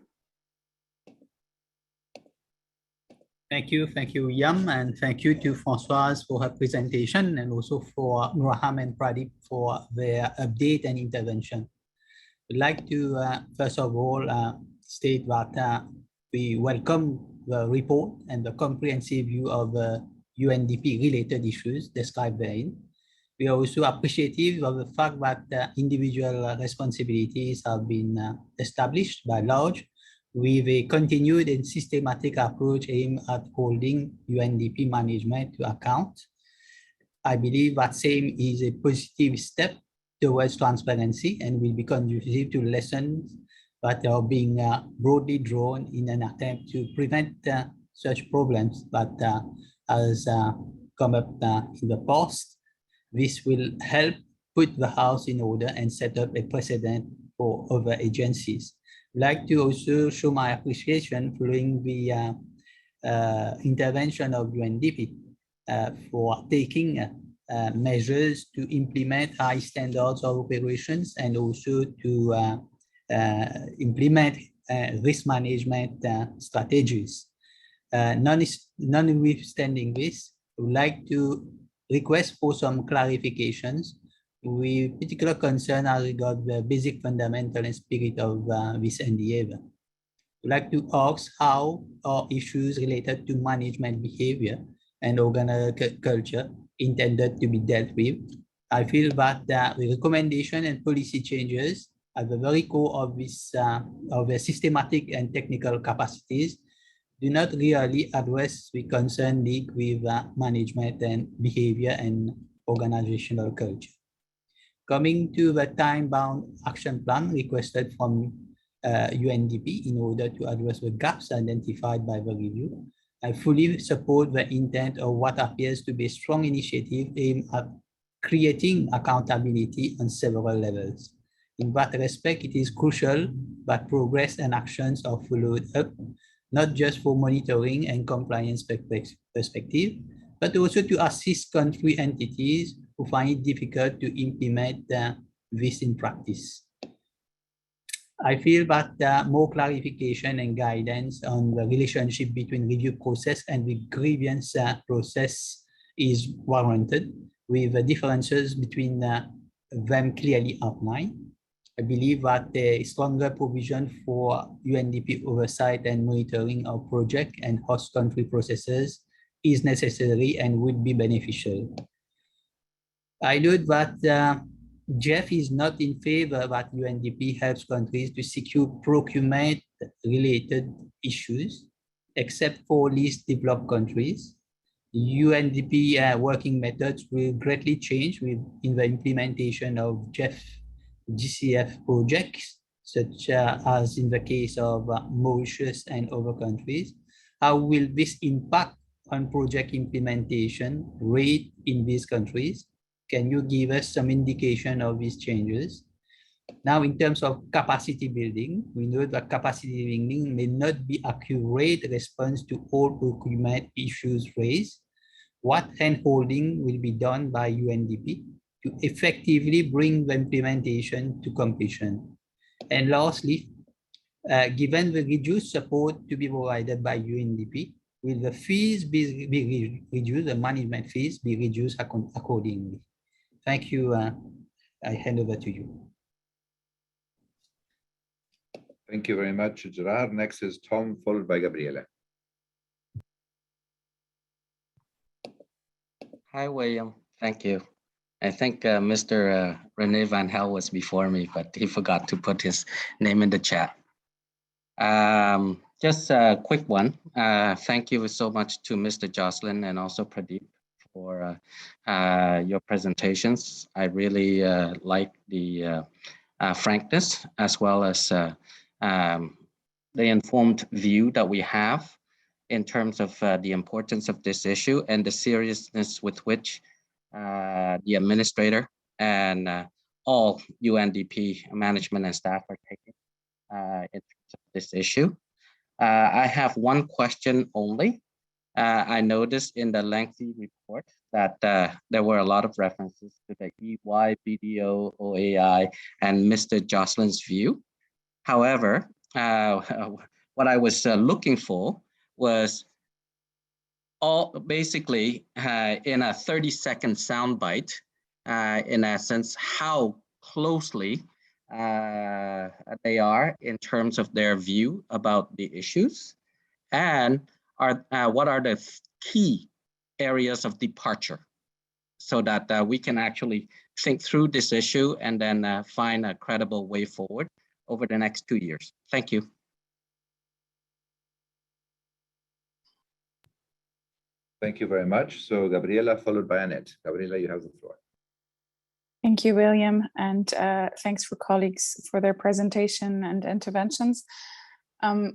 Thank you, William, and thank you to Françoise for her presentation, and also for Nurham and Pradeep for their update and intervention. I'd like to, first of all, state that we welcome the report and the comprehensive view of UNDP-related issues described therein. We are also appreciative of the fact that individual responsibilities have been established by large, with a continued and systematic approach aimed at holding UNDP management to account. I believe that same is a positive step towards transparency and will be conducive to lessons that are being broadly drawn in an attempt to prevent such problems that has come up in the past. This will help put the house in order and set up a precedent for other agencies. I'd like to also show my appreciation following the intervention of UNDP for taking measures to implement high standards of operations and also to implement risk management strategies. Notwithstanding this, I would like to request for some clarifications with particular concern as regards the basic fundamental and spirit of this endeavor. I'd like to ask how are issues related to management behavior and organizational culture intended to be dealt with. I feel that the recommendation and policy changes at the very core of this of the systematic and technical capacities do not really address the concern linked with management and behavior and organizational culture. Coming to the time-bound action plan requested from UNDP in order to address the gaps identified by the review, I fully support the intent of what appears to be a strong initiative aimed at creating accountability on several levels. In that respect, it is crucial that progress and actions are followed up, not just for monitoring and compliance perspective, but also to assist country entities who find it difficult to implement this in practice. I feel that more clarification and guidance on the relationship between review process and the grievance process is warranted, with the differences between them clearly outlined. I believe that a stronger provision for UNDP oversight and monitoring of project and host country processes is necessary and would be beneficial. I note that GEF is not in favor that UNDP helps countries to secure procurement-related issues, except for least developed countries. UNDP working methods will greatly change in the implementation of GCF projects, such as in the case of Mauritius and other countries. How will this impact on project implementation rate in these countries? Can you give us some indication of these changes? Now, in terms of capacity building, we know that capacity building may not be accurate response to all procurement issues raised. What hand-holding will be done by UNDP to effectively bring the implementation to completion? And lastly, given the reduced support to be provided by UNDP, will the fees be reduced, the management fees be reduced accordingly? Thank you. I hand over to you. Thank you very much, Gerard. Next is Tom, followed by Gabriela. Hi, William. Thank you. I think Mr. Rene Van Hel was before me, but he forgot to put his name in the chat. Just a quick one. Thank you so much to Mr. Jocelyn and also Pradeep for your presentations. I really like the frankness as well as the informed view that we have. in terms of the importance of this issue and the seriousness with which the administrator and all UNDP management and staff are taking in terms of this issue. I have one question only. I noticed in the lengthy report that there were a lot of references to the EY, BDO, OAI, and Mr. Jocelyn's view. However, what I was looking for was basically in a 30-second soundbite, in essence, how closely they are in terms of their view about the issues, and what are the key areas of departure, so that we can actually think through this issue and then find a credible way forward over the next 2 years. Thank you. Thank you very much. So Gabriela, followed by Annette. Gabriela, you have the floor. Thank you, William, and thanks for colleagues for their presentation and interventions.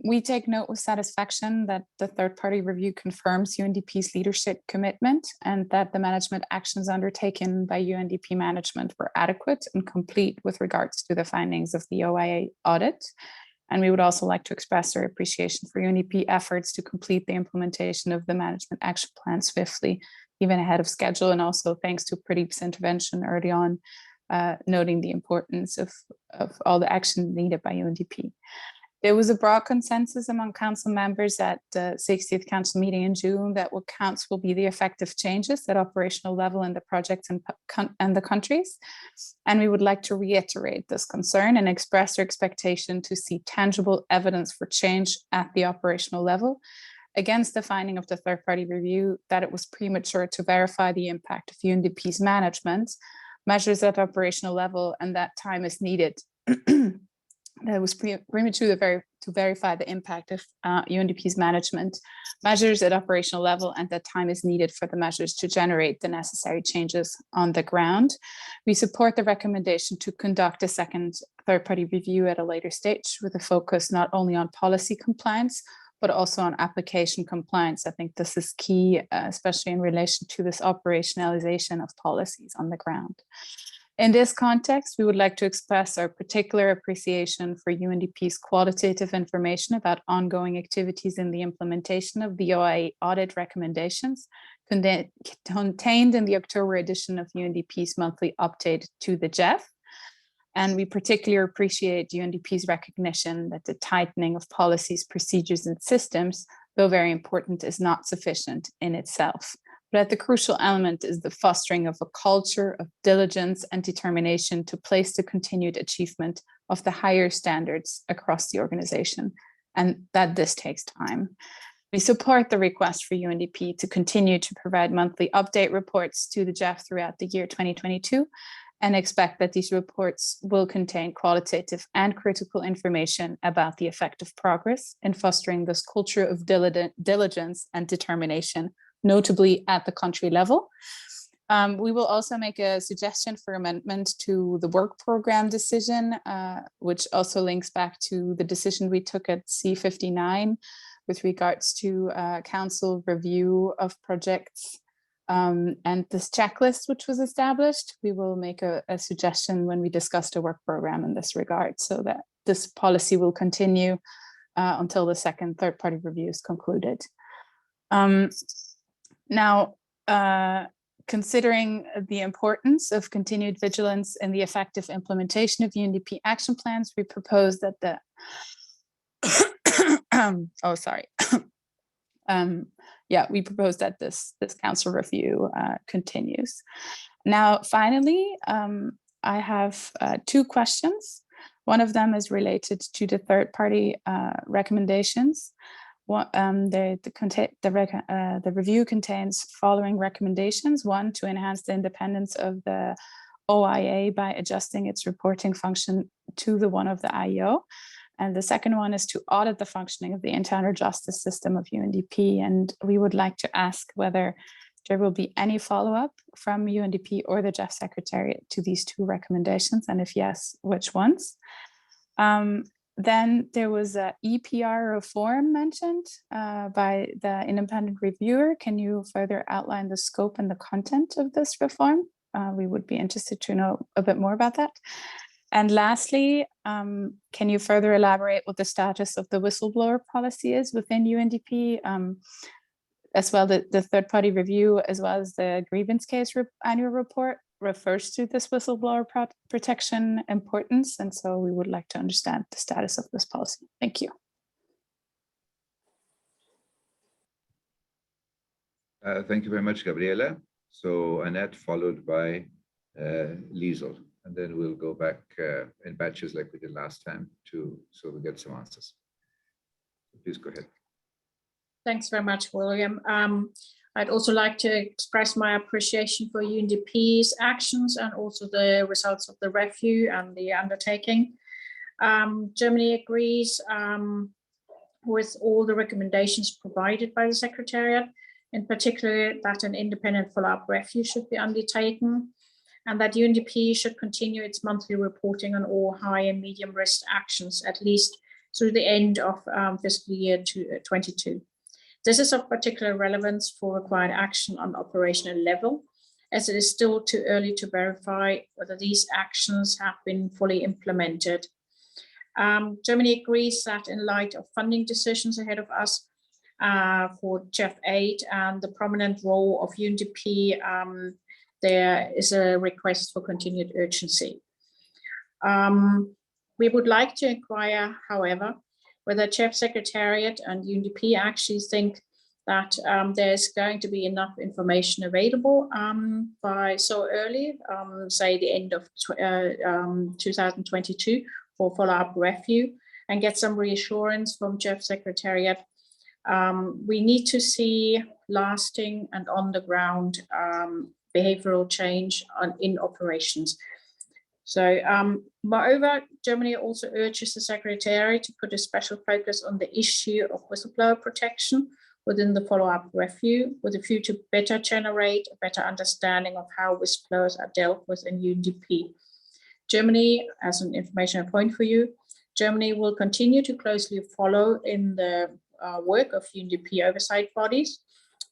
We take note with satisfaction that the third-party review confirms UNDP's leadership commitment and that the management actions undertaken by UNDP management were adequate and complete with regards to the findings of the OIA audit. And we would also like to express our appreciation for UNDP efforts to complete the implementation of the management action plan swiftly, even ahead of schedule, and also thanks to Pradeep's intervention early on, noting the importance of all the action needed by UNDP. There was a broad consensus among council members at the 60th council meeting in June that what counts will be the effective changes at operational level in the projects and the countries. And we would like to reiterate this concern and express our expectation to see tangible evidence for change at the operational level, against the finding of the third-party review that it was premature to verify the impact of UNDP's management, measures at operational level, and that time is needed. That was premature to verify the impact of UNDP's management, measures at operational level, and that time is needed for the measures to generate the necessary changes on the ground. We support the recommendation to conduct a second third-party review at a later stage with a focus not only on policy compliance, but also on application compliance. I think this is key, especially in relation to this operationalization of policies on the ground. In this context, we would like to express our particular appreciation for UNDP's qualitative information about ongoing activities in the implementation of the OIA audit recommendations contained in the October edition of UNDP's monthly update to the GEF. And we particularly appreciate UNDP's recognition that the tightening of policies, procedures, and systems, though very important, is not sufficient in itself. But that the crucial element is the fostering of a culture of diligence and determination to place the continued achievement of the higher standards across the organization, and that this takes time. We support the request for UNDP to continue to provide monthly update reports to the GEF throughout the year 2022, and expect that these reports will contain qualitative and critical information about the effective progress in fostering this culture of diligence and determination, notably at the country level. We will also make a suggestion for amendment to the work program decision, which also links back to the decision we took at C59 with regards to council review of projects. And this checklist, which was established, we will make a suggestion when we discuss the work program in this regard, so that this policy will continue until the second third-party review is concluded. Now, considering the importance of continued vigilance in the effective implementation of UNDP action plans, we propose that the we propose that this council review continues. Now, finally, I have two questions. One of them is related to the third-party recommendations. The review contains following recommendations: one, to enhance the independence of the OIA by adjusting its reporting function to the one of the IEO. And the second one is to audit the functioning of the internal justice system of UNDP. And we would like to ask whether there will be any follow-up from UNDP or the GEF Secretariat to these two recommendations, and if yes, which ones? Then there was a EPR reform mentioned by the independent reviewer. Can you further outline the scope and the content of this reform? We would be interested to know a bit more about that. And lastly, can you further elaborate what the status of the whistleblower policy is within UNDP, as well the third-party review, as well as the grievance case annual report refers to this whistleblower protection importance. And so we would like to understand the status of this policy. Thank you. Thank you very much, Gabriela. So Annette, followed by Liesel, and then we'll go back in batches like we did last time so we get some answers. Please go ahead. Thanks very much, William. I'd also like to express my appreciation for UNDP's actions and also the results of the review and the undertaking. Germany agrees with all the recommendations provided by the Secretariat, in particular that an independent follow-up review should be undertaken, and that UNDP should continue its monthly reporting on all high and medium risk actions, at least through the end of fiscal year 22. This is of particular relevance for required action on operational level, as it is still too early to verify whether these actions have been fully implemented. Germany agrees that in light of funding decisions ahead of us for GEF 8 and the prominent role of UNDP, there is a request for continued urgency. We would like to inquire, however, whether GEF Secretariat and UNDP actually think that there's going to be enough information available by so early, say the end of 2022 for follow-up review, and get some reassurance from GEF Secretariat. We need to see lasting and on-the-ground behavioral change in operations. So moreover, Germany also urges the Secretariat to put a special focus on the issue of whistleblower protection within the follow-up review, with a view to better generate a better understanding of how whistleblowers are dealt with in UNDP. Germany, as an information point for you, Germany will continue to closely follow in the work of UNDP oversight bodies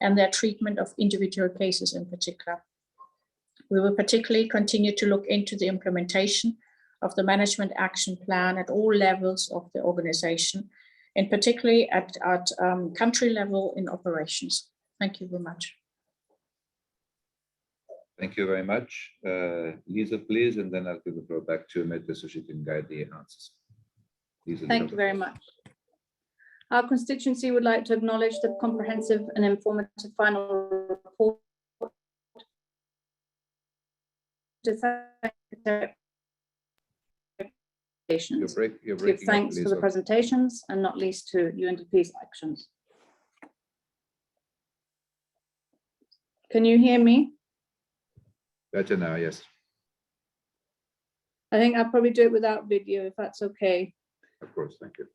and their treatment of individual cases in particular. We will particularly continue to look into the implementation of the management action plan at all levels of the organization, and particularly at country level in operations. Thank you very much. Thank you very much. Lisa, please, and then I'll give the floor back to Mette so she can guide the answers. Lisa, thank you very much. Our constituency would like to acknowledge the comprehensive and informative final report. To thank give thanks for the presentations and not least to UNDP's actions. Can you hear me? Better now, yes. I think I'll probably do it without video if that's okay. Of course, thank you.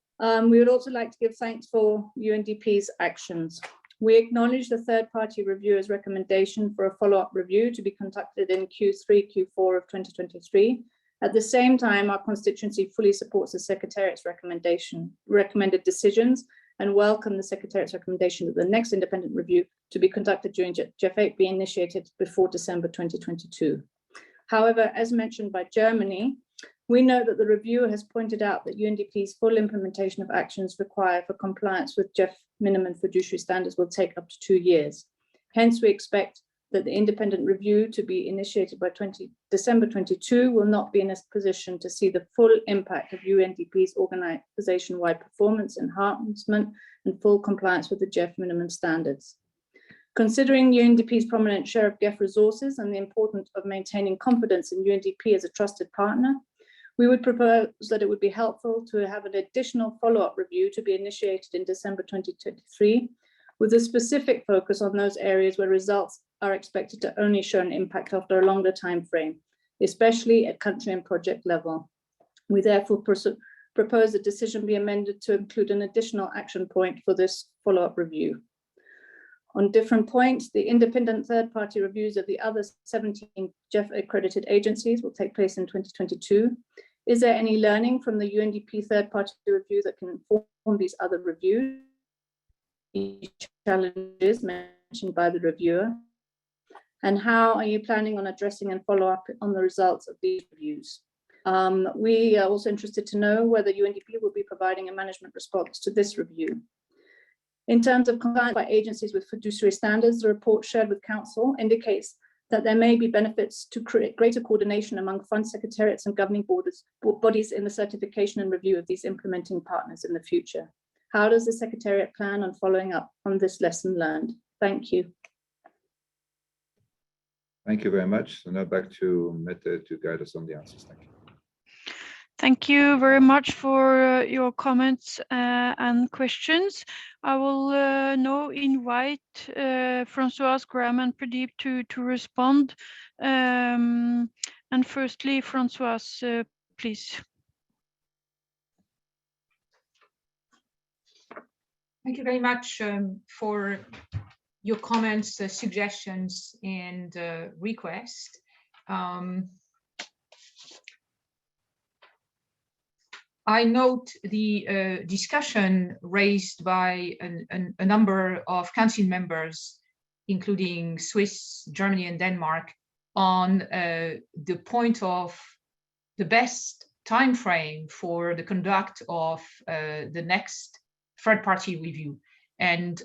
We would also like to give thanks for UNDP's actions. We acknowledge the third-party reviewer's recommendation for a follow-up review to be conducted in Q3, Q4 of 2023. At the same time, our constituency fully supports the Secretariat's recommended decisions and welcome the Secretariat's recommendation that the next independent review to be conducted during GEF 8 be initiated before December 2022. However, as mentioned by Germany, we know that the reviewer has pointed out that UNDP's full implementation of actions required for compliance with GEF minimum fiduciary standards will take up to 2 years. Hence, we expect that the independent review to be initiated by December 22 will not be in a position to see the full impact of UNDP's organization-wide performance enhancement and full compliance with the GEF minimum standards. Considering UNDP's prominent share of GEF resources and the importance of maintaining confidence in UNDP as a trusted partner, we would propose that it would be helpful to have an additional follow-up review to be initiated in December 2023, with a specific focus on those areas where results are expected to only show an impact after a longer time frame, especially at country and project level. We therefore propose a decision be amended to include an additional action point for this follow-up review. On different points, the independent third-party reviews of the other 17 GEF accredited agencies will take place in 2022. Is there any learning from the UNDP third-party review that can inform these other reviews? Challenges mentioned by the reviewer? And how are you planning on addressing and follow up on the results of these reviews? We are also interested to know whether UNDP will be providing a management response to this review. In terms of compliance by agencies with fiduciary standards, the report shared with Council indicates that there may be benefits to create greater coordination among fund secretariats and governing bodies in the certification and review of these implementing partners in the future. How does the Secretariat plan on following up on this lesson learned? Thank you. Thank you very much. So now back to Mette to guide us on the answers. Thank you. Thank you very much for your comments and questions. I will now invite Francois, Graham, and Pradeep to respond. And firstly, Francois, please. Thank you very much for your comments, suggestions, and requests. I note the discussion raised by a number of council members, including Swiss, Germany, and Denmark, on the point of the best time frame for the conduct of the next third-party review. And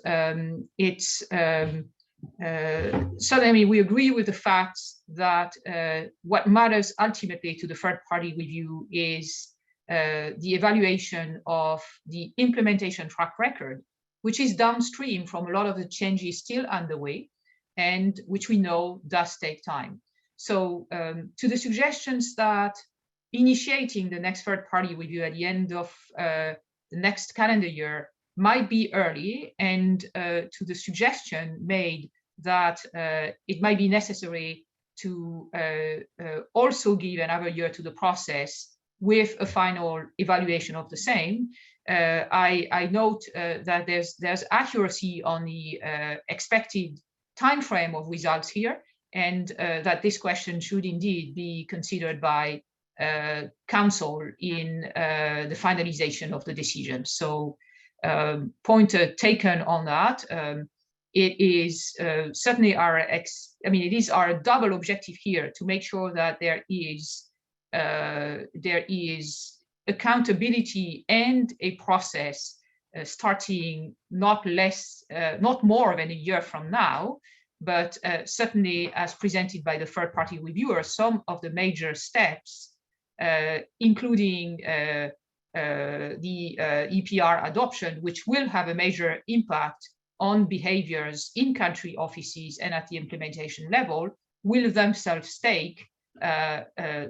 certainly we agree with the fact that what matters ultimately to the third-party review is the evaluation of the implementation track record, which is downstream from a lot of the changes still underway and which we know does take time. So to the suggestions that initiating the next third-party review at the end of the next calendar year might be early, and to the suggestion made that it might be necessary to also give another year to the process with a final evaluation of the same. I note that there's accuracy on the expected time frame of results here, and that this question should indeed be considered by Council in the finalization of the decision. So point taken on that. It is certainly it is our double objective here to make sure that there is accountability and a process starting not more than a year from now, but certainly as presented by the third-party reviewer, some of the major steps, including the EPR adoption, which will have a major impact on behaviors in country offices and at the implementation level, will themselves take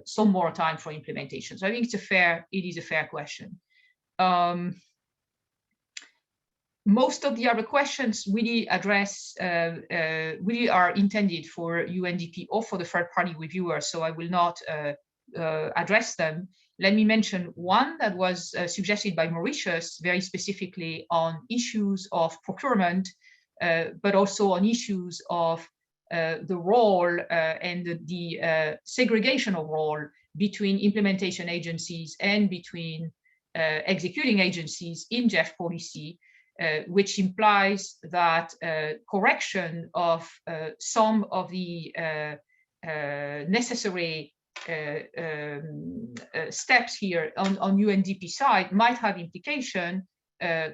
some more time for implementation. So I think it is a fair question. Most of the other questions really really are intended for UNDP or for the third-party reviewer, so I will not address them. Let me mention one that was suggested by Mauritius, very specifically on issues of procurement, but also on issues of the role and the segregation of role between implementation agencies and between executing agencies in GEF policy, which implies that correction of some of the necessary steps here on UNDP side might have implication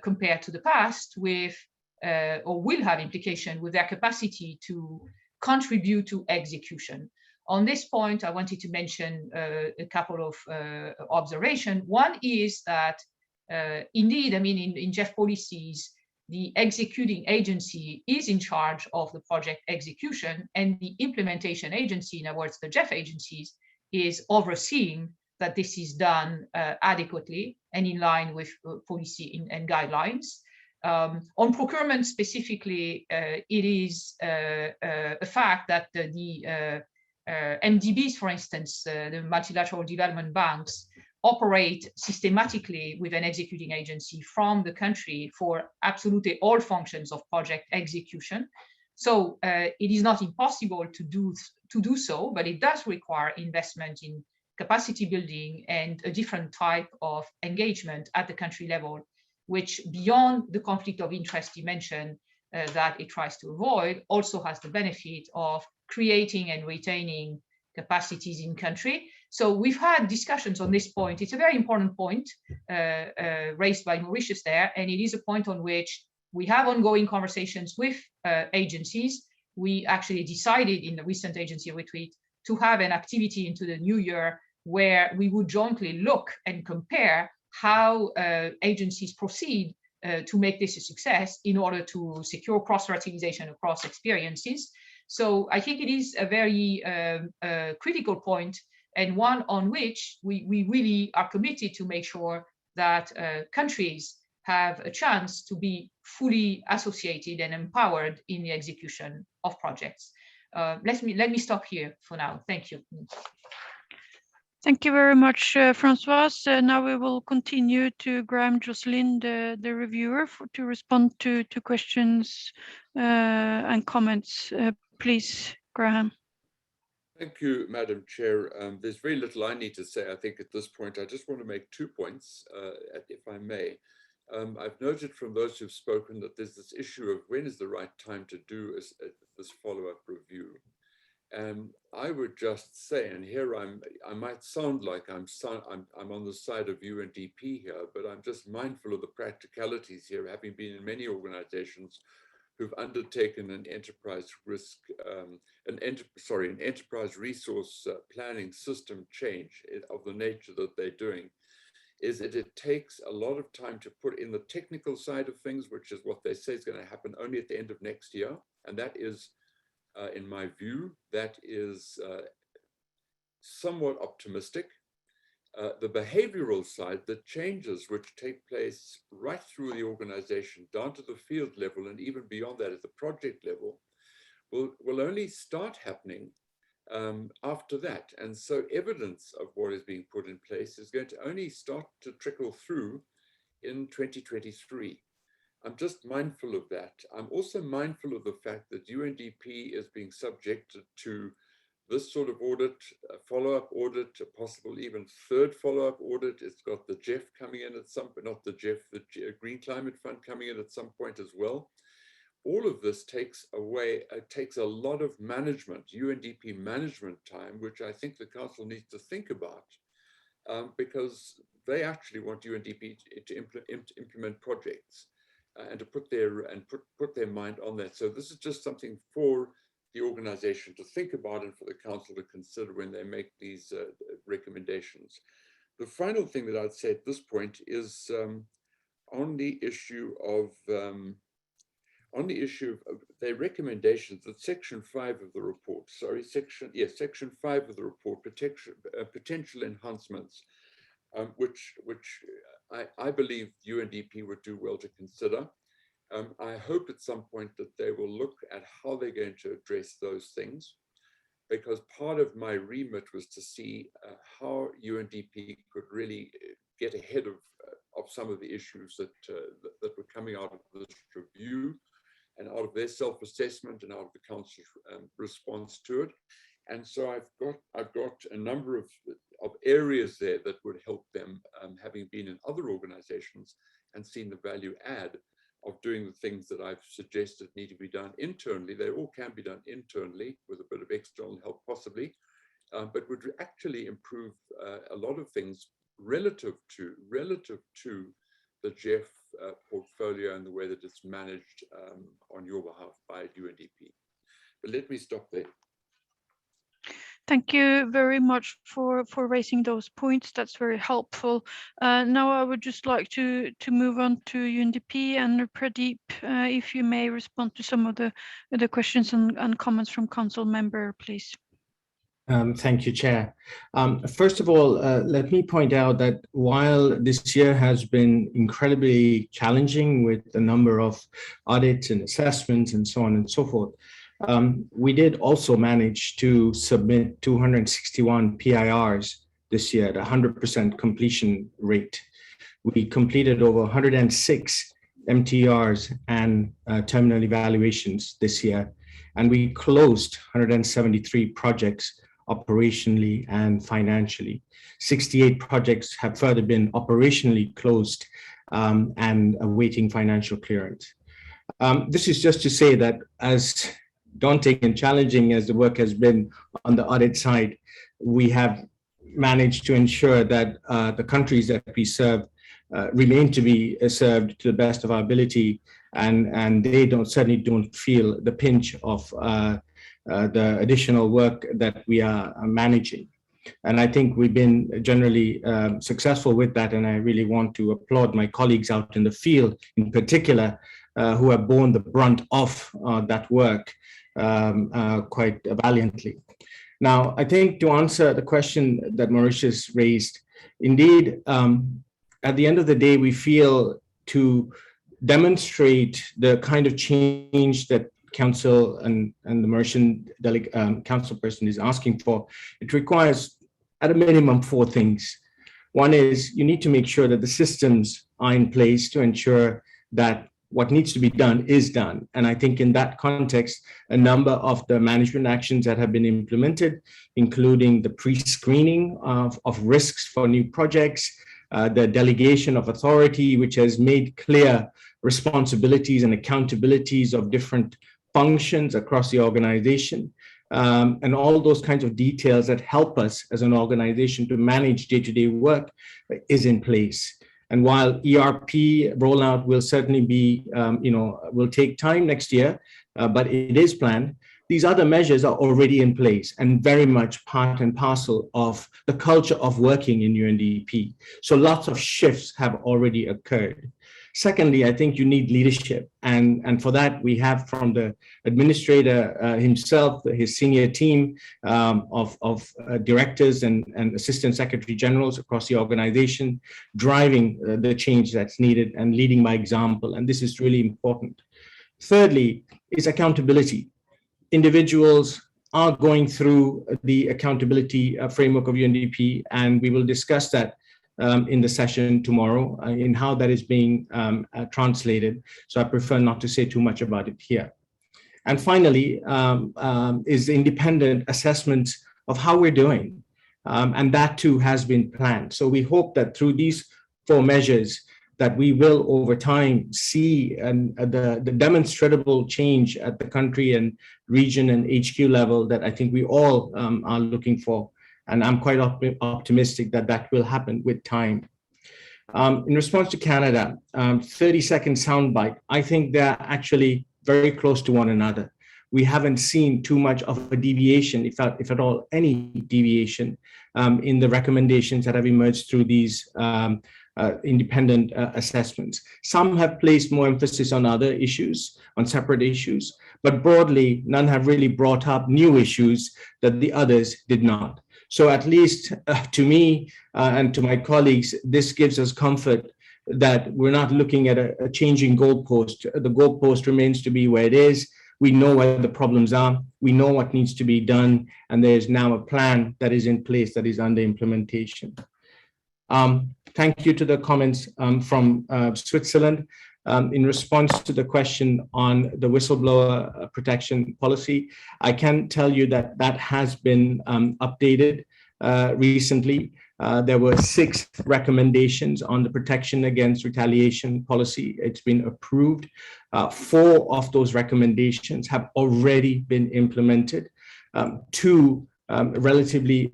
compared to the past with, or will have implication with their capacity to contribute to execution. On this point, I wanted to mention a couple of observations. One is that indeed, I mean, in GEF policies, the executing agency is in charge of the project execution, and the implementation agency, in other words, the GEF agencies, is overseeing that this is done adequately and in line with policy and guidelines. On procurement specifically, it is a fact that the MDBs, for instance, the multilateral development banks, operate systematically with an executing agency from the country for absolutely all functions of project execution. So it is not impossible to do so, but it does require investment capacity building and a different type of engagement at the country level, which beyond the conflict of interest dimension that it tries to avoid, also has the benefit of creating and retaining capacities in country. So we've had discussions on this point. It's a very important point raised by Mauritius there, and it is a point on which we have ongoing conversations with agencies. We actually decided in the recent agency retreat to have an activity into the new year where we would jointly look and compare how agencies proceed to make this a success in order to secure cross-fertilization across experiences. So I think it is a very critical point, and one on which we really are committed to make sure that countries have a chance to be fully associated and empowered in the execution of projects. Let me stop here for now. Thank you. Thank you very much, Françoise. Now we will continue to Graham Jocelyn, the reviewer, to respond to questions and comments. Please, Graham. Thank you, Madam Chair. There's very little I need to say, I think, at this point. I just want to make 2 points, if I may. I've noted from those who've spoken that there's this issue of when is the right time to do this follow-up review. And I would just say, and here I might sound like I'm on the side of UNDP here, but I'm just mindful of the practicalities here, having been in many organizations who've undertaken an enterprise risk, an enterprise resource planning system change of the nature that they're doing, is that it takes a lot of time to put in the technical side of things, which is what they say is going to happen only at the end of next year. And that is, in my view, that is somewhat optimistic. The behavioral side, the changes which take place right through the organization, down to the field level, and even beyond that at the project level, will only start happening after that. And so evidence of what is being put in place is going to only start to trickle through in 2023. I'm just mindful of that. I'm also mindful of the fact that UNDP is being subjected to this sort of audit, a follow-up audit, a possible even third follow-up audit. It's got the GEF coming in at some point, not the GEF, the Green Climate Fund coming in at some point as well. All of this takes a lot of management, UNDP management time, which I think the Council needs to think about, because they actually want UNDP to implement projects and to put their mind on that. So this is just something for the organization to think about and for the Council to consider when they make these recommendations. The final thing that I'd say at this point is on the issue of their recommendations that section 5 of the report, section 5 of the report, potential enhancements, which I believe UNDP would do well to consider. I hope at some point that they will look at how they're going to address those things, because part of my remit was to see how UNDP could really get ahead of some of the issues that were coming out of this review and out of their self-assessment and out of the Council's response to it. And so I've got a number of areas there that would help them, having been in other organizations and seen the value add of doing the things that I've suggested need to be done internally. They all can be done internally with a bit of external help possibly, but would actually improve a lot of things relative to the GEF portfolio and the way that it's managed on your behalf by UNDP. But let me stop there. Thank you very much for raising those points. That's very helpful. Now I would just like to move on to UNDP and Pradeep, if you may respond to some of the questions and comments from Council member, please. Thank you, Chair. First of all, let me point out that while this year has been incredibly challenging with a number of audits and assessments and so on and so forth, we did also manage to submit 261 PIRs this year at 100% completion rate. We completed over 106 MTRs and terminal evaluations this year, and we closed 173 projects operationally and financially. 68 projects have further been operationally closed and awaiting financial clearance. This is just to say that as daunting and challenging as the work has been on the audit side, we have managed to ensure that the countries that we serve remain to be served to the best of our ability, and they certainly don't feel the pinch of the additional work that we are managing. And I think we've been generally successful with that, and I really want to applaud my colleagues out in the field in particular who have borne the brunt of that work quite valiantly. Now, I think to answer the question that Mauritius raised, indeed, at the end of the day, we feel to demonstrate the kind of change that Council and the Mauritian council person is asking for, it requires at a minimum 4 things. One is you need to make sure that the systems are in place to ensure that what needs to be done is done. And I think in that context, a number of the management actions that have been implemented, including the pre-screening of risks for new projects, the delegation of authority, which has made clear responsibilities and accountabilities of different functions across the organization, and all those kinds of details that help us as an organization to manage day-to-day work is in place. And while ERP rollout will certainly be, will take time next year, but it is planned, these other measures are already in place and very much part and parcel of the culture of working in UNDP. So lots of shifts have already occurred. Secondly, I think you need leadership. And for that, we have from the administrator himself, his senior team of directors and assistant secretary generals across the organization, driving the change that's needed and leading by example. And this is really important. Thirdly, is accountability. Individuals are going through the accountability framework of UNDP, and we will discuss that in the session tomorrow in how that is being translated. So I prefer not to say too much about it here. And finally, is the independent assessment of how we're doing. And that too has been planned. So we hope that through these 4 measures that we will over time see the demonstrable change at the country and region and HQ level that I think we all are looking for. And I'm quite optimistic that that will happen with time. In response to Canada, 30-second soundbite, I think they're actually very close to one another. We haven't seen too much of a deviation, if at all any deviation, in the recommendations that have emerged through these independent assessments. Some have placed more emphasis on other issues, on separate issues, but broadly, none have really brought up new issues that the others did not. So at least to me and to my colleagues, this gives us comfort that we're not looking at a changing goalpost. The goalpost remains to be where it is. We know where the problems are. We know what needs to be done. And there's now a plan that is in place that is under implementation. Thank you to the comments from Switzerland. In response to the question on the whistleblower protection policy, I can tell you that that has been updated recently. There were 6 recommendations on the protection against retaliation policy. It's been approved. 4 of those recommendations have already been implemented. 2 relatively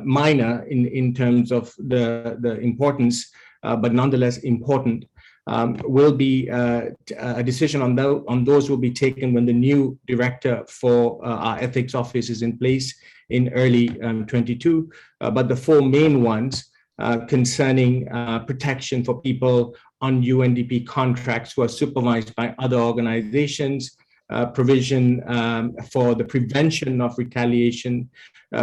minor in terms of the importance, but nonetheless important. Will be a decision on those will be taken when the new director for our ethics office is in place in early 22. But the 4 main ones concerning protection for people on UNDP contracts who are supervised by other organizations, provision for the prevention of retaliation,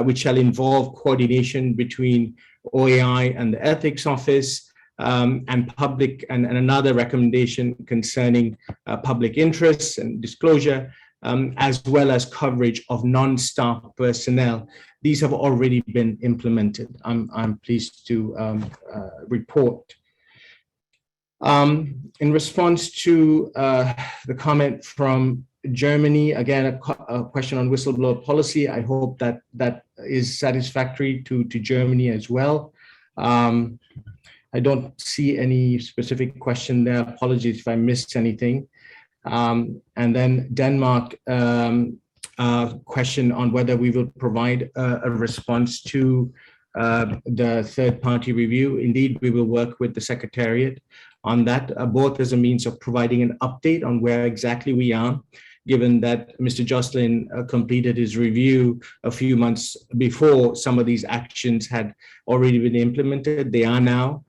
which shall involve coordination between OAI and the ethics office, and public, and another recommendation concerning public interests and disclosure, as well as coverage of non-staff personnel. These have already been implemented, I'm pleased to report. In response to the comment from Germany, again, a question on whistleblower policy. I hope that that is satisfactory to Germany as well. I don't see any specific question there. Apologies if I missed anything. And then Denmark, question on whether we will provide a response to the third-party review. Indeed, we will work with the Secretariat on that, both as a means of providing an update on where exactly we are, given that Mr. Jocelyn completed his review a few months before some of these actions had already been implemented. They are now.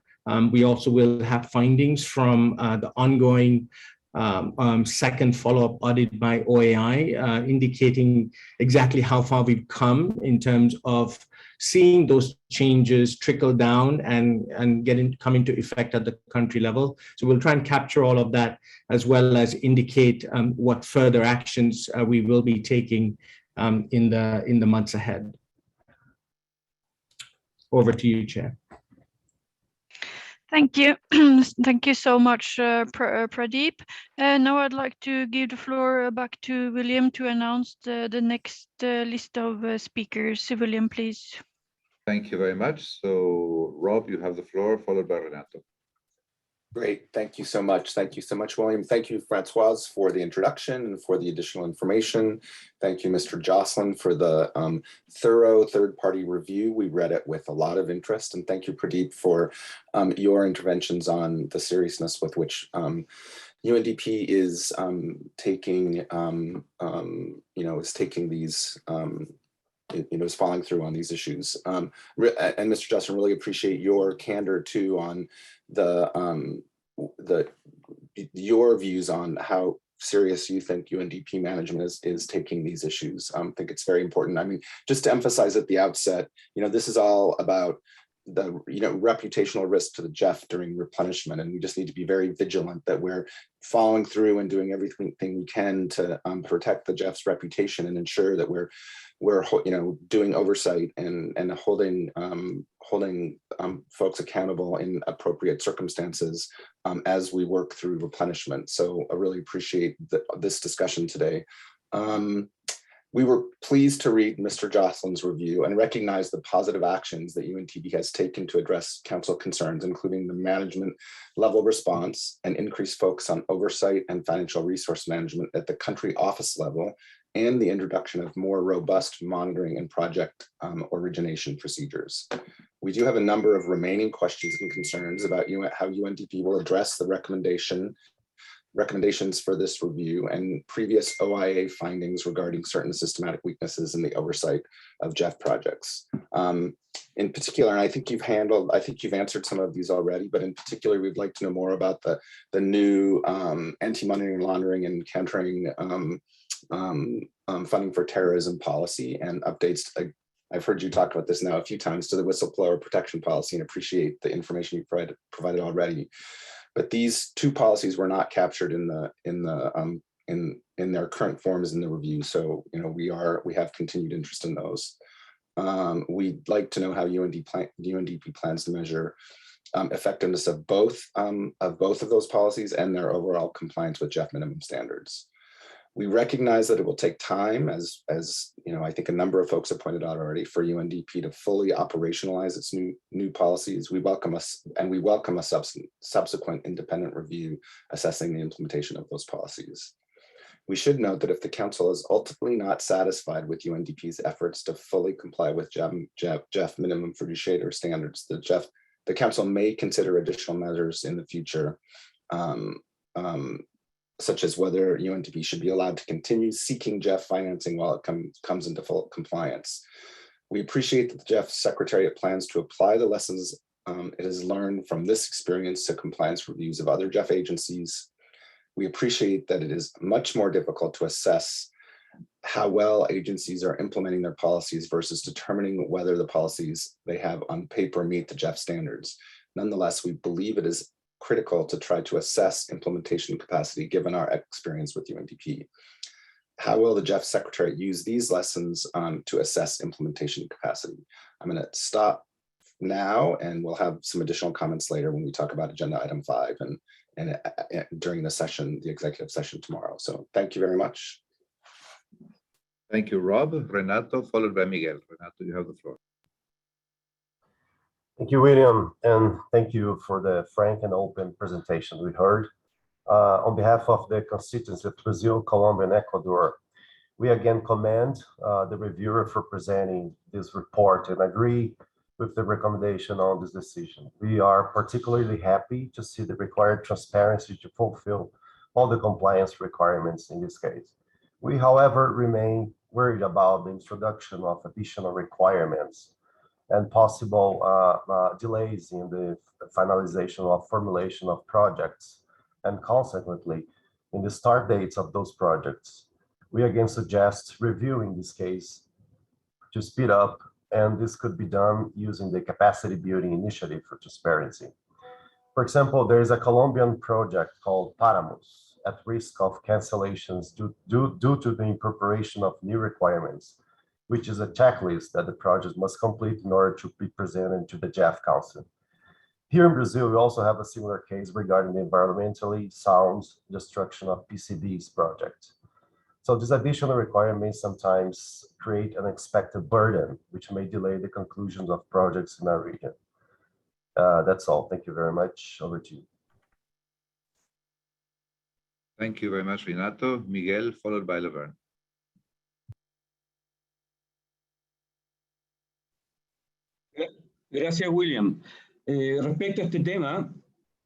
We also will have findings from the ongoing second follow-up audit by OAI, indicating exactly how far we've come in terms of seeing those changes trickle down and come into effect at the country level. So we'll try and capture all of that, as well as indicate what further actions we will be taking in the months ahead. Over to you, Chair. Thank you. Thank you so much, Pradeep. Now I'd like to give the floor back to William to announce the next list of speakers. William, please. Thank you very much. So, Rob, you have the floor, followed by Renato. Great. Thank you so much. Thank you so much, William. Thank you, Francoise, for the introduction and for the additional information. Thank you, Mr. Jocelyn, for the thorough third-party review. We read it with a lot of interest. And thank you, Pradeep, for your interventions on the seriousness with which UNDP is taking, is taking these, is following through on these issues. And Mr. Jocelyn, really appreciate your candor too on your views on how serious you think UNDP management is taking these issues. I think it's very important. I mean, just to emphasize at the outset, this is all about the reputational risk to the GEF during replenishment, and we just need to be very vigilant that we're following through and doing everything we can to protect the GEF's reputation and ensure that we're doing oversight and holding folks accountable in appropriate circumstances as we work through replenishment. So I really appreciate this discussion today. We were pleased to read Mr. Jocelyn's review and recognize the positive actions that UNDP has taken to address council concerns, including the management level response and increased focus on oversight and financial resource management at the country office level, and the introduction of more robust monitoring and project origination procedures. We do have a number of remaining questions and concerns about how UNDP will address the recommendations for this review and previous OIA findings regarding certain systematic weaknesses in the oversight of GEF projects. In particular, and I think you've answered some of these already, but in particular, we'd like to know more about the new anti-money laundering and countering funding for terrorism policy and updates. I've heard you talk about this now a few times, to the whistleblower protection policy, and appreciate the information you provided already. But these two policies were not captured in their current forms in the review. So we have continued interest in those. We'd like to know how UNDP plans to measure effectiveness of both of those policies and their overall compliance with GEF minimum standards. We recognize that it will take time, as I think a number of folks have pointed out already, for UNDP to fully operationalize its new policies. We welcome a subsequent independent review assessing the implementation of those policies. We should note that if the Council is ultimately not satisfied with UNDP's efforts to fully comply with GEF minimum fiduciary standards, the Council may consider additional measures in the future, such as whether UNDP should be allowed to continue seeking GEF financing while it comes into full compliance. We appreciate that the GEF Secretariat plans to apply the lessons it has learned from this experience to compliance reviews of other GEF agencies. We appreciate that it is much more difficult to assess how well agencies are implementing their policies versus determining whether the policies they have on paper meet the GEF standards. Nonetheless, we believe it is critical to try to assess implementation capacity given our experience with UNDP. How will the GEF Secretariat use these lessons to assess implementation capacity? I'm going to stop now, and we'll have some additional comments later when we talk about agenda item 5 and during the session, the executive session tomorrow. So thank you very much. Thank you, Rob. Renato, followed by Miguel. Renato, you have the floor. Thank you, William, and thank you for the frank and open presentation we heard. On behalf of the constituency of Brazil, Colombia, and Ecuador, we again commend the reviewer for presenting this report and agree with the recommendation on this decision. We are particularly happy to see the required transparency to fulfill all the compliance requirements in this case. We, however, remain worried about the introduction of additional requirements and possible delays in the finalization of formulation of projects, and consequently in the start dates of those projects. We again suggest reviewing this case to speed up, and this could be done using the capacity building initiative for transparency. For example, there is a Colombian project called Paramos at risk of cancellations due to the incorporation of new requirements, which is a checklist that the project must complete in order to be presented to the GEF Council. Here in Brazil, we also have a similar case regarding the environmentally sound destruction of PCBs project. So this additional requirement sometimes create an unexpected burden, which may delay the conclusions of projects in our region. That's all. Thank you very much. Over to you. Thank you very much, Renato. Miguel, followed by Laverne. Gracias, William. Respecto a este tema,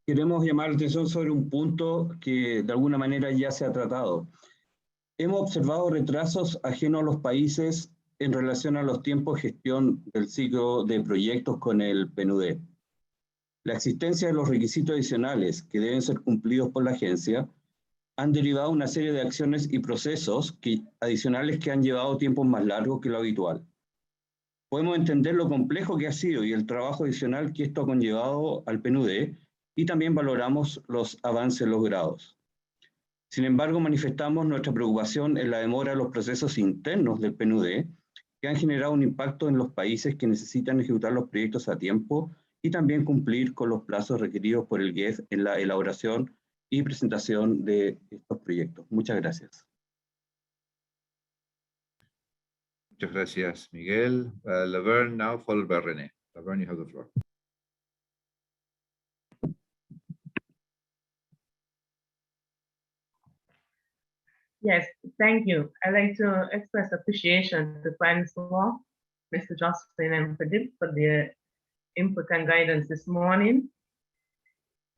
queremos llamar la atención sobre un punto que de alguna manera ya se ha tratado. Hemos observado retrasos ajenos a los países en relación a los tiempos de gestión del ciclo de proyectos con el PNUD. La existencia de los requisitos adicionales que deben ser cumplidos por la agencia han derivado una serie de acciones y procesos adicionales que han llevado tiempos más largos que lo habitual. Podemos entender lo complejo que ha sido y el trabajo adicional que esto ha conllevado al PNUD, y también valoramos los avances logrados. Sin embargo, manifestamos nuestra preocupación en la demora de los procesos internos del PNUD, que han generado un impacto en los países que necesitan ejecutar los proyectos a tiempo y también cumplir con los plazos requeridos por el GEF en la elaboración y presentación de estos proyectos. Muchas gracias. Muchas gracias, Miguel. Laverne now, followed by René. Laverne, you have the floor. Yes, thank you. I'd like to express appreciation to Francois, Mr. Jocelyn, and Pradeep for their input and guidance this morning.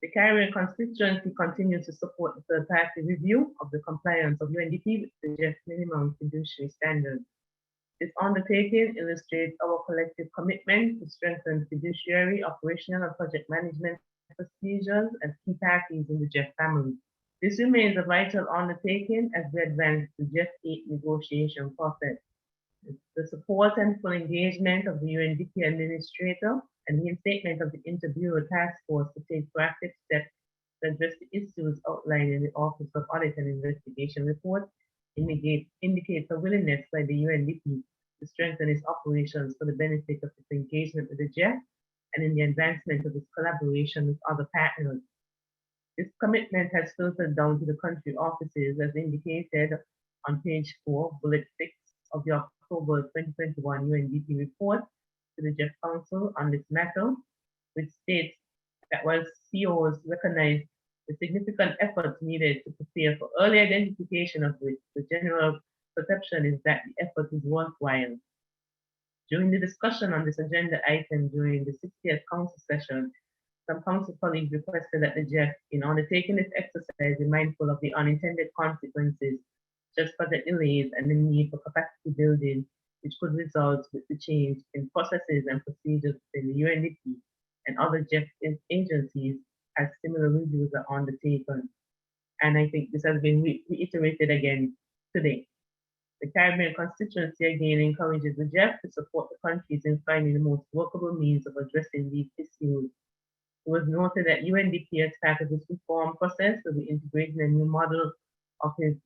The Caribbean constituency continues to support the third-party review of the compliance of UNDP with the GEF minimum fiduciary standards. This undertaking illustrates our collective commitment to strengthen fiduciary, operational, and project management procedures as key parties in the GEF family. This remains a vital undertaking as we advance the GEF 8 negotiation process. The support and full engagement of the UNDP administrator and the reinstatement of the Interbureau Task Force to take proactive steps to address the issues outlined in the Office of Audit and Investigation report indicates a willingness by the UNDP to strengthen its operations for the benefit of its engagement with the GEF and in the advancement of its collaboration with other partners. This commitment has filtered down to the country offices as indicated on page 4, bullet 6 of the October 2021 UNDP report to the GEF Council on this matter, which states that while CEOs recognize the significant efforts needed to prepare for early identification of risk, the general perception is that the effort is worthwhile. During the discussion on this agenda item during the 60th Council session, some Council colleagues requested that the GEF, in undertaking this exercise, be mindful of the unintended consequences, just project delays and the need for capacity building, which could result with the change in processes and procedures within the UNDP and other GEF agencies as similar reviews are undertaken. And I think this has been reiterated again today. The Caribbean constituency again encourages the GEF to support the countries in finding the most workable means of addressing these issues. It was noted that UNDP, as part of this reform process, will be integrating a new model of its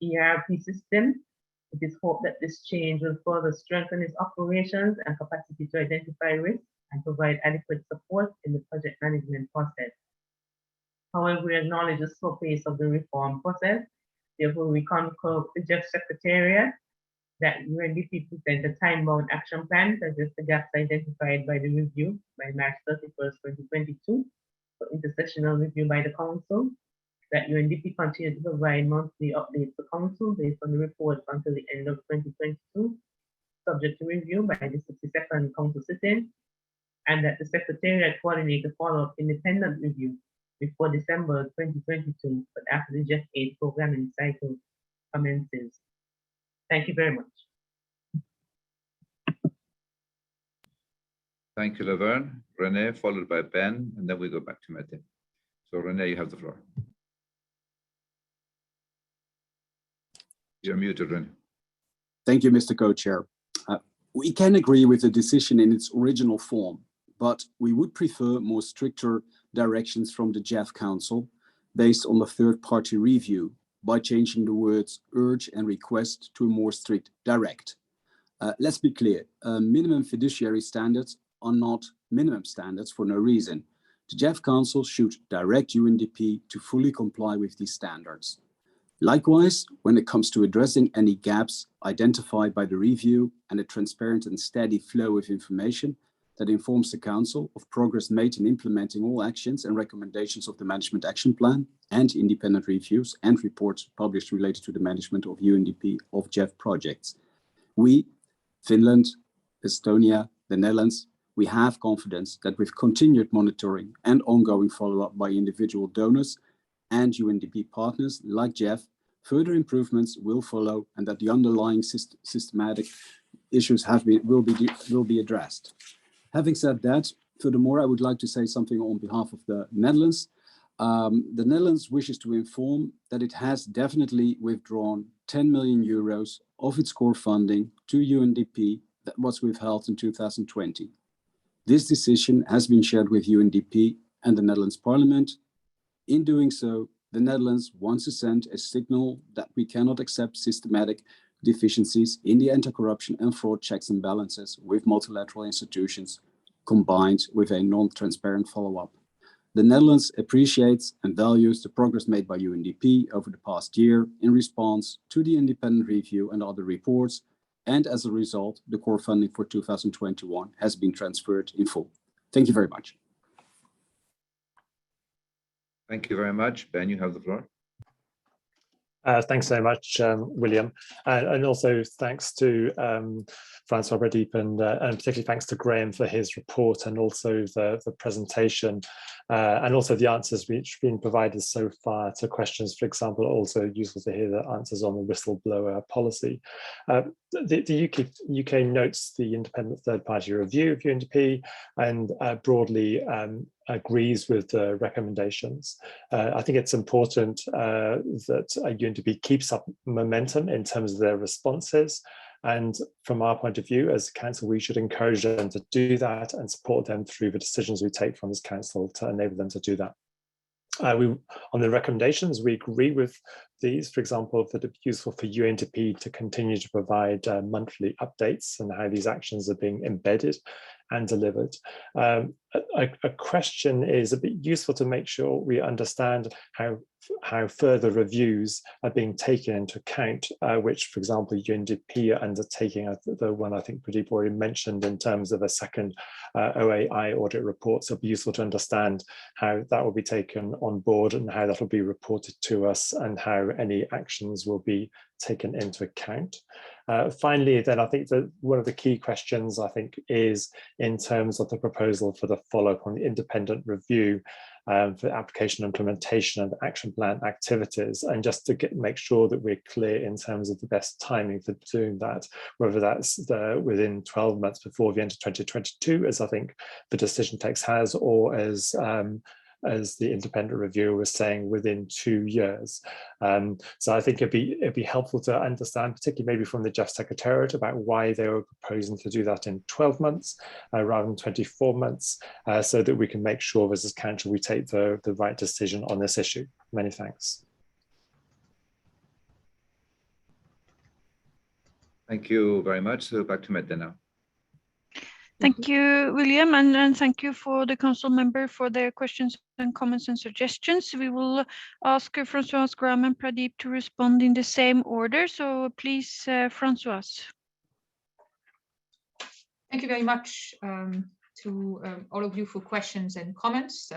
ERP system. It is hoped that this change will further strengthen its operations and capacity to identify risks and provide adequate support in the project management process. However, we acknowledge the slow pace of the reform process. Therefore, we concur with the GEF Secretariat that UNDP present a time-bound action plan to address the gaps identified by the review by March 31st, 2022 for intersessional review by the Council, that UNDP continue to provide monthly updates to Council based on the report until the end of 2022, subject to review by the 62nd Council sitting, and that the Secretariat coordinate a follow-up independent review before December 2022, but after the GEF 8 programming cycle commences. Thank you very much. Thank you, Laverne. Renee, followed by Ben, and then we go back to Mette. So Renee, you have the floor. You're muted, Renee. Thank you, Mr. Co-Chair. We can agree with the decision in its original form, but we would prefer more stricter directions from the GEF Council based on the third-party review by changing the words urge and request to a more strict direct. Let's be clear, minimum fiduciary standards are not minimum standards for no reason. The GEF Council should direct UNDP to fully comply with these standards. Likewise, when it comes to addressing any gaps identified by the review and a transparent and steady flow of information that informs the Council of progress made in implementing all actions and recommendations of the Management Action Plan and independent reviews and reports published related to the management of UNDP of GEF projects. We, Finland, Estonia, the Netherlands, we have confidence that with continued monitoring and ongoing follow-up by individual donors and UNDP partners like GEF, further improvements will follow and that the underlying systematic issues will be addressed. Having said that, furthermore, I would like to say something on behalf of the Netherlands. The Netherlands wishes to inform that it has definitely withdrawn 10 million euros of its core funding to UNDP that was withheld in 2020. This decision has been shared with UNDP and the Netherlands Parliament. In doing so, the Netherlands wants to send a signal that we cannot accept systematic deficiencies in the anti-corruption and fraud checks and balances with multilateral institutions combined with a non-transparent follow-up. The Netherlands appreciates and values the progress made by UNDP over the past year in response to the independent review and other reports, and as a result, the core funding for 2021 has been transferred in full. Thank you very much. Thank you very much. Ben, you have the floor. Thanks so much, William, and also thanks to Francois Pradeep and particularly thanks to Graham for his report and also the presentation and also the answers which have been provided so far to questions. For example, also useful to hear the answers on the whistleblower policy. The UK notes the independent third-party review of UNDP and broadly agrees with the recommendations. I think it's important that UNDP keeps up momentum in terms of their responses. And from our point of view as a council, we should encourage them to do that and support them through the decisions we take from this council to enable them to do that. On the recommendations, we agree with these, for example, that it's useful for UNDP to continue to provide monthly updates and how these actions are being embedded and delivered. A question is a bit useful to make sure we understand how further reviews are being taken into account, which, for example, UNDP are undertaking, the one I think Pradeep already mentioned in terms of a second OAI audit report. So it'll be useful to understand how that will be taken on board and how that will be reported to us and how any actions will be taken into account. Finally, then I think that one of the key questions I think is in terms of the proposal for the follow-up on the independent review for application implementation and action plan activities, and just to make sure that we're clear in terms of the best timing for doing that, whether that's within 12 months before the end of 2022, as I think the decision text has, or as the independent reviewer was saying, within 2 years. So I think it'd be helpful to understand, particularly maybe from the GEF Secretariat, about why they were proposing to do that in 12 months rather than 24 months, so that we can make sure as a council we take the right decision on this issue. Many thanks. Thank you very much. So back to Mette now. Thank you, William, and thank you for the council member for their questions and comments and suggestions. We will ask Françoise, Graham, and Pradeep to respond in the same order. So please, Françoise. Thank you very much to all of you for questions and comments.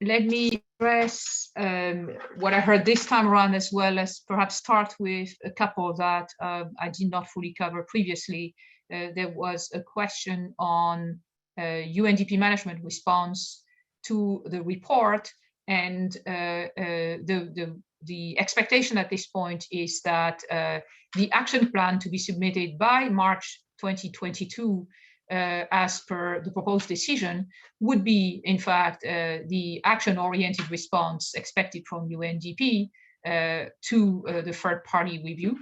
Let me address what I heard this time around, as well as perhaps start with a couple that I did not fully cover previously. There was a question on UNDP management response to the report, and the expectation at this point is that the action plan to be submitted by March 2022 as per the proposed decision would be, in fact, the action-oriented response expected from UNDP to the third-party review.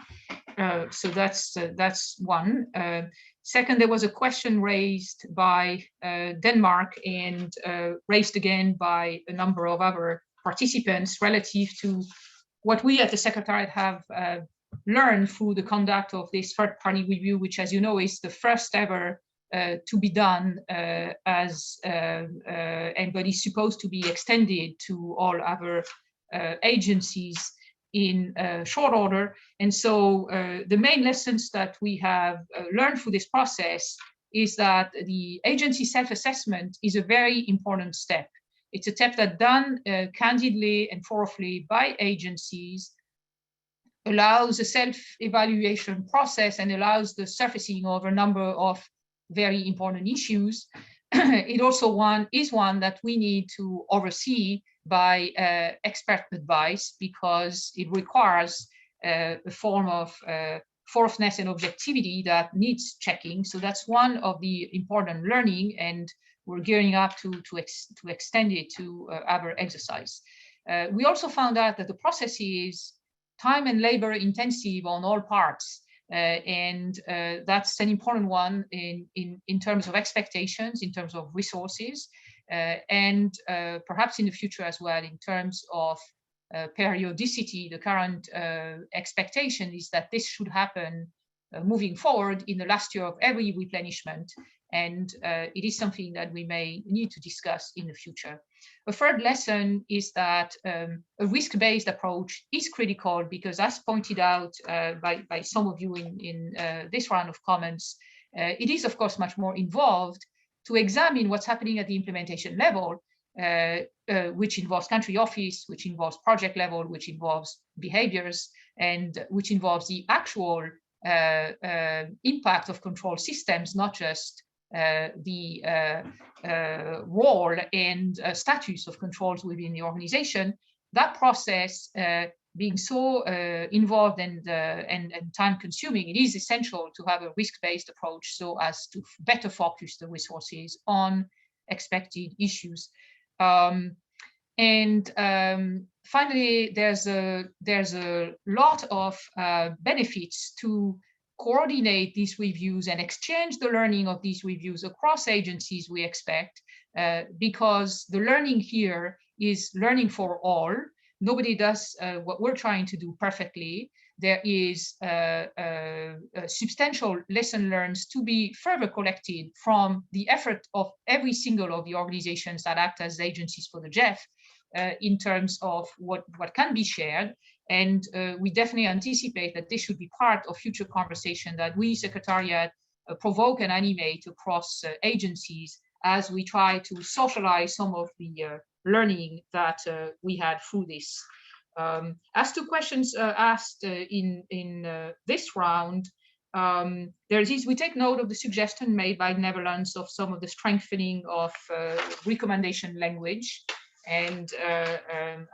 So that's one. Second, there was a question raised by Denmark and raised again by a number of other participants relative to what we at the Secretariat have learned through the conduct of this third-party review, which, as you know, is the first ever to be done but is supposed to be extended to all other agencies in short order. And so the main lessons that we have learned through this process is that the agency self-assessment is a very important step. It's a step that done candidly and thoroughly by agencies allows a self-evaluation process and allows the surfacing of a number of very important issues. It also is one that we need to oversee by expert advice, because it requires a form of thoroughness and objectivity that needs checking. So that's one of the important learning, and we're gearing up to extend it to other exercise. We also found out that the process is time and labor intensive on all parts. And that's an important one in terms of expectations, in terms of resources, and perhaps in the future as well in terms of periodicity. The current expectation is that this should happen moving forward in the last year of every replenishment, and it is something that we may need to discuss in the future. A third lesson is that a risk-based approach is critical, because, as pointed out by some of you in this round of comments, it is of course much more involved to examine what's happening at the implementation level, which involves country office, which involves project level, which involves behaviors, and which involves the actual impact of control systems, not just the role and status of controls within the organization. That process being so involved and time-consuming, it is essential to have a risk-based approach so as to better focus the resources on expected issues. Finally, there's a lot of benefits to coordinate these reviews and exchange the learning of these reviews across agencies, we expect, because the learning here is learning for all. Nobody does what we're trying to do perfectly. There is substantial lesson learned to be further collected from the effort of every single of the organizations that act as agencies for the GEF in terms of what can be shared. And we definitely anticipate that this should be part of future conversation that we, Secretariat, provoke and animate across agencies as we try to socialize some of the learning that we had through this. As to questions asked in this round, we take note of the suggestion made by Netherlands of some of the strengthening of recommendation language, and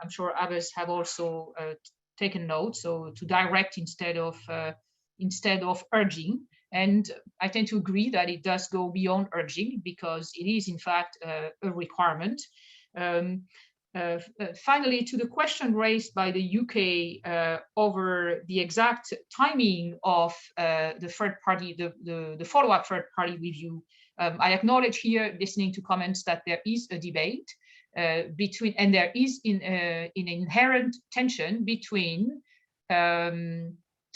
I'm sure others have also taken note. So to direct instead of urging, and I tend to agree that it does go beyond urging, because it is in fact a requirement. Finally, to the question raised by the UK over the exact timing of the follow-up third-party review, I acknowledge here, listening to comments, that there is a debate and there is an inherent tension between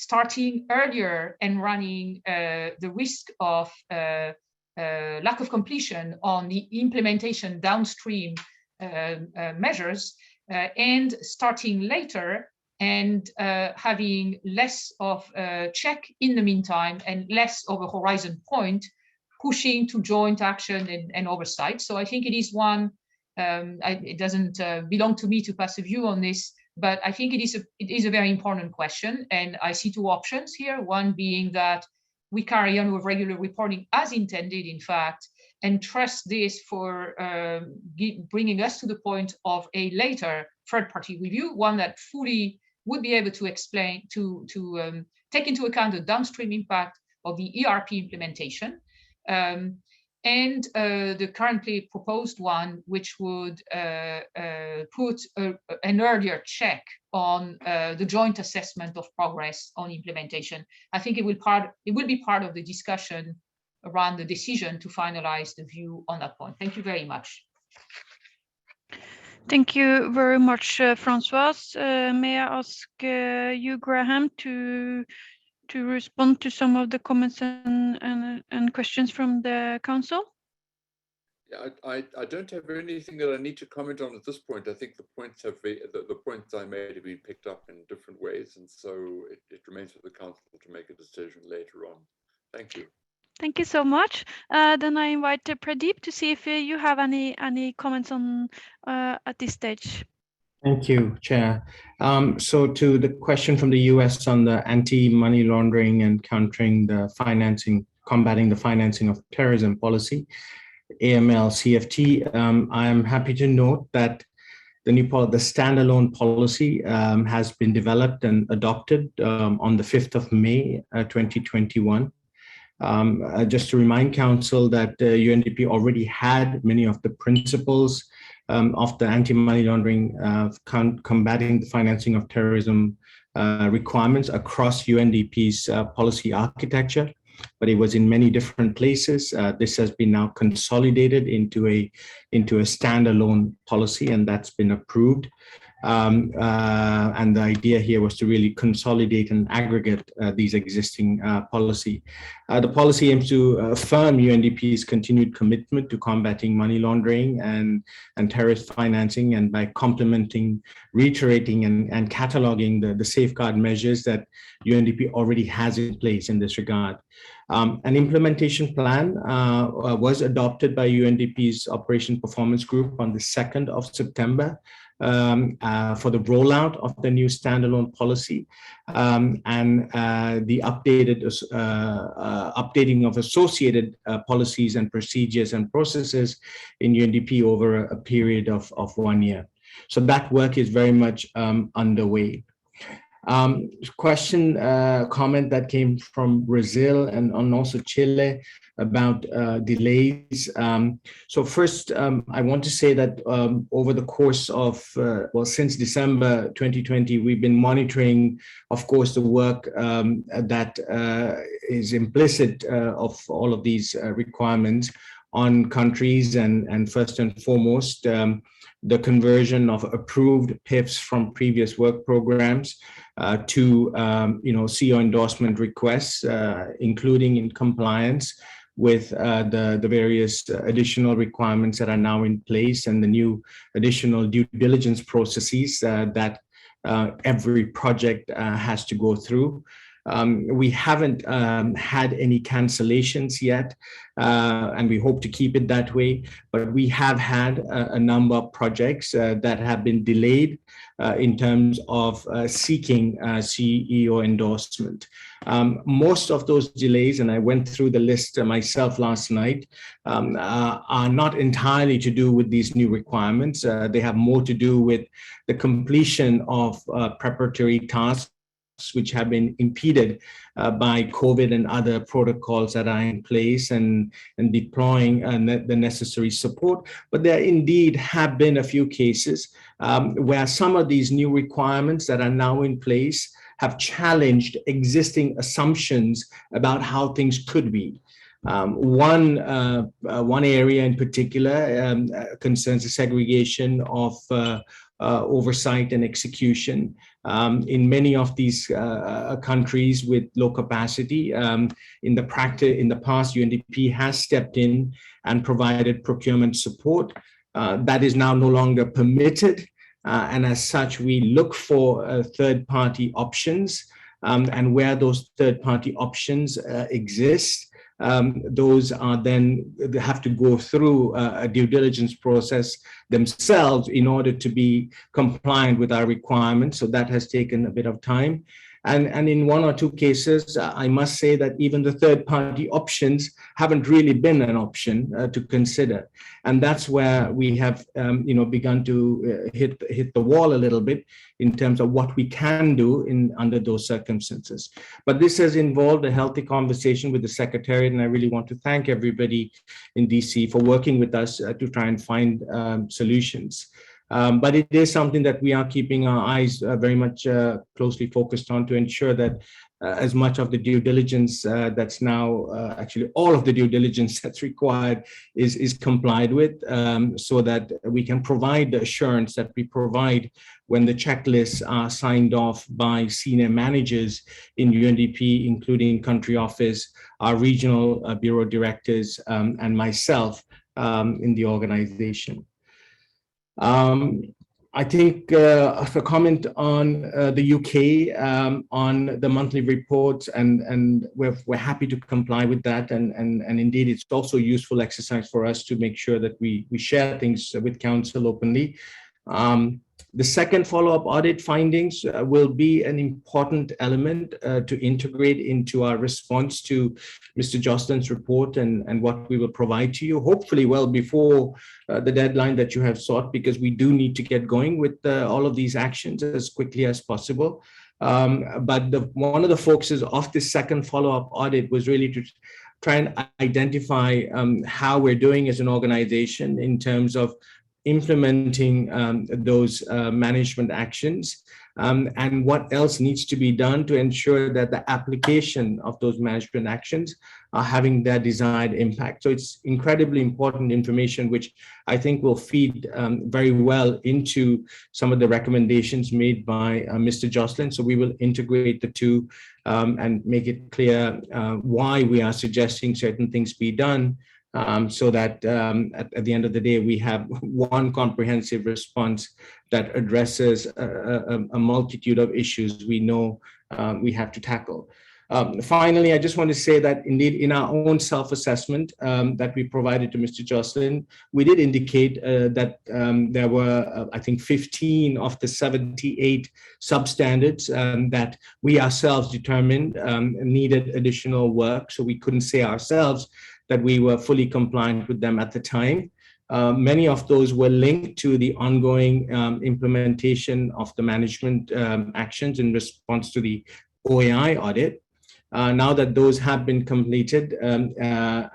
starting earlier and running the risk of lack of completion on the implementation downstream measures, and starting later and having less of a check in the meantime and less of a horizon point, pushing to joint action and oversight. So I think it is one, it doesn't belong to me to pass a view on this, but I think it is a very important question. And I see two options here, one being that we carry on with regular reporting as intended, in fact, and trust this for bringing us to the point of a later third-party review, one that fully would be able to explain, to take into account the downstream impact of the ERP implementation, and the currently proposed one, which would put an earlier check on the joint assessment of progress on implementation. I think it will be part of the discussion around the decision to finalize the view on that point. Thank you very much. Thank you very much, Françoise. May I ask you, Graham, to respond to some of the comments and questions from the council? Yeah, I don't have anything that I need to comment on at this point. I think the points I made have been picked up in different ways, and so it remains for the council to make a decision later on. Thank you. Thank you so much. Then I invite Pradeep to see if you have any comments on at this stage. Thank you, Chair. So to the question from the US on the anti-money laundering and countering the financing, combating the financing of terrorism policy, AML-CFT, I am happy to note that the standalone policy has been developed and adopted on the 5th of May, 2021. Just to remind Council that UNDP already had many of the principles of the anti-money laundering, combating the financing of terrorism requirements across UNDP's policy architecture, but it was in many different places. This has been now consolidated into a standalone policy, and that's been approved. And the idea here was to really consolidate and aggregate these existing policy. The policy aims to affirm UNDP's continued commitment to combating money laundering and terrorist financing, and by complementing, reiterating, and cataloging the safeguard measures that UNDP already has in place in this regard. An implementation plan was adopted by UNDP's Operation Performance Group on the 2nd of September. For the rollout of the new standalone policy, and the updating of associated policies and procedures and processes in UNDP over a period of 1 year. So that work is very much underway. Comment that came from Brazil and also Chile about delays. So first, I want to say that over the course of, since December 2020, we've been monitoring, of course, the work that is implicit of all of these requirements on countries, and first and foremost, the conversion of approved PIFs from previous work programs to CO endorsement requests, including in compliance with the various additional requirements that are now in place, and the new additional due diligence processes that every project has to go through. We haven't had any cancellations yet, and we hope to keep it that way, but we have had a number of projects that have been delayed in terms of seeking CEO endorsement. Most of those delays, and I went through the list myself last night, are not entirely to do with these new requirements. They have more to do with the completion of preparatory tasks which have been impeded by COVID and other protocols that are in place, and deploying the necessary support. But there indeed have been a few cases where some of these new requirements that are now in place have challenged existing assumptions about how things could be. One area in particular concerns the segregation of oversight and execution. In many of these countries with low capacity, in the past, UNDP has stepped in and provided procurement support. That is now no longer permitted. And as such, we look for third-party options, and where those third-party options exist, those are then they have to go through a due diligence process themselves in order to be compliant with our requirements. So that has taken a bit of time. And in one or two cases, I must say that even the third-party options haven't really been an option to consider. And that's where we have begun to hit the wall a little bit in terms of what we can do under those circumstances. But this has involved a healthy conversation with the Secretariat, and I really want to thank everybody in DC for working with us to try and find solutions. But it is something that we are keeping our eyes very much closely focused on to ensure that as much of the due diligence that's now actually all of the due diligence that's required is complied with, so that we can provide the assurance that we provide when the checklists are signed off by senior managers in UNDP, including country office, our regional bureau directors, and myself in the organization. I think a comment on the UK on the monthly reports, and we're happy to comply with that. And indeed, it's also a useful exercise for us to make sure that we share things with Council openly. The second follow-up audit findings will be an important element to integrate into our response to Mr. Jocelyn's report and what we will provide to you, hopefully well before the deadline that you have sought, because we do need to get going with all of these actions as quickly as possible. But one of the focuses of this second follow-up audit was really to try and identify how we're doing as an organization in terms of implementing those management actions, and what else needs to be done to ensure that the application of those management actions are having their desired impact. So it's incredibly important information, which I think will feed very well into some of the recommendations made by Mr. Jocelyn. So we will integrate the two and make it clear why we are suggesting certain things be done, so that at the end of the day, we have one comprehensive response that addresses a multitude of issues we know we have to tackle. Finally, I just want to say that indeed in our own self-assessment that we provided to Mr. Jocelyn, we did indicate that there were, I think, 15 of the 78 substandards that we ourselves determined needed additional work. So we couldn't say ourselves that we were fully compliant with them at the time. Many of those were linked to the ongoing implementation of the management actions in response to the OAI audit. Now that those have been completed,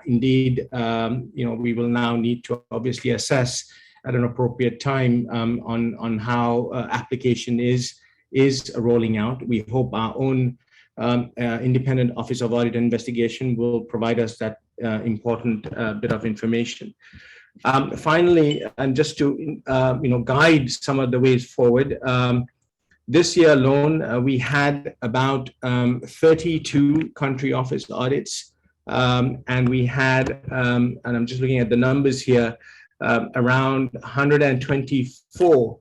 indeed, we will now need to obviously assess at an appropriate time on how application is rolling out. We hope our own Independent Office of Audit and Investigation will provide us that important bit of information. Finally, and just to guide some of the ways forward, this year alone, we had about 32 country office audits, and we had, and I'm just looking at the numbers here, around 124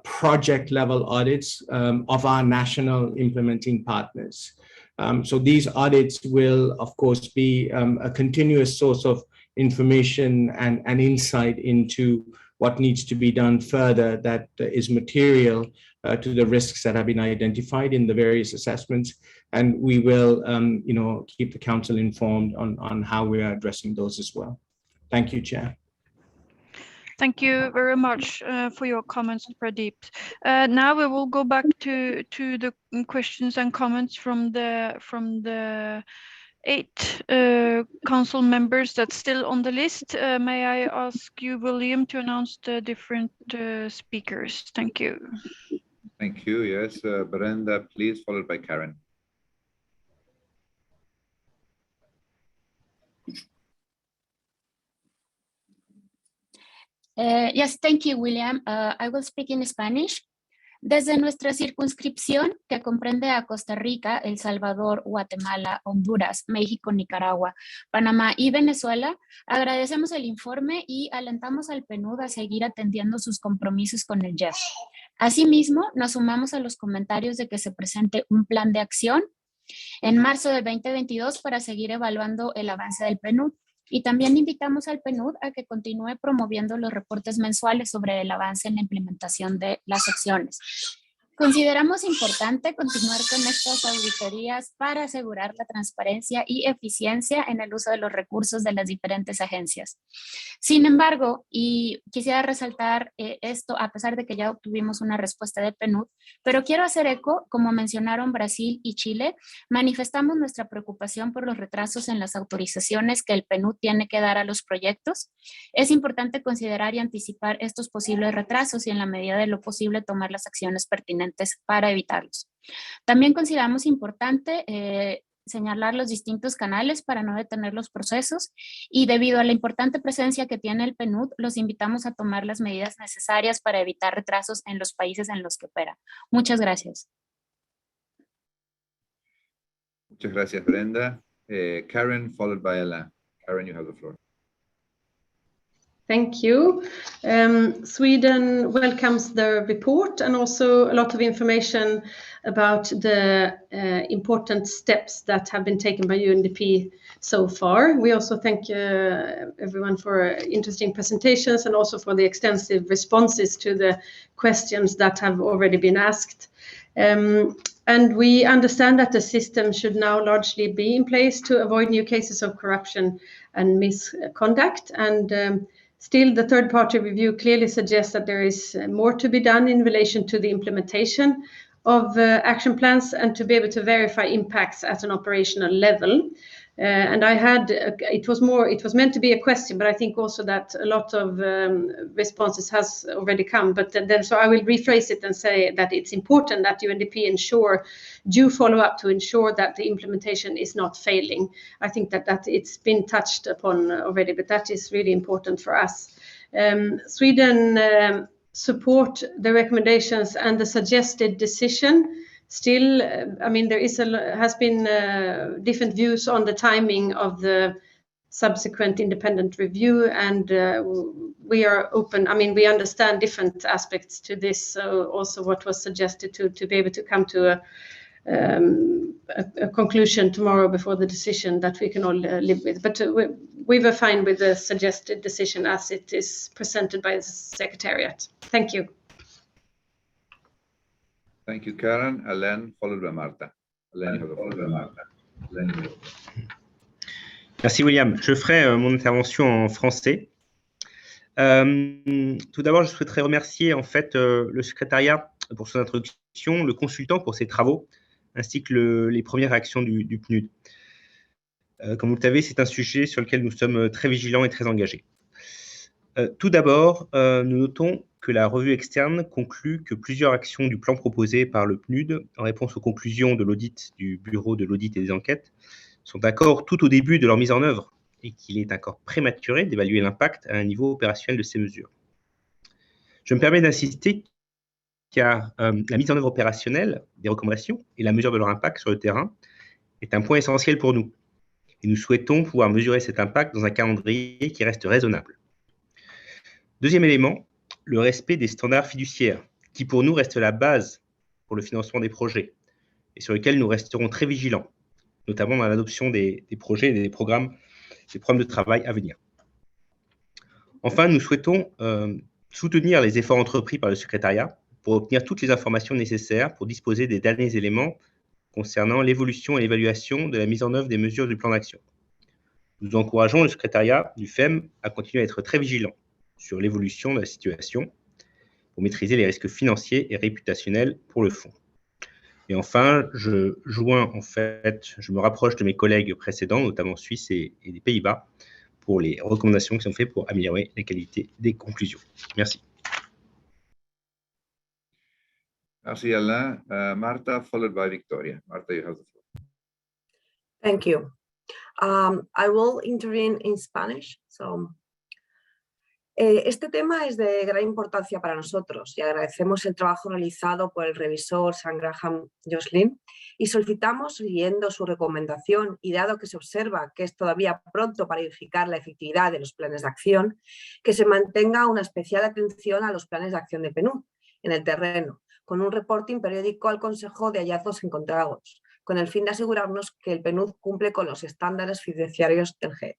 project level audits of our national implementing partners. So these audits will, of course, be a continuous source of information and insight into what needs to be done further that is material to the risks that have been identified in the various assessments. And we will keep the Council informed on how we are addressing those as well. Thank you, Chair. Thank you very much for your comments, Pradeep. Now we will go back to the questions and comments from the 8 council members that's still on the list. May I ask you, William, to announce the different speakers? Thank you. Thank you. Yes, Brenda, please, followed by Karen. Yes, thank you, William. I will speak in Spanish. Desde nuestra circunscripción, que comprende a Costa Rica, El Salvador, Guatemala, Honduras, México, Nicaragua, Panamá y Venezuela, agradecemos el informe y alentamos al PNUD a seguir atendiendo sus compromisos con el GEF. Asimismo, nos sumamos a los comentarios de que se presente un plan de acción en marzo del 2022 para seguir evaluando el avance del PNUD. Y también invitamos al PNUD a que continúe promoviendo los reportes mensuales sobre el avance en la implementación de las acciones. Consideramos importante continuar con estas auditorías para asegurar la transparencia y eficiencia en el uso de los recursos de las diferentes agencias. Sin embargo, y quisiera resaltar esto a pesar de que ya obtuvimos una respuesta de PNUD, pero quiero hacer eco, como mencionaron Brasil y Chile, manifestamos nuestra preocupación por los retrasos en las autorizaciones que el PNUD tiene que dar a los proyectos. Es importante considerar y anticipar estos posibles retrasos y en la medida de lo posible tomar las acciones pertinentes para evitarlos. También consideramos importante señalar los distintos canales para no detener los procesos y debido a la importante presencia que tiene el PNUD, los invitamos a tomar las medidas necesarias para evitar retrasos en los países en los que opera. Muchas gracias. Muchas gracias, Brenda. Karen, followed by Alain. Karen, you have the floor. Thank you. Sweden welcomes the report and also a lot of information about the important steps that have been taken by UNDP so far. We also thank everyone for interesting presentations and also for the extensive responses to the questions that have already been asked. And we understand that the system should now largely be in place to avoid new cases of corruption and misconduct. And still, the third-party review clearly suggests that there is more to be done in relation to the implementation of action plans and to be able to verify impacts at an operational level. And I had, it was meant to be a question, but I think also that a lot of responses has already come. But then, so I will rephrase it and say that it's important that UNDP ensure due follow-up to ensure that the implementation is not failing. I think that it's been touched upon already, but that is really important for us. Sweden support the recommendations and the suggested decision. Still, I mean, there has been different views on the timing of the subsequent independent review, and we are open. I mean, we understand different aspects to this. So also what was suggested to be able to come to a conclusion tomorrow before the decision that we can all live with. But we were fine with the suggested decision as it is presented by the Secretariat. Thank you. Thank you, Karen. Alain, followed by Marta. Alain, you have the floor. Merci, William. Je ferai mon intervention en français. Tout d'abord, je souhaiterais remercier en fait le secrétariat pour son introduction, le consultant pour ses travaux, ainsi que les premières réactions du PNUD. Comme vous le savez, c'est un sujet sur lequel nous sommes très vigilants et très engagés. Tout d'abord, nous notons que la revue externe conclut que plusieurs actions du plan proposé par le PNUD, en réponse aux conclusions de l'audit du Bureau de l'audit et des enquêtes, sont encore tout au début de leur mise en œuvre et qu'il est encore prématuré d'évaluer l'impact à un niveau opérationnel de ces mesures. Je me permets d'insister car la mise en œuvre opérationnelle des recommandations et la mesure de leur impact sur le terrain est un point essentiel pour nous. Et nous souhaitons pouvoir mesurer cet impact dans un calendrier qui reste raisonnable. Deuxième élément, le respect des standards fiduciaires, qui pour nous reste la base pour le financement des projets et sur lesquels nous resterons très vigilants, notamment dans l'adoption des projets et des programmes de travail à venir. Enfin, nous souhaitons soutenir les efforts entrepris par le secrétariat pour obtenir toutes les informations nécessaires pour disposer des derniers éléments concernant l'évolution et l'évaluation de la mise en œuvre des mesures du plan d'action. Nous encourageons le secrétariat du FEM à continuer à être très vigilant sur l'évolution de la situation pour maîtriser les risques financiers et réputationnels pour le fonds. Et enfin, je me rapproche de mes collègues précédents, notamment suisses et des Pays-Bas, pour les recommandations qui sont faites pour améliorer la qualité des conclusions. Merci. Merci, Alain. Marta, followed by Victoria. Marta, you have the floor. Thank you. I will intervene in Spanish. So, Este tema es de gran importancia para nosotros y agradecemos el trabajo realizado por el revisor Sir Graham Joslin y solicitamos, siguiendo su recomendación y dado que se observa que es todavía pronto para verificar la efectividad de los planes de acción, que se mantenga una especial atención a los planes de acción de PNUD en el terreno, con un reporting periódico al Consejo de hallazgos encontrados, con el fin de asegurarnos que el PNUD cumple con los estándares fiduciarios del GEF.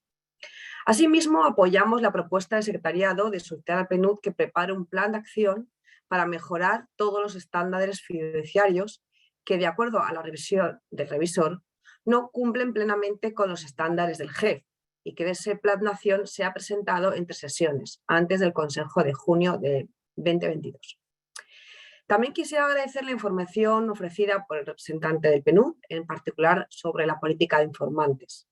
Asimismo, apoyamos la propuesta del secretariado de solicitar al PNUD que prepare un plan de acción para mejorar todos los estándares fiduciarios que, de acuerdo a la revisión del revisor, no cumplen plenamente con los estándares del GEF y que ese plan de acción sea presentado entre sesiones, antes del Consejo de junio de 2022. También quisiera agradecer la información ofrecida por el representante del PNUD, en particular sobre la política de informantes.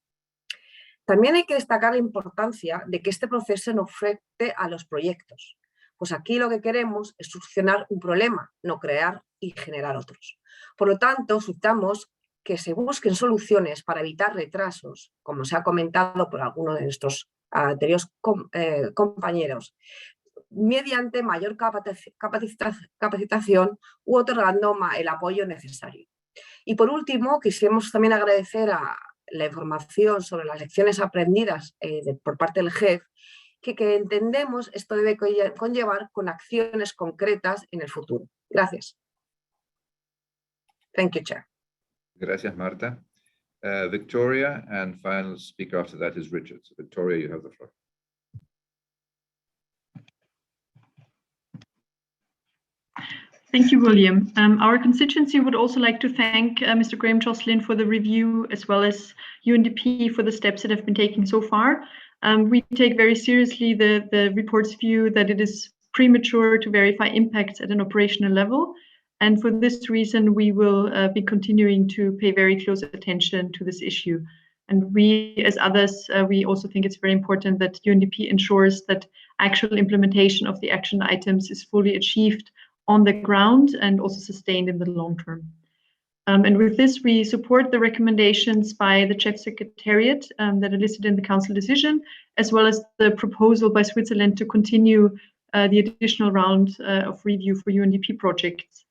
También hay que destacar la importancia de que este proceso no afecte a los proyectos, pues aquí lo que queremos es solucionar un problema, no crear y generar otros. Por lo tanto, solicitamos que se busquen soluciones para evitar retrasos, como se ha comentado por algunos de nuestros anteriores compañeros, mediante mayor capacitación u otorgando el apoyo necesario. Y por último, quisiéramos también agradecer a la información sobre las lecciones aprendidas por parte del GEF, que entendemos esto debe conllevar con acciones concretas en el futuro. Gracias. Thank you, Chair. Gracias, Marta. Victoria, and final speaker after that is Richard. So Victoria, you have the floor. Thank you, William. Our constituency would also like to thank Mr. Graham Joslin for the review, as well as UNDP for the steps that have been taken so far. We take very seriously the report's view that it is premature to verify impacts at an operational level. And for this reason, we will be continuing to pay very close attention to this issue. And we, as others, we also think it's very important that UNDP ensures that actual implementation of the action items is fully achieved on the ground and also sustained in the long term. And with this, we support the recommendations by the GEF Secretariat that are listed in the Council decision, as well as the proposal by Switzerland to continue the additional round of review for UNDP projects.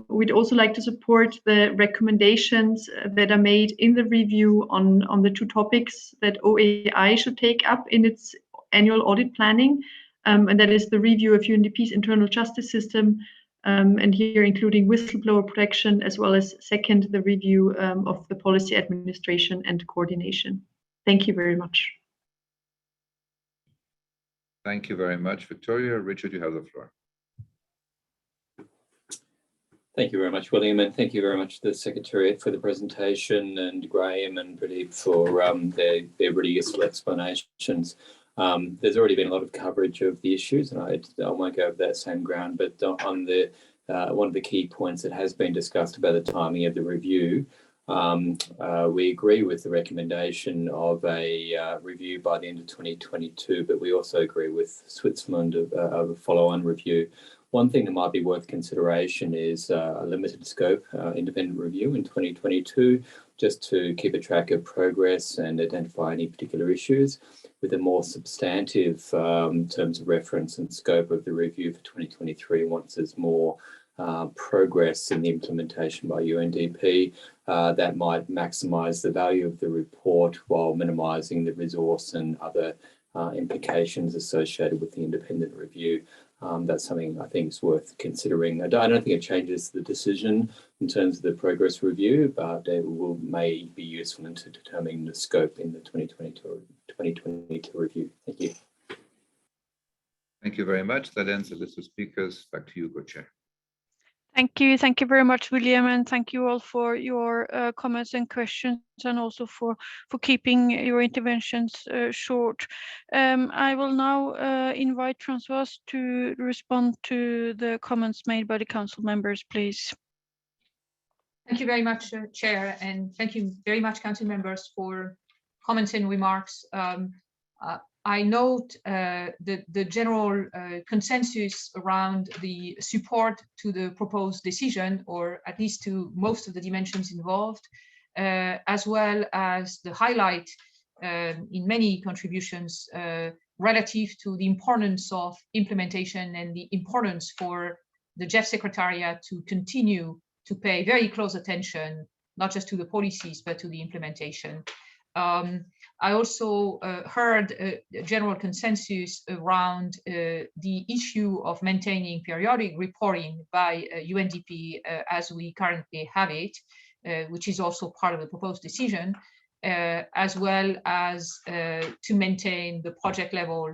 We'd also like to support the recommendations that are made in the review on the two topics that OAI should take up in its annual audit planning, and that is the review of UNDP's internal justice system, and here including whistleblower protection, as well as second, the review of the policy administration and coordination. Thank you very much. Thank you very much, Victoria. Richard, you have the floor. Thank you very much, William, and thank you very much to the Secretariat for the presentation, and Graham and Pradeep for their really useful explanations. There's already been a lot of coverage of the issues, and I won't go over that same ground, but on the one of the key points that has been discussed about the timing of the review, we agree with the recommendation of a review by the end of 2022, but we also agree with Switzerland of a follow-on review. One thing that might be worth consideration is a limited scope independent review in 2022, just to keep a track of progress and identify any particular issues, with a more substantive terms of reference and scope of the review for 2023 once there's more progress in the implementation by UNDP. That might maximise the value of the report while minimising the resource and other implications associated with the independent review. That's something I think is worth considering. I don't think it changes the decision in terms of the progress review, but it may be useful into determining the scope in the 2022 review. Thank you. Thank you very much. That ends the list of speakers. Back to you, Co-Chair. Thank you. Thank you very much, William, and thank you all for your comments and questions, and also for keeping your interventions short. I will now invite Françoise to respond to the comments made by the council members, please. Thank you very much, Chair, and thank you very much, council members, for comments and remarks. I note the general consensus around the support to the proposed decision, or at least to most of the dimensions involved, as well as the highlight in many contributions relative to the importance of implementation and the importance for the GEF Secretariat to continue to pay very close attention, not just to the policies, but to the implementation. I also heard a general consensus around the issue of maintaining periodic reporting by UNDP as we currently have it, which is also part of the proposed decision, as well as to maintain the project level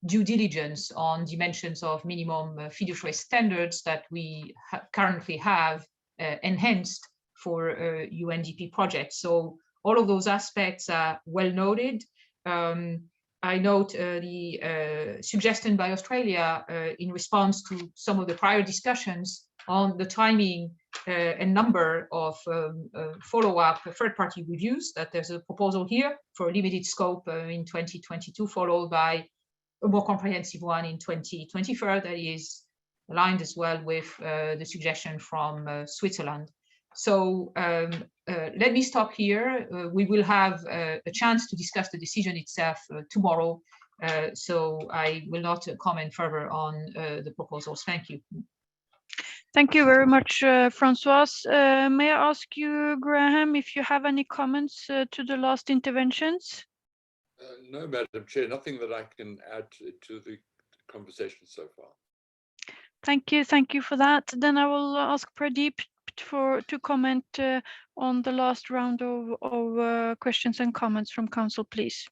due diligence on dimensions of minimum fiduciary standards that we currently have enhanced for UNDP projects. So all of those aspects are well noted. I note the suggestion by Australia in response to some of the prior discussions on the timing and number of follow-up third-party reviews, that there's a proposal here for a limited scope in 2022, followed by a more comprehensive one in 2024 that is aligned as well with the suggestion from Switzerland. So let me stop here. We will have a chance to discuss the decision itself tomorrow. So I will not comment further on the proposals. Thank you. Thank you very much, Francoise. May I ask you, Graham, if you have any comments to the last interventions? No, Madam Chair, nothing that I can add to the conversation so far. Thank you for that. Then I will ask Pradeep to comment on the last round of questions and comments from Council, please.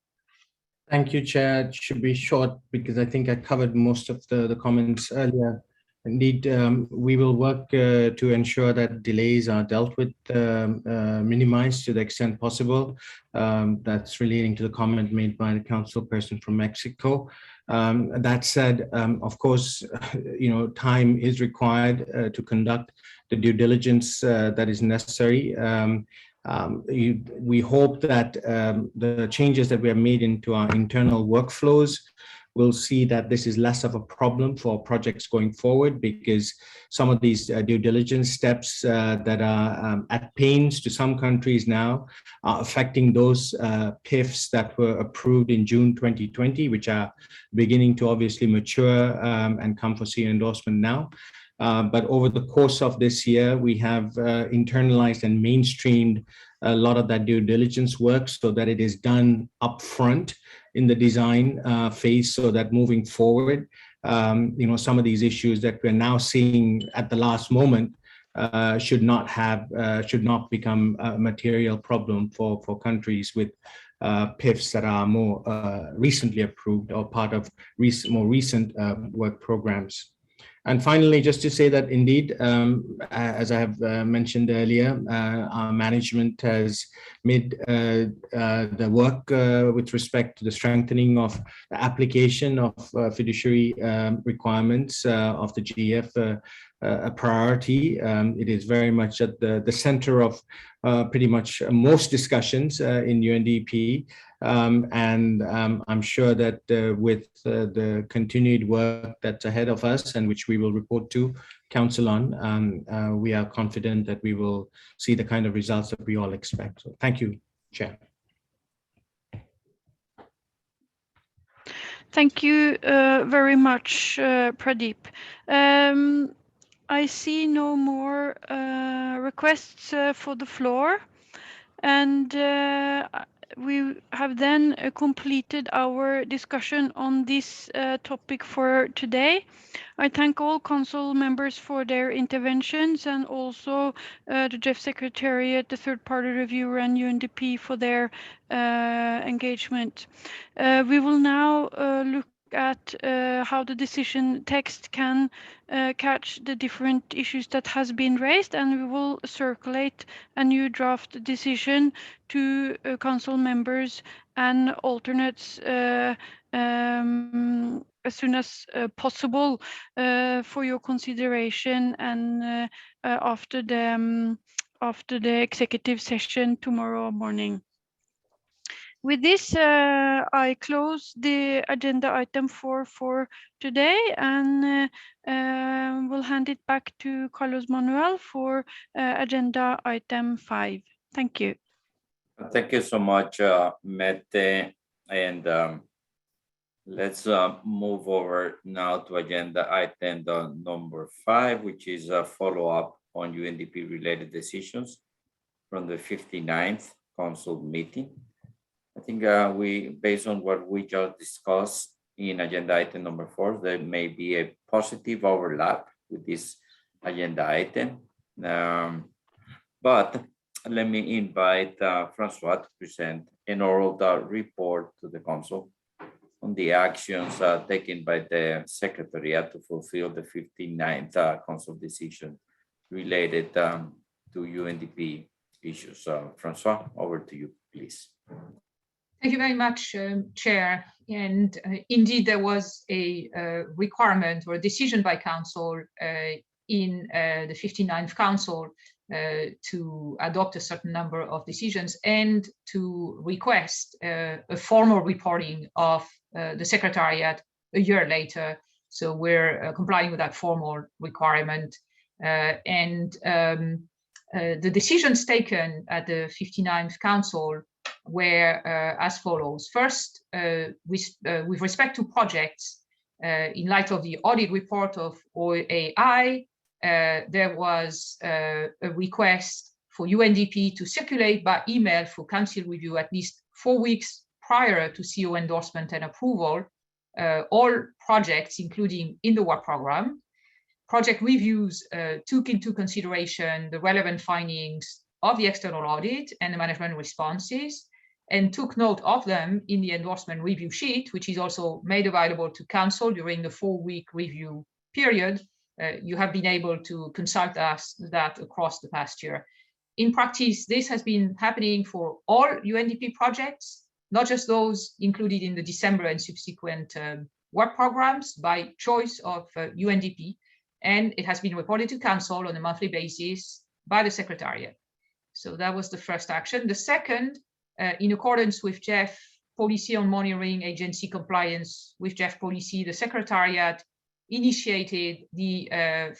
Thank you, Chair. It should be short because I think I covered most of the comments earlier. Indeed, we will work to ensure that delays are dealt with, minimized to the extent possible. That's relating to the comment made by the council person from Mexico. That said, of course, time is required to conduct the due diligence that is necessary. We hope that the changes that we have made into our internal workflows will see that this is less of a problem for projects going forward, because some of these due diligence steps that are at pains to some countries now are affecting those PIFs that were approved in June 2020, which are beginning to obviously mature and come for CA endorsement now. But over the course of this year, we have internalized and mainstreamed a lot of that due diligence work so that it is done upfront in the design phase, so that moving forward, some of these issues that we're now seeing at the last moment should not become a material problem for countries with PIFs that are more recently approved or part of more recent work programs. And finally, just to say that indeed, as I have mentioned earlier, our management has made the work with respect to the strengthening of the application of fiduciary requirements of the GEF a priority. It is very much at the center of pretty much most discussions in UNDP. And I'm sure that with the continued work that's ahead of us and which we will report to Council on, we are confident that we will see the kind of results that we all expect. So thank you, Chair. Thank you very much, Pradeep. I see no more requests for the floor, and we have then completed our discussion on this topic for today. I thank all council members for their interventions, and also the GEF Secretariat, the third-party reviewer, and UNDP for their engagement. We will now look at how the decision text can catch the different issues that has been raised, and we will circulate a new draft decision to council members and alternates as soon as possible for your consideration, and after the executive session tomorrow morning. With this, I close the agenda item 4 for today, and we'll hand it back to Carlos Manuel for agenda item 5. Thank you. Thank you so much, Mette. And let's move over now to agenda item number 5, which is a follow-up on UNDP related decisions from the 59th Council meeting. I think based on what we just discussed in agenda item number 4, there may be a positive overlap with this agenda item. But let me invite Francois to present an oral report to the Council on the actions taken by the Secretariat to fulfill the 59th Council decision related to UNDP issues. Francois, over to you, please. Thank you very much, Chair. And indeed, there was a requirement or a decision by Council in the 59th Council to adopt a certain number of decisions and to request a formal reporting of the Secretariat a year later. So we're complying with that formal requirement. The decisions taken at the 59th Council were as follows. First, with respect to projects, in light of the audit report of OAI, there was a request for UNDP to circulate by email for Council review at least 4 weeks prior to CO endorsement and approval, all projects, including in the work program. Project reviews took into consideration the relevant findings of the external audit and the management responses, and took note of them in the endorsement review sheet, which is also made available to Council during the 4-week review period. You have been able to consult us that across the past year. In practice, this has been happening for all UNDP projects, not just those included in the December and subsequent work programs by choice of UNDP, and it has been reported to Council on a monthly basis by the Secretariat. So that was the first action. The second, in accordance with GEF policy on monitoring agency compliance with GEF policy, the Secretariat initiated the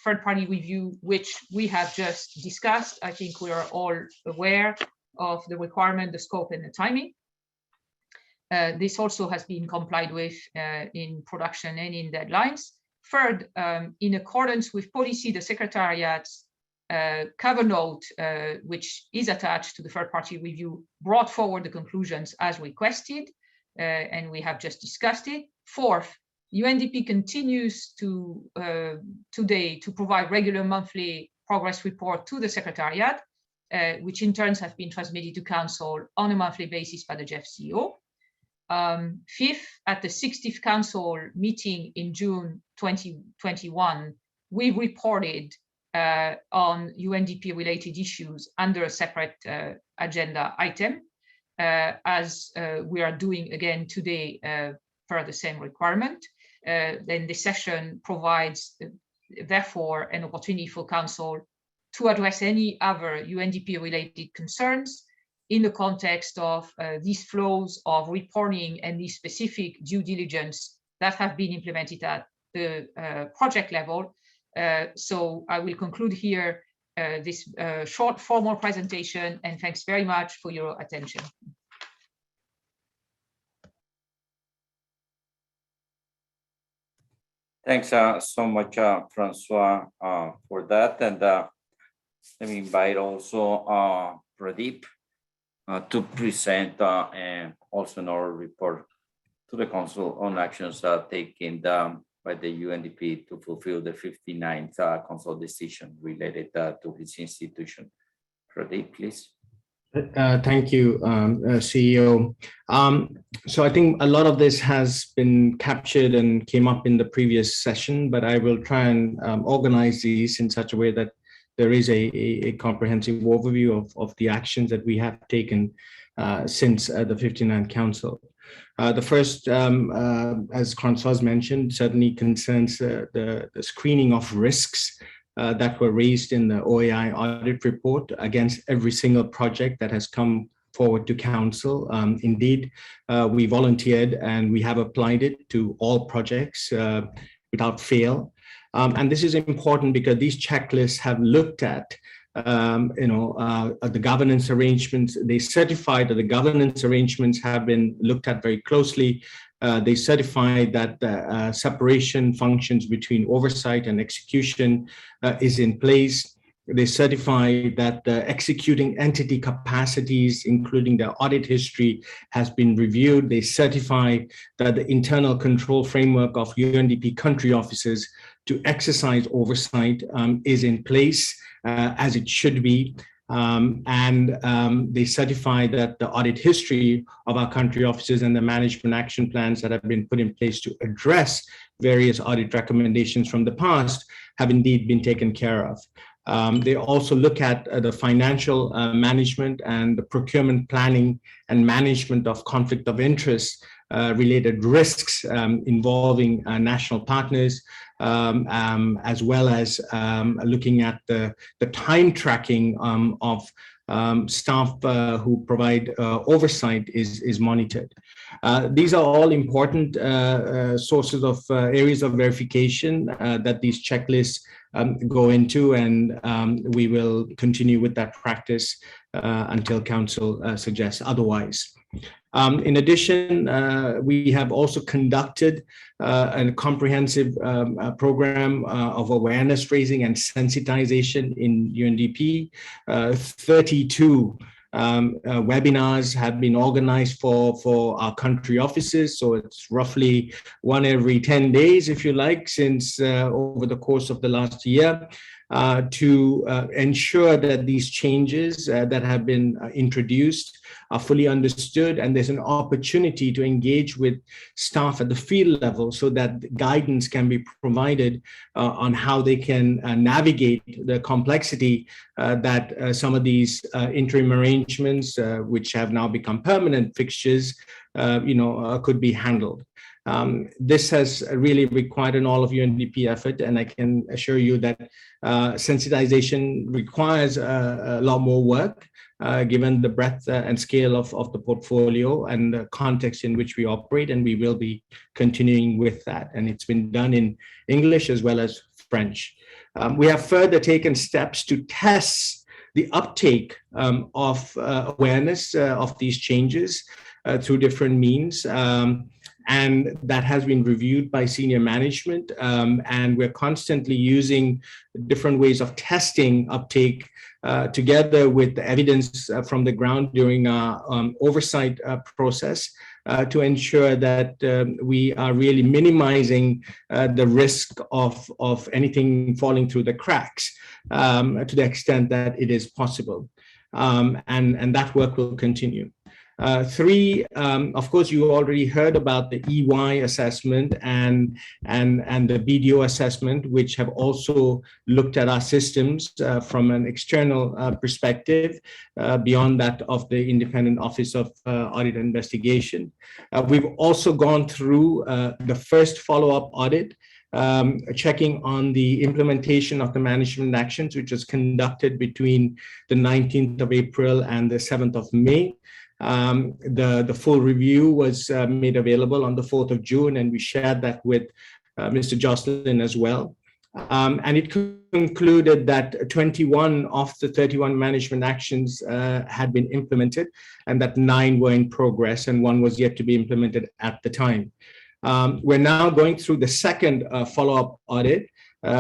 third-party review, which we have just discussed. I think we are all aware of the requirement, the scope, and the timing. This also has been complied with in production and in deadlines. Third, in accordance with policy, the Secretariat's cover note, which is attached to the third-party review, brought forward the conclusions as requested, and we have just discussed it. Fourth, UNDP continues to today to provide regular monthly progress report to the Secretariat, which in turn have been transmitted to Council on a monthly basis by the GEF CEO. Fifth, at the 60th Council meeting in June 2021, we reported on UNDP related issues under a separate agenda item, as we are doing again today per the same requirement. Then the session provides, therefore, an opportunity for Council to address any other UNDP related concerns in the context of these flows of reporting and the specific due diligence that have been implemented at the project level. So I will conclude here this short formal presentation, and thanks very much for your attention. Thanks so much, Francois, for that. And let me invite also Pradeep to present and also an oral report to the Council on actions taken by the UNDP to fulfill the 59th Council decision related to his institution. Pradeep, please. Thank you, CEO. So I think a lot of this has been captured and came up in the previous session, but I will try and organize these in such a way that there is a comprehensive overview of the actions that we have taken since the 59th Council. The first, as Francois mentioned, certainly concerns the screening of risks that were raised in the OAI audit report against every single project that has come forward to Council. Indeed, we volunteered and we have applied it to all projects without fail. And this is important because these checklists have looked at the governance arrangements. They certified that the governance arrangements have been looked at very closely. They certified that the separation functions between oversight and execution is in place. They certify that the executing entity capacities, including the audit history, has been reviewed. They certify that the internal control framework of UNDP country offices to exercise oversight is in place as it should be. They certify that the audit history of our country offices and the management action plans that have been put in place to address various audit recommendations from the past have indeed been taken care of. They also look at the financial management and the procurement planning and management of conflict of interest related risks involving national partners, as well as looking at the time tracking of staff who provide oversight is monitored. These are all important sources of areas of verification that these checklists go into, and we will continue with that practice until Council suggests otherwise. In addition, we have also conducted a comprehensive program of awareness raising and sensitization in UNDP. 32 webinars have been organized for our country offices. So it's roughly one every 10 days, if you like, since over the course of the last year, to ensure that these changes that have been introduced are fully understood, and there's an opportunity to engage with staff at the field level so that guidance can be provided on how they can navigate the complexity that some of these interim arrangements, which have now become permanent fixtures, could be handled. This has really required an all of UNDP effort, and I can assure you that sensitization requires a lot more work, given the breadth and scale of the portfolio and the context in which we operate, and we will be continuing with that. And it's been done in English as well as French. We have further taken steps to test the uptake of awareness of these changes through different means. And that has been reviewed by senior management. And we're constantly using different ways of testing uptake together with the evidence from the ground during our oversight process to ensure that we are really minimizing the risk of anything falling through the cracks to the extent that it is possible. And that work will continue. Three, of course, you already heard about the EY assessment and the BDO assessment, which have also looked at our systems from an external perspective beyond that of the Independent Office of Audit and Investigation. We've also gone through the first follow-up audit, checking on the implementation of the management actions, which was conducted between the 19th of April and the 7th of May. The full review was made available on the 4th of June, and we shared that with Mr. Jocelyn as well. And it concluded that 21 of the 31 management actions had been implemented, and that 9 were in progress, and 1 was yet to be implemented at the time. We're now going through the second follow-up audit,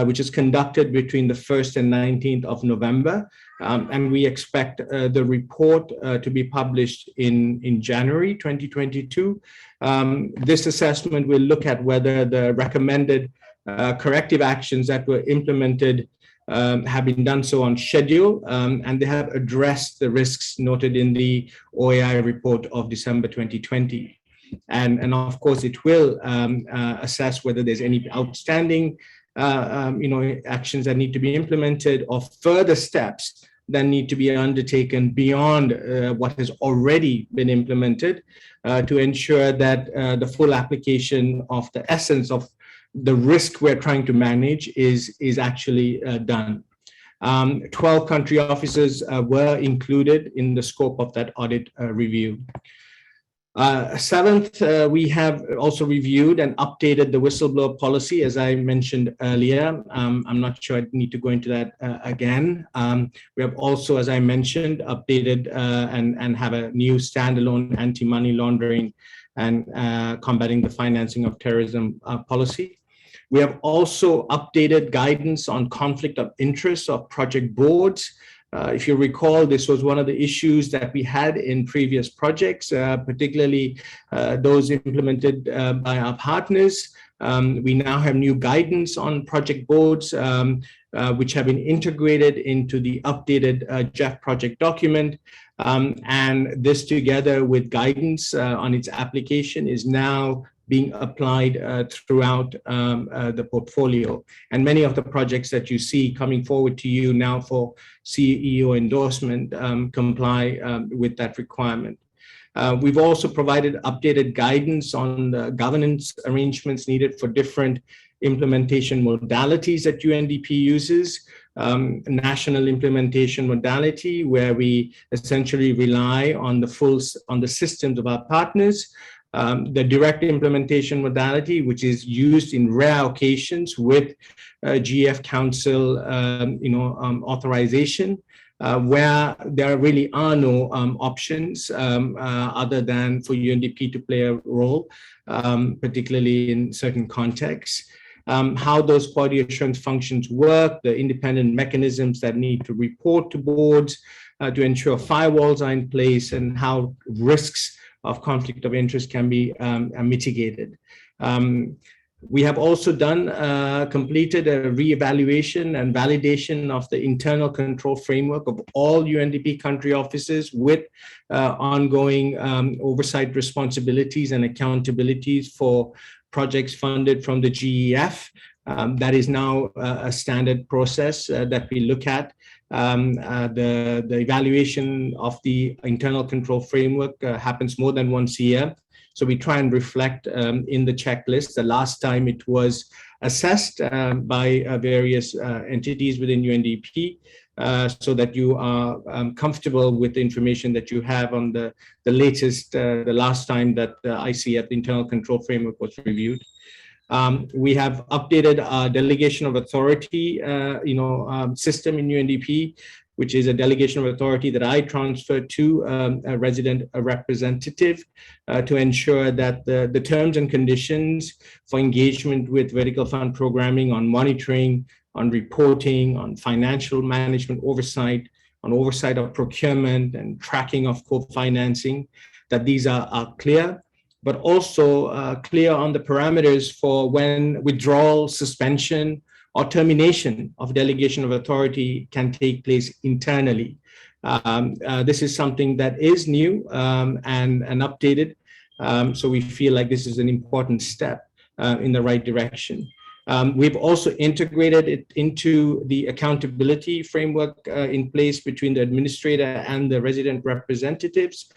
which is conducted between the 1st and 19th of November. And we expect the report to be published in January 2022. This assessment will look at whether the recommended corrective actions that were implemented have been done so on schedule, and they have addressed the risks noted in the OAI report of December 2020. And of course, it will assess whether there's any outstanding actions that need to be implemented or further steps that need to be undertaken beyond what has already been implemented to ensure that the full application of the essence of the risk we're trying to manage is actually done. 12 country officers were included in the scope of that audit review. Seventh, we have also reviewed and updated the whistleblower policy, as I mentioned earlier. I'm not sure I need to go into that again. We have also, as I mentioned, updated and have a new standalone anti-money laundering and combating the financing of terrorism policy. We have also updated guidance on conflict of interest of project boards. If you recall, this was one of the issues that we had in previous projects, particularly those implemented by our partners. We now have new guidance on project boards, which have been integrated into the updated GEF project document. And this, together with guidance on its application, is now being applied throughout the portfolio. And many of the projects that you see coming forward to you now for CEO endorsement comply with that requirement. We've also provided updated guidance on the governance arrangements needed for different implementation modalities that UNDP uses. National implementation modality, where we essentially rely on the systems of our partners. The direct implementation modality, which is used in rare occasions with GEF Council authorization, where there really are no options other than for UNDP to play a role, particularly in certain contexts. How those quality assurance functions work, the independent mechanisms that need to report to boards to ensure firewalls are in place, and how risks of conflict of interest can be mitigated. We have also completed a reevaluation and validation of the internal control framework of all UNDP country offices with ongoing oversight responsibilities and accountabilities for projects funded from the GEF. That is now a standard process that we look at. The evaluation of the internal control framework happens more than once a year. So we try and reflect in the checklist the last time it was assessed by various entities within UNDP, so that you are comfortable with the information that you have on the latest, the last time that the ICF, the internal control framework, was reviewed. We have updated our delegation of authority system in UNDP, which is a delegation of authority that I transferred to a resident representative to ensure that the terms and conditions for engagement with vertical fund programming on monitoring, on reporting, on financial management oversight, on oversight of procurement and tracking of co-financing, that these are clear, but also clear on the parameters for when withdrawal, suspension, or termination of delegation of authority can take place internally. This is something that is new and updated. So we feel like this is an important step in the right direction. We've also integrated it into the accountability framework in place between the administrator and the resident representatives,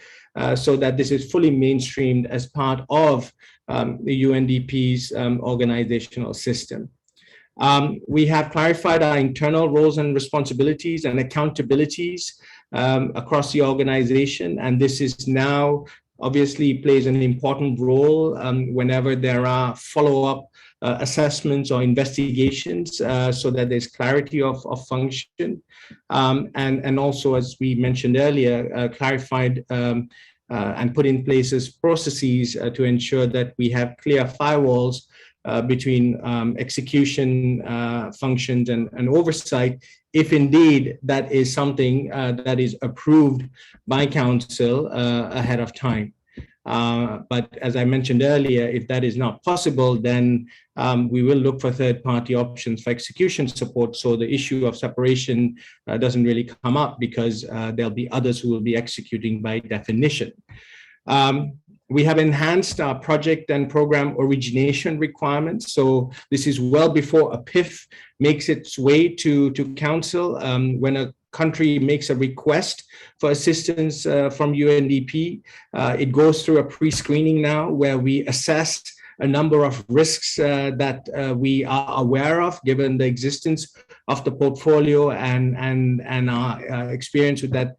so that this is fully mainstreamed as part of the UNDP's organizational system. We have clarified our internal roles and responsibilities and accountabilities across the organization, and this is now obviously plays an important role whenever there are follow-up assessments or investigations, so that there's clarity of function. And also, as we mentioned earlier, clarified and put in place processes to ensure that we have clear firewalls between execution functions and oversight, if indeed that is something that is approved by Council ahead of time. But as I mentioned earlier, if that is not possible, then we will look for third-party options for execution support, so the issue of separation doesn't really come up, because there'll be others who will be executing by definition. We have enhanced our project and program origination requirements. So this is well before a PIF makes its way to Council. When a country makes a request for assistance from UNDP, it goes through a pre-screening now, where we assess a number of risks that we are aware of, given the existence of the portfolio and our experience with that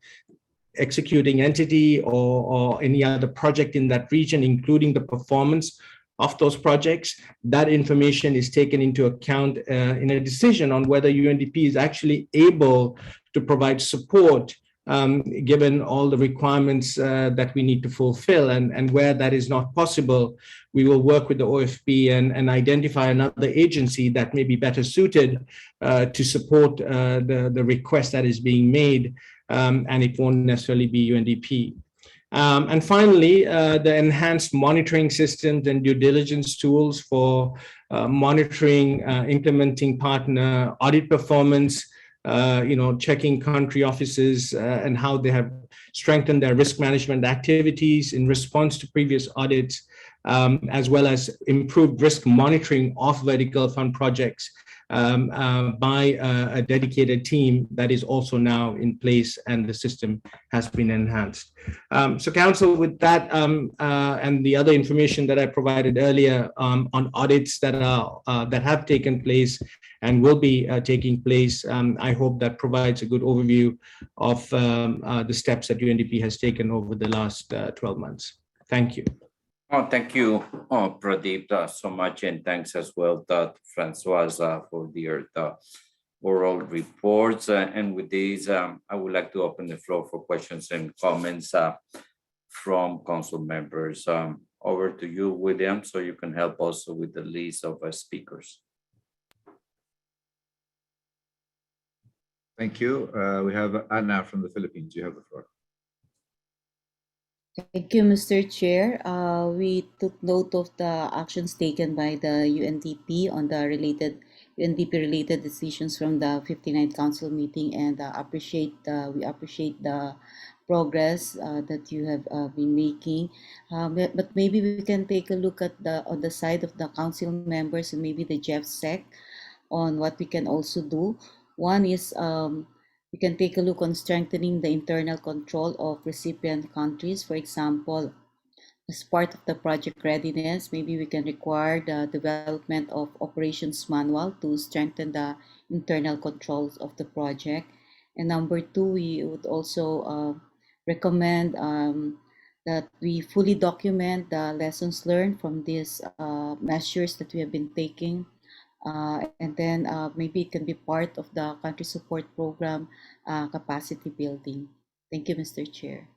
executing entity or any other project in that region, including the performance of those projects. That information is taken into account in a decision on whether UNDP is actually able to provide support given all the requirements that we need to fulfill, and where that is not possible, we will work with the OFP and identify another agency that may be better suited to support the request that is being made, and it won't necessarily be UNDP. And finally, the enhanced monitoring systems and due diligence tools for monitoring, implementing partner audit performance, checking country offices and how they have strengthened their risk management activities in response to previous audits, as well as improved risk monitoring of vertical fund projects by a dedicated team that is also now in place, and the system has been enhanced. So Council, with that and the other information that I provided earlier on audits that have taken place and will be taking place, I hope that provides a good overview of the steps that UNDP has taken over the last 12 months. Thank you. Oh, thank you, Pradeep, so much, and thanks as well to Francoise for their oral reports. And with these, I would like to open the floor for questions and comments from council members. Over to you, William, so you can help us with the list of speakers. Thank you. We have Anna from the Philippines. You have the floor. Thank you, Mr. Chair. We took note of the actions taken by the UNDP on the UNDP-related decisions from the 59th Council meeting, and we appreciate the progress that you have been making. But maybe we can take a look at on the side of the council members and maybe the GEF Sec on what we can also do. One is we can take a look on strengthening the internal control of recipient countries. For example, as part of the project readiness, maybe we can require the development of operations manual to strengthen the internal controls of the project. And number two, we would also recommend that we fully document the lessons learned from these measures that we have been taking. And then maybe it can be part of the country support program capacity building. Thank you, Mr. Chair.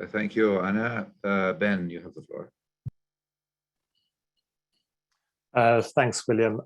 Thank you, Anna. Ben, you have the floor. Thanks, William.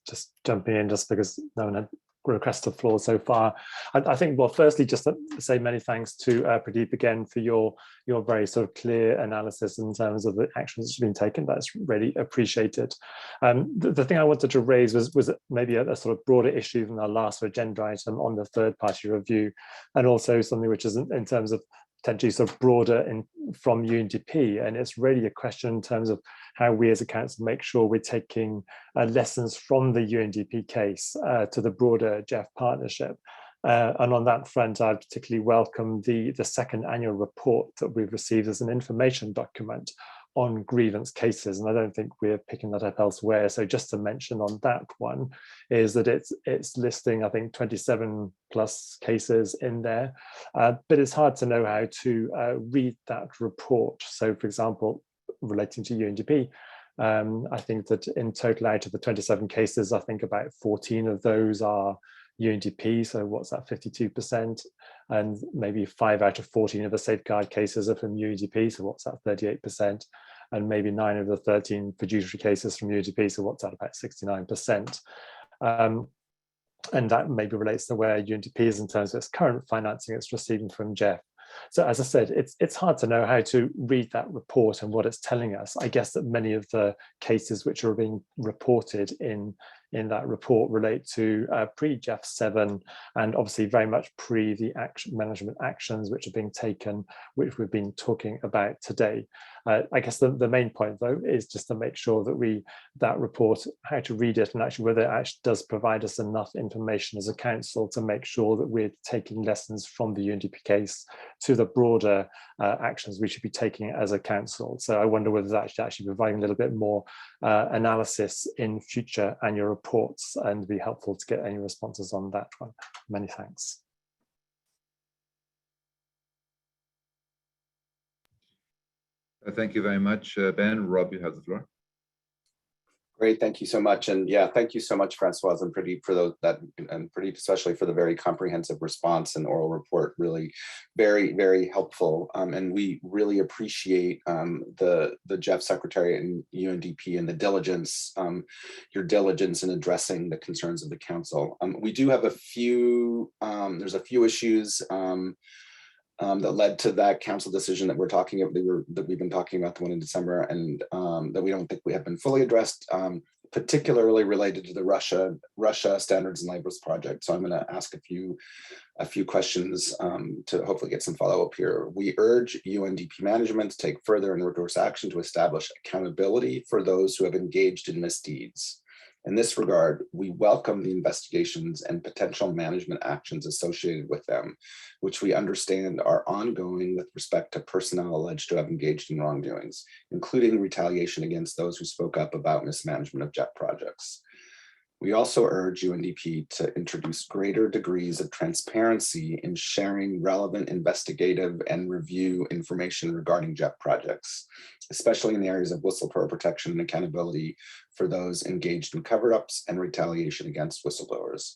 Just jumping in, just because no one had requested the floor so far. I think, well, firstly, just to say many thanks to Pradeep again for your very sort of clear analysis in terms of the actions that have been taken. That's really appreciated. The thing I wanted to raise was maybe a sort of broader issue than our last agenda item on the third-party review, and also something which is in terms of potentially sort of broader from UNDP, and it's really a question in terms of how we as a council make sure we're taking lessons from the UNDP case to the broader GEF partnership. And on that front, I particularly welcome the second annual report that we've received as an information document on grievance cases, and I don't think we're picking that up elsewhere. So just to mention on that one is that it's listing, I think, 27 plus cases in there, but it's hard to know how to read that report. So for example, relating to UNDP, I think that in total out of the 27 cases, I think about 14 of those are UNDP, so what's that, 52%? And maybe 5 out of 14 of the safeguard cases are from UNDP, so what's that, 38%? And maybe 9 of the 13 fiduciary cases from UNDP, so what's that, about 69%? And that maybe relates to where UNDP is in terms of its current financing it's receiving from GEF. So as I said, it's hard to know how to read that report and what it's telling us. I guess that many of the cases which are being reported in that report relate to pre-GEF 7, and obviously very much pre the management actions which are being taken, which we've been talking about today. I guess the main point though is just to make sure that that report, how to read it, and actually whether it actually does provide us enough information as a council to make sure that we're taking lessons from the UNDP case to the broader actions we should be taking as a council. So I wonder whether that's actually providing a little bit more analysis in future annual reports, and be helpful to get any responses on that one. Many thanks. Thank you very much, Ben. Rob, you have the floor. Great, thank you so much, and yeah, thank you so much, Francoise and Pradeep, for Pradeep especially for the very comprehensive response and oral report. Really, very, very helpful, and we really appreciate the GEF Secretariat and UNDP and the diligence, your diligence in addressing the concerns of the council. We do have a few. There's a few issues. That led to that council decision that we're talking about, that we've been talking about, the one in December, and that we don't think we have been fully addressed, particularly related to the Russia Standards and Labels project. So I'm going to ask a few questions to hopefully get some follow-up here. We urge UNDP management to take further and rigorous action to establish accountability for those who have engaged in misdeeds. In this regard, we welcome the investigations and potential management actions associated with them, which we understand are ongoing with respect to personnel alleged to have engaged in wrongdoings, including retaliation against those who spoke up about mismanagement of GEF projects. We also urge UNDP to introduce greater degrees of transparency in sharing relevant investigative and review information regarding GEF projects, especially in the areas of whistleblower protection and accountability for those engaged in cover-ups and retaliation against whistleblowers.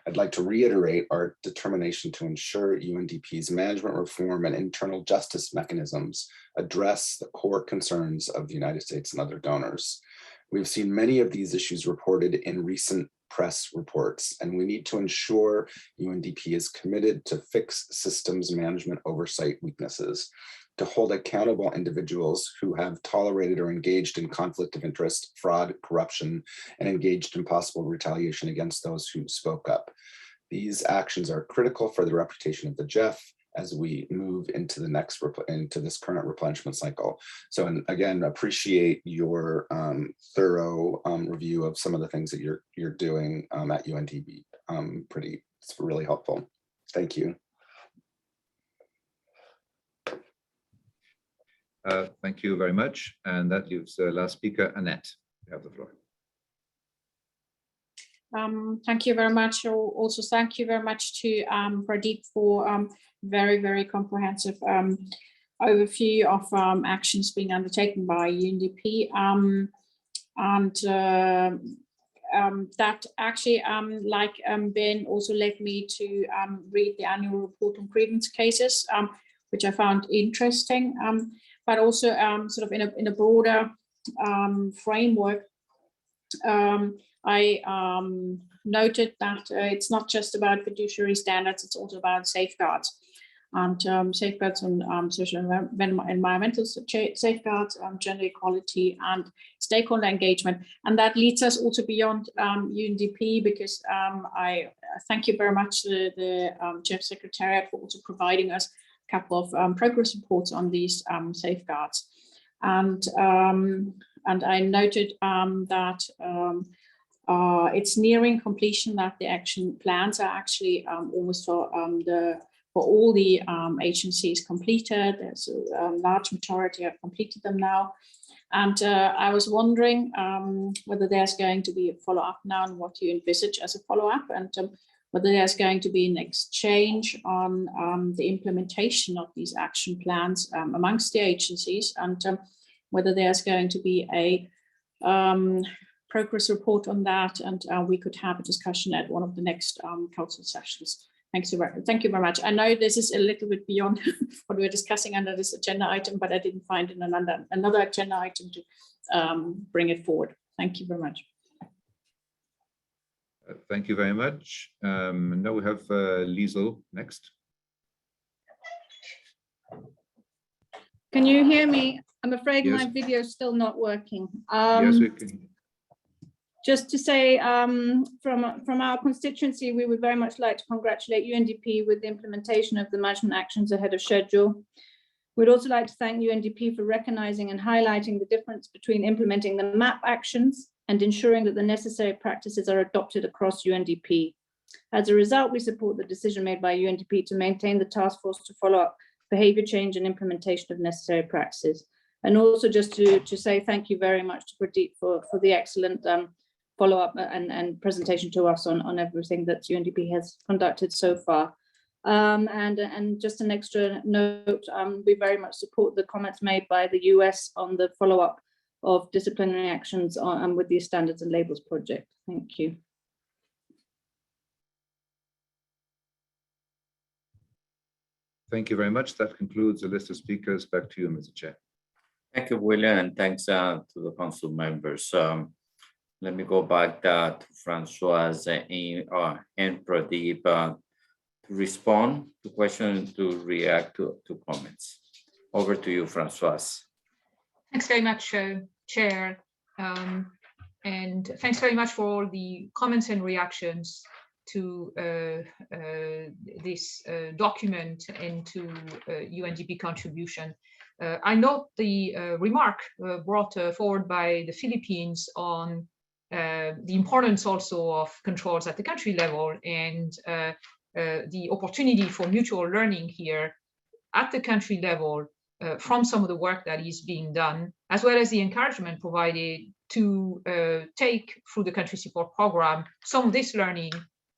I'd like to reiterate our determination to ensure UNDP's management reform and internal justice mechanisms address the core concerns of the United States and other donors. We've seen many of these issues reported in recent press reports, and we need to ensure UNDP is committed to fix systems management oversight weaknesses, to hold accountable individuals who have tolerated or engaged in conflict of interest, fraud, corruption, and engaged in possible retaliation against those who spoke up. These actions are critical for the reputation of the GEF as we move into this current replenishment cycle. So, and again, appreciate your thorough review of some of the things that you're doing at UNDP. It's really helpful. Thank you. Thank you very much. And that leaves the last speaker, Annette. You have the floor. Thank you very much. Also, thank you very much to Pradeep for very, very comprehensive overview of actions being undertaken by UNDP. That actually, like Ben, also led me to read the annual report on grievance cases, which I found interesting, but also sort of in a broader framework. I noted that it's not just about fiduciary standards, it's also about safeguards. And safeguards on social and environmental safeguards, gender equality, and stakeholder engagement. And that leads us also beyond UNDP, because I thank you very much, the GEF Secretariat, for also providing us a couple of progress reports on these safeguards. And I noted that it's nearing completion, that the action plans are actually almost for all the agencies completed. There's a large majority have completed them now. And I was wondering whether there's going to be a follow-up now, and what you envisage as a follow-up, and whether there's going to be an exchange on the implementation of these action plans amongst the agencies, and whether there's going to be a progress report on that, and we could have a discussion at one of the next council sessions. Thank you very much. I know this is a little bit beyond what we're discussing under this agenda item, but I didn't find in another agenda item to bring it forward. Thank you very much. Thank you very much. Now we have Liesl next. Can you hear me? I'm afraid Yes. my video is still not working. Yes, we can. Just to say, from our constituency, we would very much like to congratulate UNDP with the implementation of the management actions ahead of schedule. We'd also like to thank UNDP for recognizing and highlighting the difference between implementing the MAP actions and ensuring that the necessary practices are adopted across UNDP. As a result, we support the decision made by UNDP to maintain the task force to follow up behavior change and implementation of necessary practices. And also just to say thank you very much to Pradeep for the excellent follow-up and presentation to us on everything that UNDP has conducted so far. And just an extra note, we very much support the comments made by the US on the follow-up of disciplinary actions with the Standards and Labels project. Thank you. Thank you very much. That concludes the list of speakers. Back to you, Mr. Chair. Thank you, William, and thanks to the council members. Let me go back to Francois and Pradeep to respond to questions, to react to comments. Over to you, Francois. Thanks very much, Chair. And thanks very much for all the comments and reactions to this document and to UNDP contribution. I note the remark brought forward by the Philippines on the importance also of controls at the country level and the opportunity for mutual learning here at the country level from some of the work that is being done, as well as the encouragement provided to take through the country support program some of this learning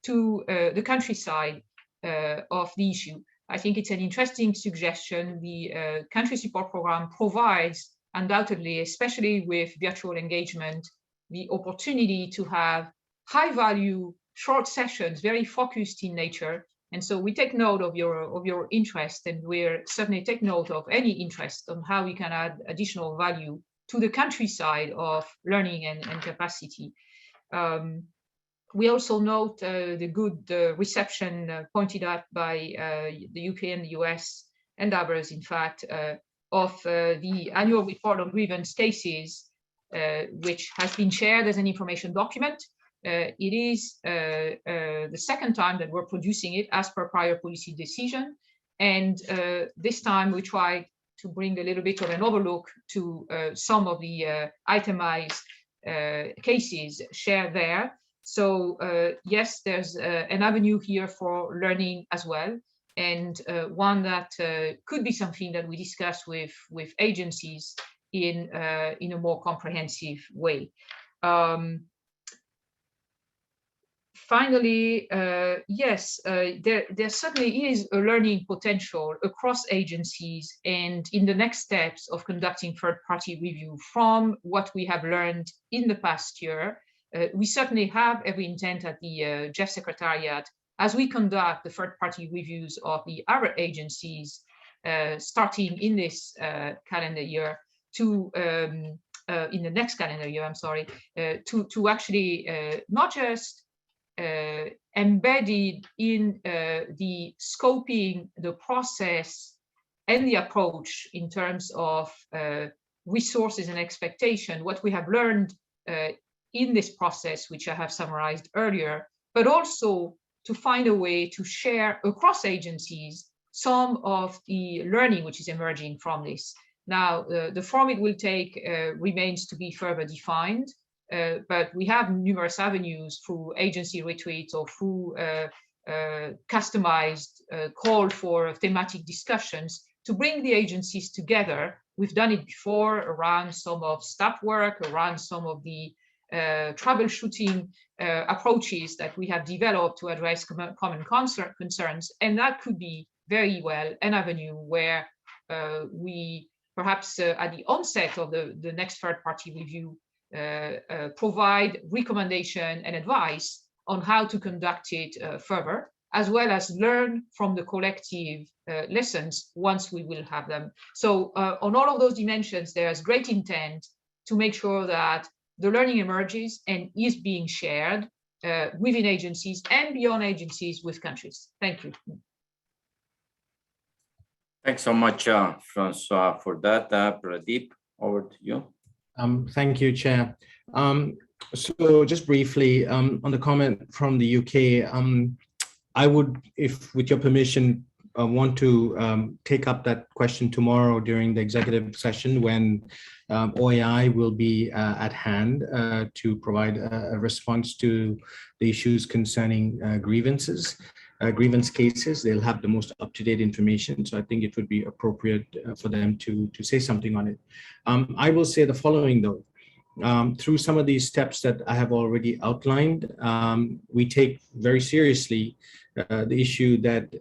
to the countryside of the issue. I think it's an interesting suggestion. The country support program provides undoubtedly, especially with virtual engagement, the opportunity to have high value, short sessions, very focused in nature. And so we take note of your interest, and we're certainly take note of any interest on how we can add additional value to the countryside of learning and capacity. We also note the good reception pointed out by the UK and the US and others, in fact, of the annual report on grievance cases, which has been shared as an information document. It is the second time that we're producing it as per prior policy decision. And this time we try to bring a little bit of an overlook to some of the itemized cases shared there. So yes, there's an avenue here for learning as well, and one that could be something that we discuss with agencies in a more comprehensive way. Finally, yes, there certainly is a learning potential across agencies and in the next steps of conducting third-party review from what we have learned in the past year. We certainly have every intent at the GEF Secretariat as we conduct the third-party reviews of the other agencies starting in this calendar year to in the next calendar year, I'm sorry, to actually not just embedded in the scoping, the process, and the approach in terms of resources and expectation, what we have learned in this process, which I have summarized earlier, but also to find a way to share across agencies some of the learning which is emerging from this. Now, the form it will take remains to be further defined. But we have numerous avenues through agency retreats or through customized call for thematic discussions to bring the agencies together. We've done it before around some of staff work, around some of the troubleshooting approaches that we have developed to address common concerns. And that could be very well an avenue where we perhaps at the onset of the next third-party review provide recommendation and advice on how to conduct it further, as well as learn from the collective lessons once we will have them. So on all of those dimensions, there's great intent to make sure that the learning emerges and is being shared within agencies and beyond agencies with countries. Thank you. Thanks so much, Francois, for that. Pradeep, over to you. Thank you, Chair. So just briefly on the comment from the UK, I would, if with your permission, want to take up that question tomorrow during the executive session when OAI will be at hand to provide a response to the issues concerning grievance cases. They'll have the most up-to-date information, so I think it would be appropriate for them to say something on it. I will say the following though. Through some of these steps that I have already outlined, we take very seriously the issue that,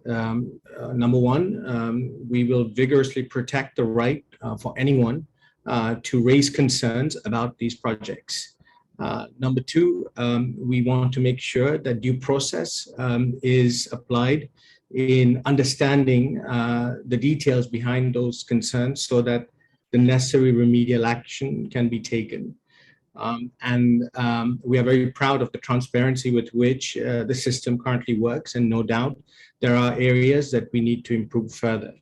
number one, we will vigorously protect the right for anyone to raise concerns about these projects. Number two, we want to make sure that due process is applied in understanding the details behind those concerns so that the necessary remedial action can be taken. We are very proud of the transparency with which the system currently works, and no doubt there are areas that we need to improve further.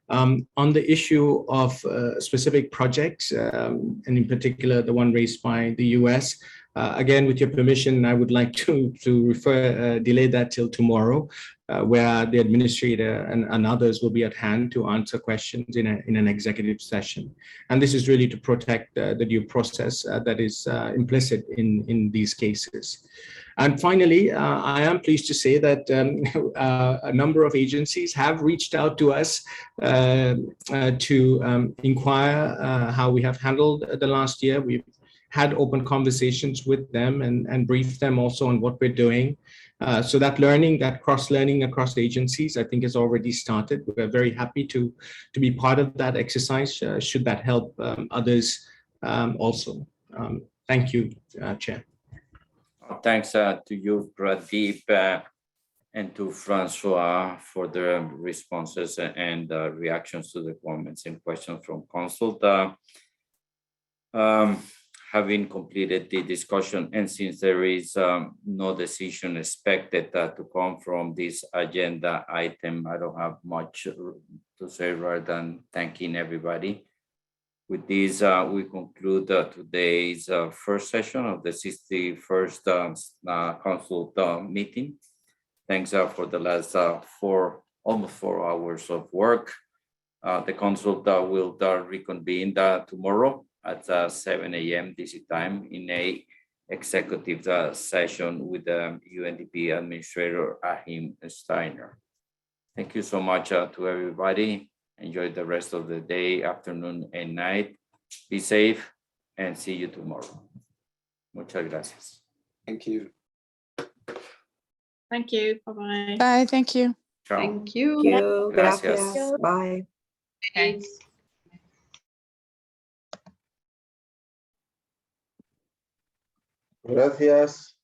On the issue of specific projects, and in particular the one raised by the US, again, with your permission, I would like to delay that till tomorrow, where the administrator and others will be at hand to answer questions in an executive session. And this is really to protect the due process that is implicit in these cases. And finally, I am pleased to say that a number of agencies have reached out to us to inquire how we have handled the last year. We've had open conversations with them and briefed them also on what we're doing. So that learning, that cross-learning across agencies, I think has already started. We're very happy to be part of that exercise, should that help others also. Thank you, Chair. Thanks to you, Pradeep, and to Francois for the responses and reactions to the comments and questions from Council. Having completed the discussion, and since there is no decision expected to come from this agenda item, I don't have much to say rather than thanking everybody. With this, we conclude today's first session of the 61st Council meeting. Thanks for the last almost 4 hours of work. The Council will reconvene tomorrow at 7 a.m. DC time in a executive session with the UNDP Administrator Ahim Steiner. Thank you so much to everybody. Enjoy the rest of the day, afternoon, and night. Be safe and see you tomorrow. Muchas gracias. Thank you. Thank you. Bye-bye. Bye. Thank you. Ciao. Thank you. Gracias. Bye. Thanks. Gracias.